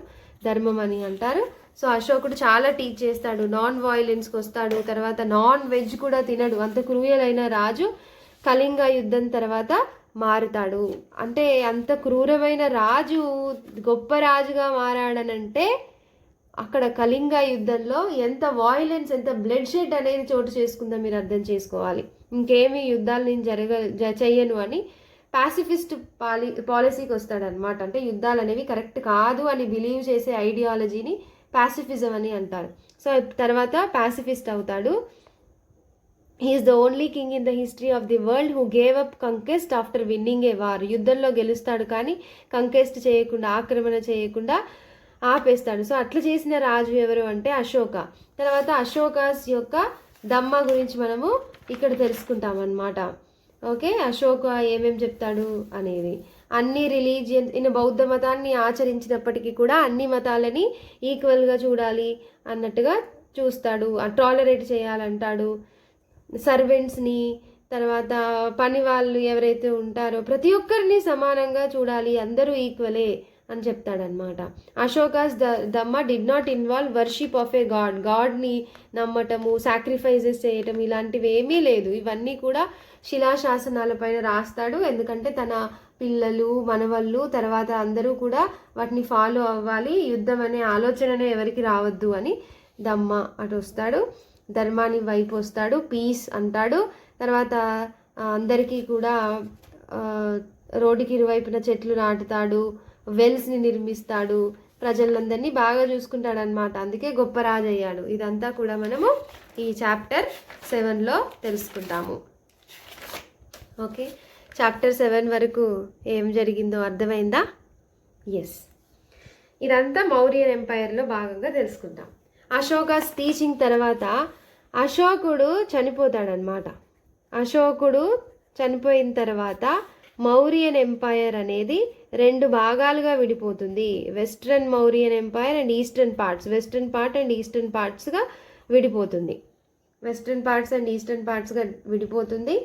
ధర్మం అని అంటారు. సో అశోకుడు చాలా టీచ్ చేస్తాడు, నాన్ వైలెన్స్కి వస్తాడు. తర్వాత నాన్ వెజ్ కూడా తినడు. అంత క్రూయల్ అయిన రాజు కళింగ యుద్ధం తర్వాత మారుతాడు. అంటే అంత క్రూరమైన రాజు గొప్ప రాజుగా మారాడనంటే అక్కడ కళింగ యుద్ధంలో ఎంత వాయిలెన్స్, ఎంత బ్లడ్ షెడ్ అనేది చోటు చేసుకుందో మీరు అర్థం చేసుకోవాలి. ఇంకేమీ యుద్ధాలు నేను చెయ్యను అని పాసిఫిస్ట్ పాలసీకి వస్తాడనమాట. అంటే యుద్ధాలు అనేవి కరెక్ట్ కాదు అని బిలీవ్ చేసే ఐడియాలజీని పాసిఫిజం అని అంటారు. సో తర్వాత పాసిఫిస్ట్ అవుతాడు. He is the only king in the history of the world who gave up conquest after winning a war. యుద్ధంలో గెలుస్తాడు కానీ కంకెస్ట్ చేయకుండా, ఆక్రమణ చేయకుండా ఆపేస్తాడు. సో అట్లా చేసిన రాజు ఎవరు అంటే అశోక. తర్వాత అశోకాస్ యొక్క ధమ్మ గురించి మనము ఇక్కడ తెలుసుకుంటాం అన్నమాట. ఓకే, అశోక ఏమేమి చెప్తాడు అనేది. అన్ని రిలీజియన్స్ ఈయన బౌద్ధ మతాన్ని ఆచరించినప్పటికీ కూడా అన్ని మతాలని ఈక్వల్గా చూడాలి అన్నట్టుగా చూస్తాడు, టాలరేట్ చేయాలంటాడు. సర్వెంట్స్ని, తర్వాత పని వాళ్ళు ఎవరైతే ఉంటారో ప్రతి ఒక్కరిని సమానంగా చూడాలి, అందరూ ఈక్వలే అని చెప్తాడనమాట. Ashoka's dhamma did not involve worship of a గాడ్ని నమ్మటము, సాక్రిఫైజెస్ చేయటం ఇలాంటివి ఏమీ లేదు. ఇవన్నీ కూడా శిలాశాసనాలపైన రాస్తాడు, ఎందుకంటే తన పిల్లలు మనవళ్ళు తర్వాత అందరూ కూడా వాటిని ఫాలో అవ్వాలి, యుద్ధం అనే ఆలోచననే ఎవరికి రావద్దు అని దమ్మ అటు వస్తాడు, ధర్మాన్ని వైపు వస్తాడు, పీస్ అంటాడు. తర్వాత అందరికీ కూడా రోడ్డుకి ఇరువైపున చెట్లు నాటుతాడు, వెల్స్ని నిర్మిస్తాడు, ప్రజలందరినీ బాగా చూసుకుంటాడు అనమాట. అందుకే గొప్ప రాజు అయ్యాడు. ఇదంతా కూడా మనము ఈ చాప్టర్ 7లో తెలుసుకుంటాము. ఓకే, చాప్టర్ 7 వరకు ఏం జరిగిందో అర్థమైందా? ఎస్, ఇదంతా మౌర్యన్ ఎంపైర్లో భాగంగా తెలుసుకుంటాం. అశోకాస్ టీచింగ్ తర్వాత అశోకుడు చనిపోతాడనమాట. అశోకుడు చనిపోయిన తర్వాత మౌర్యన్ ఎంపైర్ అనేది 2 భాగాలుగా విడిపోతుంది. Western Mauryan empire and eastern parts, western part and eastern పార్ట్స్గా విడిపోతుంది. వెస్ట్రన్ పార్ట్స్ అండ్ ఈస్టర్న్ పార్ట్స్గా విడిపోతుంది.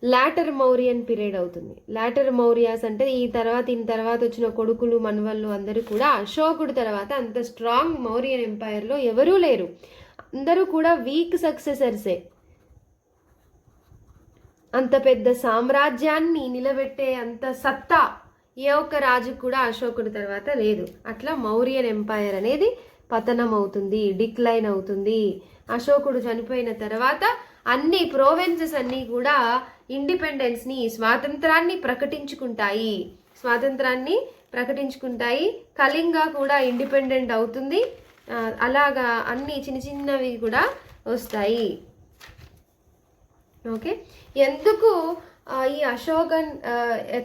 లాటర్ మౌర్యన్ పీరియడ్ అవుతుంది. లాటర్ మౌర్యాస్ అంటే ఈయన తర్వాత వచ్చిన కొడుకులు మనవళ్ళు అందరూ కూడా అశోకుడు తర్వాత అంత స్ట్రాంగ్ మౌర్యన్ ఎంపైర్లో ఎవరూ లేరు, అందరూ కూడా వీక్ సక్సెసర్సే. అంత పెద్ద సామ్రాజ్యాన్ని నిలబెట్టే అంత సత్తా ఏ ఒక్క రాజు కూడా అశోకుడి తర్వాత లేదు. అట్లా మౌర్యన్ ఎంపైర్ అనేది పతనం అవుతుంది, డిక్లైన్ అవుతుంది. అశోకుడు చనిపోయిన తర్వాత అన్ని ప్రోవిన్సెస్ అన్నీ కూడా ఇండిపెండెన్స్ని, స్వాతంత్రాన్ని ప్రకటించుకుంటాయి. కళింగ కూడా ఇండిపెండెంట్ అవుతుంది. అలాగా అన్ని చిన్నవి కూడా వస్తాయి. ఓకే, ఎందుకు ఈ అశోకన్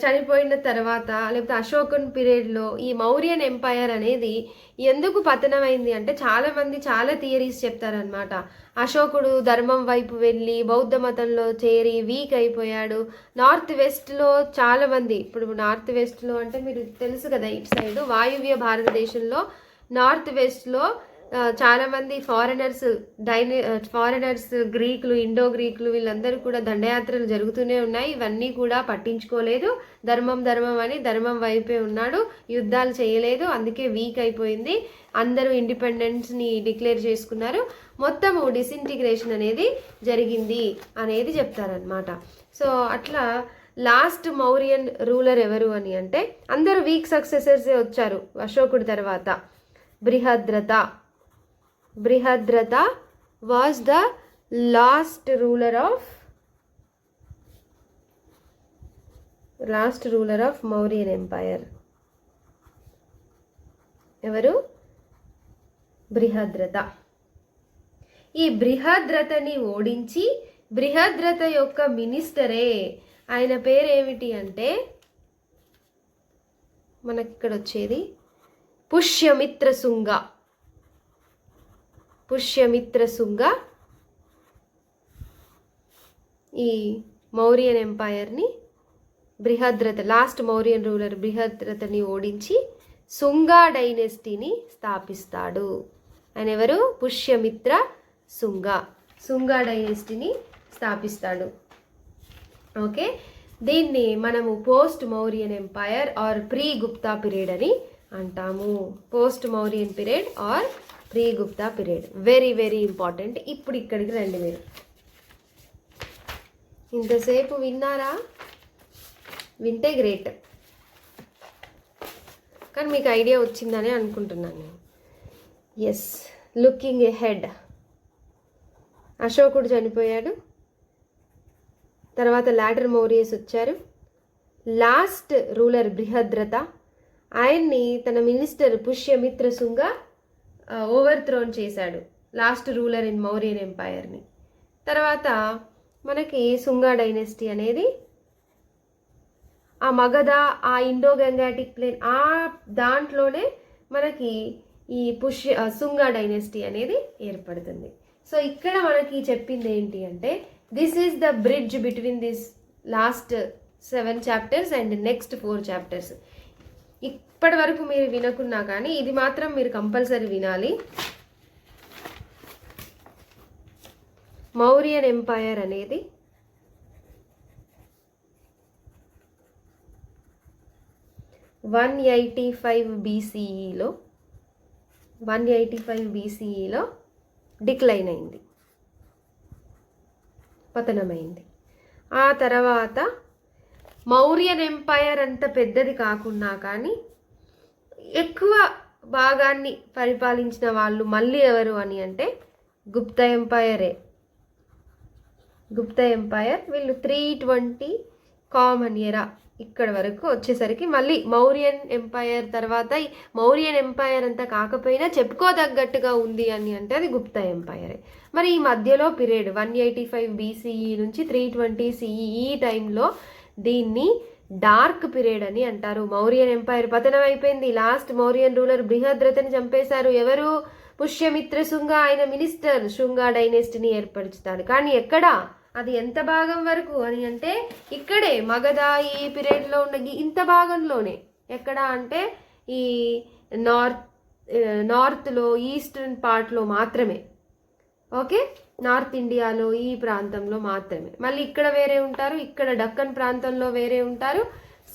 చనిపోయిన తర్వాత లేకపోతే అశోకన్ పీరియడ్లో ఈ మౌర్యన్ ఎంపైర్ అనేది ఎందుకు పతనమైంది అంటే చాలామంది చాలా థియరీస్ చెప్తారనమాట. అశోకుడు ధర్మం వైపు వెళ్ళి బౌద్ధ మతంలో చేరి వీక్ అయిపోయాడు. నార్త్ వెస్ట్లో చాలామంది, ఇప్పుడు నార్త్ వెస్ట్లో అంటే మీరు తెలుసు కదా, ఇటు సైడ్ వాయువ్య భారతదేశంలో నార్త్ వెస్ట్లో చాలామంది ఫారినర్స్ గ్రీకులు, ఇండో గ్రీకులు వీళ్ళందరూ కూడా దండయాత్రలు జరుగుతూనే ఉన్నాయి. ఇవన్నీ కూడా పట్టించుకోలేదు. ధర్మం అని ధర్మం వైపే ఉన్నాడు, యుద్ధాలు చేయలేదు, అందుకే వీక్ అయిపోయింది. అందరూ ఇండిపెండెన్స్ని డిక్లేర్ చేసుకున్నారు. మొత్తము డిసింటిగ్రేషన్ అనేది జరిగింది అనేది చెప్తారనమాట. సో అట్లా లాస్ట్ మౌర్యన్ రూలర్ ఎవరు అని అంటే అందరూ వీక్ సక్సెసర్సే వచ్చారు అశోకుడి తర్వాత. Brihadratha was the last ruler of Mauryan Empire. ఎవరు? బృహద్రథ. ఈ బృహద్రథని ఓడించి బృహద్రథ యొక్క మినిస్టరే, ఆయన పేరు ఏమిటి అంటే మనకి ఇక్కడ వచ్చేది పుష్యమిత్రశుంగ ఈ మౌర్యన్ ఎంపైర్ని లాస్ట్ మౌర్యన్ రూలర్ బృహద్రథని ఓడించి శుంగా డైనెస్టీని స్థాపిస్తాడు. ఆయన ఎవరు? పుష్యమిత్ర శుంగా డైనెస్టీని స్థాపిస్తాడు. ఓకే, దీన్ని మనము post Mauryan empire or pre Gupta period అని అంటాము. Post Mauryan period or pre Gupta period very very important. ఇప్పుడు ఇక్కడికి రండి. మీరు ఇంతసేపు విన్నారా? వింటే గ్రేట్, కానీ మీకు ఐడియా వచ్చిందని అనుకుంటున్నాను. Yes, looking ahead. అశోకుడు చనిపోయాడు, తర్వాత లాటర్ మౌర్యస్ వచ్చారు. లాస్ట్ రూలర్ బృహద్రథ, ఆయన్ని తన మినిస్టర్ పుష్యమిత్రశుంగ ఓవర్థ్రోన్ చేశాడు, లాస్ట్ రూలర్ ఇన్ మౌర్యన్ ఎంపైర్ని. తర్వాత మనకి శుంగా డైనెస్టీ అనేది ఆ మగధ, ఆ ఇండో గంగాటిక్ ప్లేన్, ఆ దాంట్లోనే మనకి ఈ శుంగా డైనెస్టీ అనేది ఏర్పడుతుంది. సో ఇక్కడ మనకి చెప్పింది ఏంటి అంటే this is the bridge between this last 7 chapters and next 4 chapters. ఇప్పటి వరకు మీరు వినకున్నా కానీ ఇది మాత్రం మీరు కంపల్సరీ వినాలి. మౌర్యన్ ఎంపైర్ అనేది 185 BCEలో డిక్లైన్ అయింది, పతనమైంది. ఆ తర్వాత మౌర్యన్ ఎంపైర్ అంత పెద్దది కాకున్నా కానీ ఎక్కువ భాగాన్ని పరిపాలించిన వాళ్ళు మళ్ళీ ఎవరు అని అంటే గుప్త ఎంపైరే. గుప్త ఎంపైర్ వీళ్ళు 320 కామన్ ఎరా ఇక్కడ వరకు వచ్చేసరికి మళ్ళీ మౌర్యన్ ఎంపైర్ తర్వాత మౌర్యన్ ఎంపైర్ అంతా కాకపోయినా చెప్పుకోదగ్గట్టుగా ఉంది అని అంటే అది గుప్త ఎంపైరే. మరి ఈ మధ్యలో పీరియడ్ 185 BCE నుంచి 320 CE ఈ టైంలో దీన్ని డార్క్ పీరియడ్ అని అంటారు. మౌర్యన్ ఎంపైర్ పతనం అయిపోయింది. లాస్ట్ మౌర్యన్ రూలర్ బృహద్రథని చంపేశారు. ఎవరు? పుష్యమిత్ర శుంగ. ఆయన మినిస్టర్ శుంగ డైనెస్టీని ఏర్పరుచుతాడు. కానీ ఎక్కడ? అది ఎంత భాగం వరకు అని అంటే ఇక్కడే మగధ ఈ పీరియడ్లో ఉన్న ఇంత భాగంలోనే. ఎక్కడ అంటే ఈ నార్త్లో ఈస్టర్న్ పార్ట్లో మాత్రమే. ఓకే, నార్త్ ఇండియాలో ఈ ప్రాంతంలో మాత్రమే. మళ్ళీ ఇక్కడ వేరే ఉంటారు, ఇక్కడ డక్కన్ ప్రాంతంలో వేరే ఉంటారు.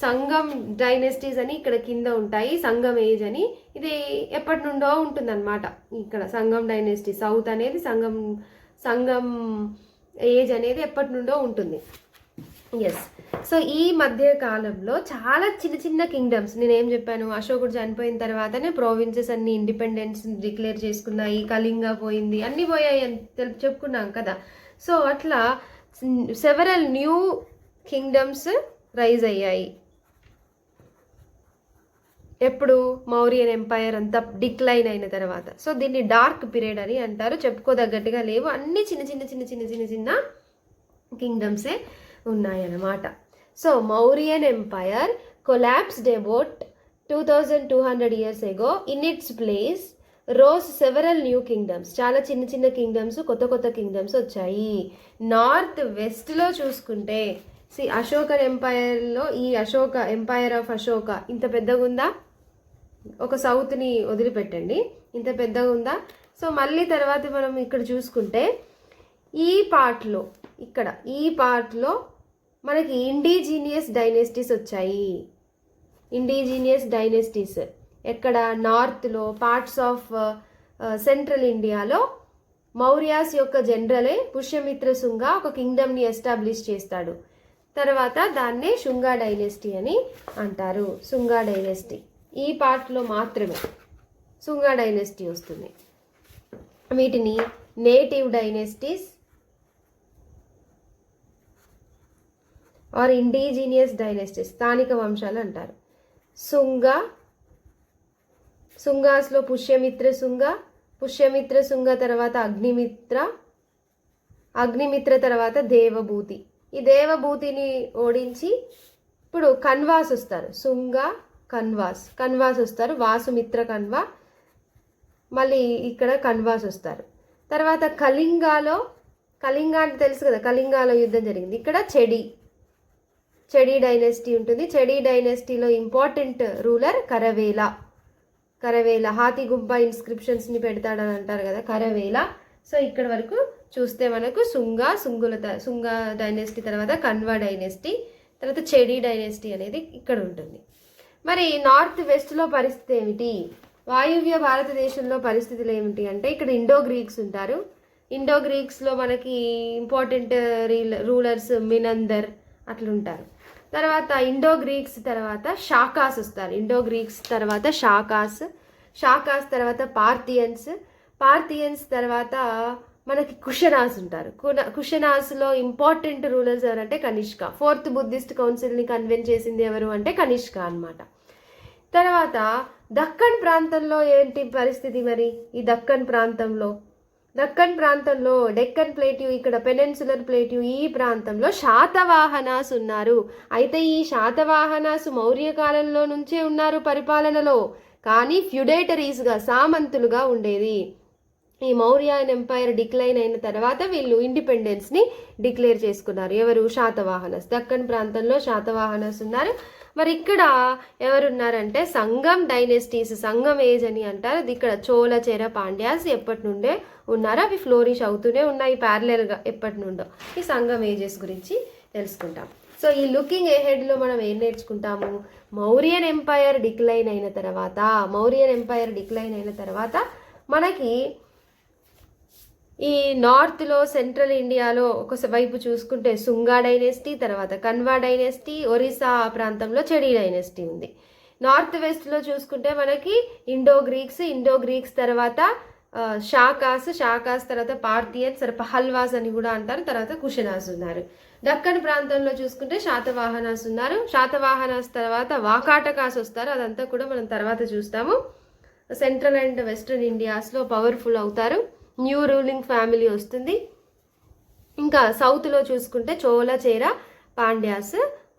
సంగం డైనెస్టీస్ అని ఇక్కడ కింద ఉంటాయి, సంగం ఏజ్ అని. ఇది ఎప్పటి నుండో ఉంటుందన్నమాట. ఇక్కడ సంగం డైనెస్టీ సౌత్ అనేది సంగం ఏజ్ అనేది ఎప్పటి నుండో ఉంటుంది. ఎస్. సో ఈ మధ్య కాలంలో చాలా చిన్న చిన్న కింగ్డమ్స్, నేనేం చెప్పాను, అశోకుడు చనిపోయిన తర్వాతనే ప్రావిన్సెస్ అన్ని ఇండిపెండెన్స్ డిక్లేర్ చేసుకున్నాయి, కళింగ పోయింది, అన్నీ పోయాయి అని చెప్పుకున్నాం కదా. సో అట్లా సెవరల్ న్యూ కింగ్డమ్స్ రైజ్ అయ్యాయి. ఎప్పుడు? మౌర్యన్ ఎంపైర్ అంతా డిక్లైన్ అయిన తర్వాత. సో దీన్ని డార్క్ పీరియడ్ అని అంటారు. చెప్పుకోదగ్గట్టుగా లేవు, అన్ని చిన్న చిన్న చిన్న చిన్న చిన్న చిన్న కింగ్డమ్సే ఉన్నాయన్నమాట. So Mauryan empire collapsed about 2200 years ago. In its place rose several new kingdoms. చాలా చిన్న చిన్న కింగ్డమ్స్, కొత్త కొత్త కింగ్డమ్స్ వచ్చాయి. నార్త్ వెస్ట్లో చూసుకుంటే అశోక ఎంపైర్లో ఈ అశోక ఎంపైర్ ఆఫ్ అశోక ఇంత పెద్దగా ఉందా? ఒక సౌత్ని వదిలిపెట్టండి, ఇంత పెద్దగా ఉందా? సో మళ్ళీ తర్వాత మనం ఇక్కడ చూసుకుంటే ఈ పార్ట్లో మనకి ఇండిజీనియస్ డైనెస్టీస్ వచ్చాయి. ఇండిజీనియస్ డైనెస్టీస్ ఎక్కడ? నార్త్లో, పార్ట్స్ ఆఫ్ సెంట్రల్ ఇండియాలో మౌర్యాస్ యొక్క జనరలే పుష్యమిత్ర శుంగ ఒక కింగ్డమ్ని ఎస్టాబ్లిష్ చేస్తాడు. తర్వాత దాన్నే శుంగా డైనెస్టీ అని అంటారు. శుంగా డైనెస్టీ ఈ పార్ట్లో మాత్రమే శుంగా డైనెస్టీ వస్తుంది. వీటిని native dynasties or indigenous dynasties, స్థానిక వంశాలు అంటారు. శుంగాస్లో పుష్యమిత్ర శుంగ తర్వాత అగ్నిమిత్ర తర్వాత దేవభూతి. ఈ దేవభూతిని ఓడించి ఇప్పుడు కన్వాస్ వస్తారు. కన్వాస్ వస్తారు. వాసుమిత్ర కన్వా, మళ్ళీ ఇక్కడ కన్వాస్ వస్తారు. తర్వాత కళింగ అంటే తెలుసు కదా, కళింగాలో యుద్ధం జరిగింది. ఇక్కడ చెడి డైనెస్టీ ఉంటుంది. చెడి డైనెస్టీలో ఇంపార్టెంట్ రూలర్ కరవేల. హాతి గుంప ఇన్స్క్రిప్షన్స్ని పెడతాడని అంటారు కదా, కరవేల. సో ఇక్కడ వరకు చూస్తే మనకు శుంగా డైనెస్టీ తర్వాత కన్వా డైనెస్టీ తర్వాత చెడి డైనెస్టీ అనేది ఇక్కడ ఉంటుంది. మరి నార్త్ వెస్ట్లో పరిస్థితి ఏమిటి? వాయువ్య భారతదేశంలో పరిస్థితులు ఏమిటి అంటే ఇక్కడ ఇండో గ్రీక్స్ ఉంటారు. ఇండో గ్రీక్స్లో మనకి ఇంపార్టెంట్ రూలర్స్ మినందర్ అట్లుంటారు. తర్వాత ఇండో గ్రీక్స్ తర్వాత షాకాస్ వస్తారు. ఇండో గ్రీక్స్ తర్వాత షాకాస్ తర్వాత పార్థియన్స్ తర్వాత మనకి కుషనాస్ ఉంటారు. కుషనాస్లో ఇంపార్టెంట్ రూలర్స్ ఎవరంటే కనిష్క. 4th బుద్ధిస్ట్ కౌన్సిల్ని కన్వెన్స్ చేసింది ఎవరు అంటే కనిష్క అన్నమాట. తర్వాత దక్కన్ ప్రాంతంలో ఏంటి పరిస్థితి? మరి ఈ దక్కన్ ప్రాంతంలో డెక్కన్ ప్లేట్యూ, ఇక్కడ పెనిన్సులర్ ప్లేట్యూ, ఈ ప్రాంతంలో శాతవాహనాస్ ఉన్నారు. అయితే ఈ శాతవాహనాస్ మౌర్య కాలంలో నుంచే ఉన్నారు పరిపాలనలో, కానీ ఫ్యూడేటరీస్గా, సామంతులుగా ఉండేది. ఈ మౌర్యన్ ఎంపైర్ డిక్లైన్ అయిన తర్వాత వీళ్ళు ఇండిపెండెన్స్ని డిక్లేర్ చేసుకున్నారు. ఎవరు? శాతవాహనస్. దక్కన్ ప్రాంతంలో శాతవాహనస్ ఉన్నారు. మరి ఇక్కడ ఎవరున్నారంటే సంగం డైనెస్టీస్, సంగం ఏజ్ అని అంటారు. ఇక్కడ చోళ, చేర, పాండ్యాస్ ఎప్పటి నుండే ఉన్నారు. అవి ఫ్లోరిష్ అవుతూనే ఉన్నాయి ప్యారలల్గా ఎప్పటి నుండో. ఈ సంగం ఏజెస్ గురించి తెలుసుకుంటాం. సో ఈ లుకింగ్ ఎహెడ్లో మనం ఏం నేర్చుకుంటాము? మౌర్యన్ ఎంపైర్ డిక్లైన్ అయిన తర్వాత మనకి ఈ నార్త్లో సెంట్రల్ ఇండియాలో ఒక వైపు చూసుకుంటే సుంగా డైనెస్టీ, తర్వాత కన్వా డైనెస్టీ, ఒరిస్సా ప్రాంతంలో చెడి డైనెస్టీ ఉంది. నార్త్ వెస్ట్లో చూసుకుంటే మనకి ఇండో గ్రీక్స్ తర్వాత షాకాస్ తర్వాత పార్థియన్స్, పహల్వాస్ అని కూడా అంటారు. తర్వాత కుషనాస్ ఉన్నారు. దక్కన్ ప్రాంతంలో చూసుకుంటే శాతవాహనాస్ ఉన్నారు. శాతవాహనాస్ తర్వాత వాకాటకాస్ వస్తారు. అదంతా కూడా మనం తర్వాత చూస్తాము. సెంట్రల్ అండ్ వెస్ట్రన్ ఇండియాస్లో పవర్ఫుల్ అవుతారు. న్యూ రూలింగ్ ఫ్యామిలీ వస్తుంది. ఇంకా సౌత్లో చూసుకుంటే చోళ, చేర, పాండ్యాస్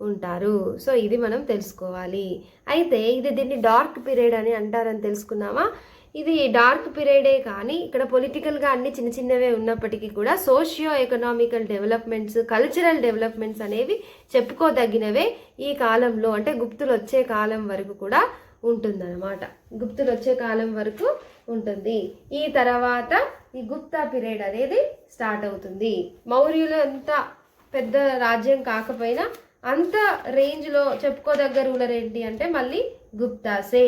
ఉంటారు. సో ఇది మనం తెలుసుకోవాలి. అయితే దీన్ని డార్క్ పీరియడ్ అని అంటారని తెలుసుకున్నామా? ఇది డార్క్ పీరియడే కానీ ఇక్కడ పొలిటికల్గా అన్ని చిన్న చిన్నవే ఉన్నప్పటికీ కూడా socio economical developments, cultural developments అనేవి చెప్పుకోదగినవే ఈ కాలంలో. అంటే గుప్తులు వచ్చే కాలం వరకు కూడా ఉంటుందన్నమాట. గుప్తులు వచ్చే కాలం వరకు ఉంటుంది. ఈ తర్వాత ఈ గుప్తా పీరియడ్ అనేది స్టార్ట్ అవుతుంది. మౌర్యులు అంత పెద్ద రాజ్యం కాకపోయినా అంత రేంజ్లో చెప్పుకోదగ్గ రూలర్ ఏంటి అంటే మళ్ళీ గుప్తాసే.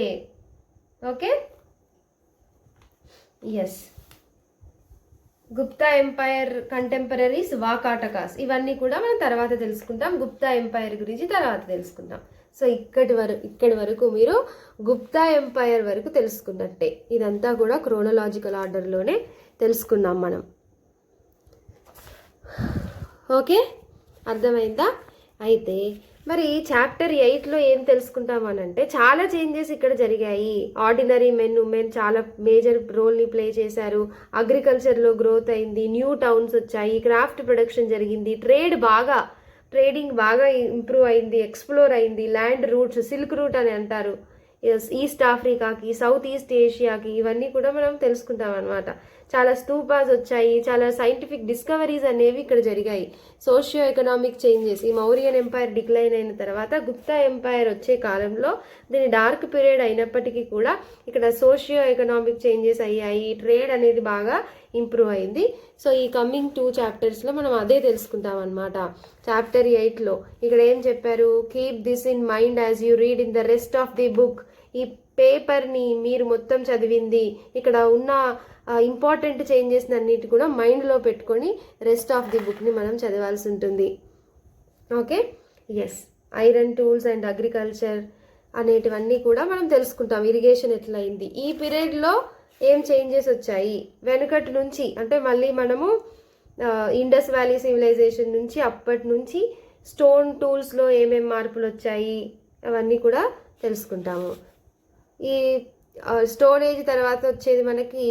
Okay, yes. Gupta empire contemporaries, Vakatakas, ఇవన్నీ కూడా మనం తర్వాత తెలుసుకుంటాం. గుప్తా ఎంపైర్ గురించి తర్వాత తెలుసుకుంటాం. సో ఇక్కడి వరకు మీరు గుప్తా ఎంపైర్ వరకు తెలుసుకున్నట్టే. ఇదంతా కూడా క్రోనలాజికల్ ఆర్డర్లోనే తెలుసుకున్నాం మనం. ఓకే, అర్థమైందా? అయితే మరి చాప్టర్ 8లో ఏం తెలుసుకుంటామనంటే చాలా చేంజెస్ ఇక్కడ జరిగాయి. ఆర్డినరీ మెన్, ఉమెన్ చాలా మేజర్ రోల్ని ప్లే చేశారు. అగ్రికల్చర్లో గ్రోత్ అయింది, న్యూ టౌన్స్ వచ్చాయి, క్రాఫ్ట్ ప్రొడక్షన్ జరిగింది, ట్రేడింగ్ బాగా ఇంప్రూవ్ అయింది, ఎక్స్ప్లోర్ అయింది. ల్యాండ్ రూట్స్, సిల్క్ రూట్ అని అంటారు, ఈస్ట్ ఆఫ్రికాకి, సౌత్ ఈస్ట్ ఏషియాకి, ఇవన్నీ కూడా మనం తెలుసుకుంటాం అనమాట. చాలా స్తూపాస్ వచ్చాయి, చాలా సైంటిఫిక్ డిస్కవరీస్ అనేవి ఇక్కడ జరిగాయి. సోషియో ఎకనామిక్ చేంజెస్ ఈ మౌర్యన్ ఎంపైర్ డిక్లైన్ అయిన తర్వాత గుప్తా ఎంపైర్ వచ్చే కాలంలో దీని డార్క్ పీరియడ్ అయినప్పటికీ కూడా ఇక్కడ సోషియో ఎకనామిక్ చేంజెస్ అయ్యాయి. ట్రేడ్ అనేది బాగా ఇంప్రూవ్ అయింది. సో ఈ కమింగ్ 2 చాప్టర్స్లో మనం అదే తెలుసుకుంటాం అనమాట. చాప్టర్ 8లో ఇక్కడ ఏం చెప్పారు? Keep this in mind as you read in the rest of the book. ఈ పేపర్ని మీరు మొత్తం చదివింది, ఇక్కడ ఉన్న ఇంపార్టెంట్ చేంజెస్ అన్నిటి కూడా మైండ్లో పెట్టుకొని రెస్ట్ ఆఫ్ ది బుక్ని మనం చదవాల్సి ఉంటుంది. Okay, yes. Iron tools and agriculture అనేటివన్నీ కూడా మనం తెలుసుకుంటాం. ఇరిగేషన్ ఎట్లయింది, ఈ పీరియడ్లో ఏం చేంజెస్ వచ్చాయి, వెనుకటి నుంచి అంటే మళ్ళీ మనము ఇండస్ వ్యాలీ సివిలైజేషన్ నుంచి అప్పటి నుంచి స్టోన్ టూల్స్లో ఏమేం మార్పులు వచ్చాయి అవన్నీ కూడా తెలుసుకుంటాము. ఈ స్టోన్ ఏజ్ తర్వాత వచ్చేది మనకి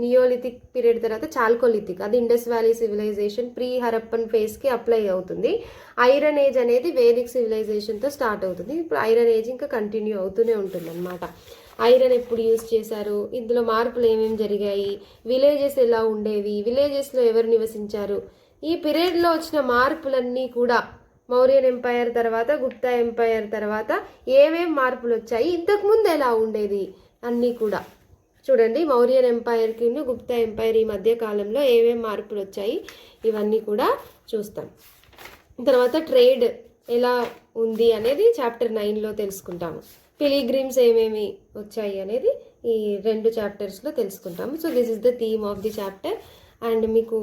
నియోలిథిక్ పీరియడ్ తర్వాత చాల్కోలిథిక్, అది Indus valley civilisation pre Harappan ఫేజ్కి అప్లై అవుతుంది. ఐరన్ ఏజ్ అనేది వేదిక్ సివిలైజేషన్తో స్టార్ట్ అవుతుంది. ఇప్పుడు ఐరన్ ఏజ్ ఇంకా కంటిన్యూ అవుతూనే ఉంటుంది అనమాట. ఐరన్ ఎప్పుడు యూజ్ చేశారు, ఇందులో మార్పులు ఏమేమి జరిగాయి, విలేజెస్ ఎలా ఉండేవి, విలేజెస్లో ఎవరు నివసించారు, ఈ పీరియడ్లో వచ్చిన మార్పులన్నీ కూడా మౌర్యన్ ఎంపైర్ తర్వాత గుప్తా ఎంపైర్ తర్వాత ఏమేం మార్పులు వచ్చాయి, ఇంతకుముందు ఎలా ఉండేది అన్నీ కూడా చూడండి. మౌర్యన్ ఎంపైర్కి గుప్తా ఎంపైర్ ఈ మధ్య కాలంలో ఏమేం మార్పులు వచ్చాయి ఇవన్నీ కూడా చూస్తాం. తర్వాత ట్రేడ్ ఎలా ఉంది అనేది చాప్టర్ 9లో తెలుసుకుంటాము. పిలిగ్రిమ్స్ ఏమేమి వచ్చాయి అనేది ఈ 2 చాప్టర్స్లో తెలుసుకుంటాము. So this is the theme of the chapter and మీకు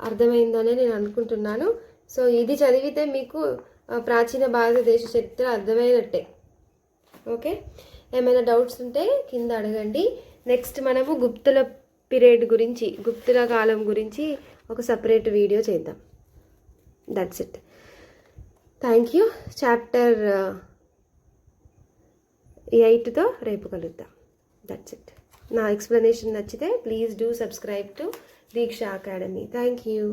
అర్థమైందనే నేను అనుకుంటున్నాను. సో ఇది చదివితే మీకు ప్రాచీన భారతదేశ చరిత్ర అర్థమైనట్టే. ఓకే, ఏమైనా డౌట్స్ ఉంటే కింద అడగండి. నెక్స్ట్ మనము గుప్తుల పీరియడ్ గురించి, గుప్తుల కాలం గురించి ఒక సపరేట్ వీడియో చేద్దాం. That's it. Thank you. Chapter 8తో రేపు కలుద్దాం. That's it. నా ఎక్స్ప్లెనేషన్ నచ్చితే please do subscribe to Diksha Academy. Thank you.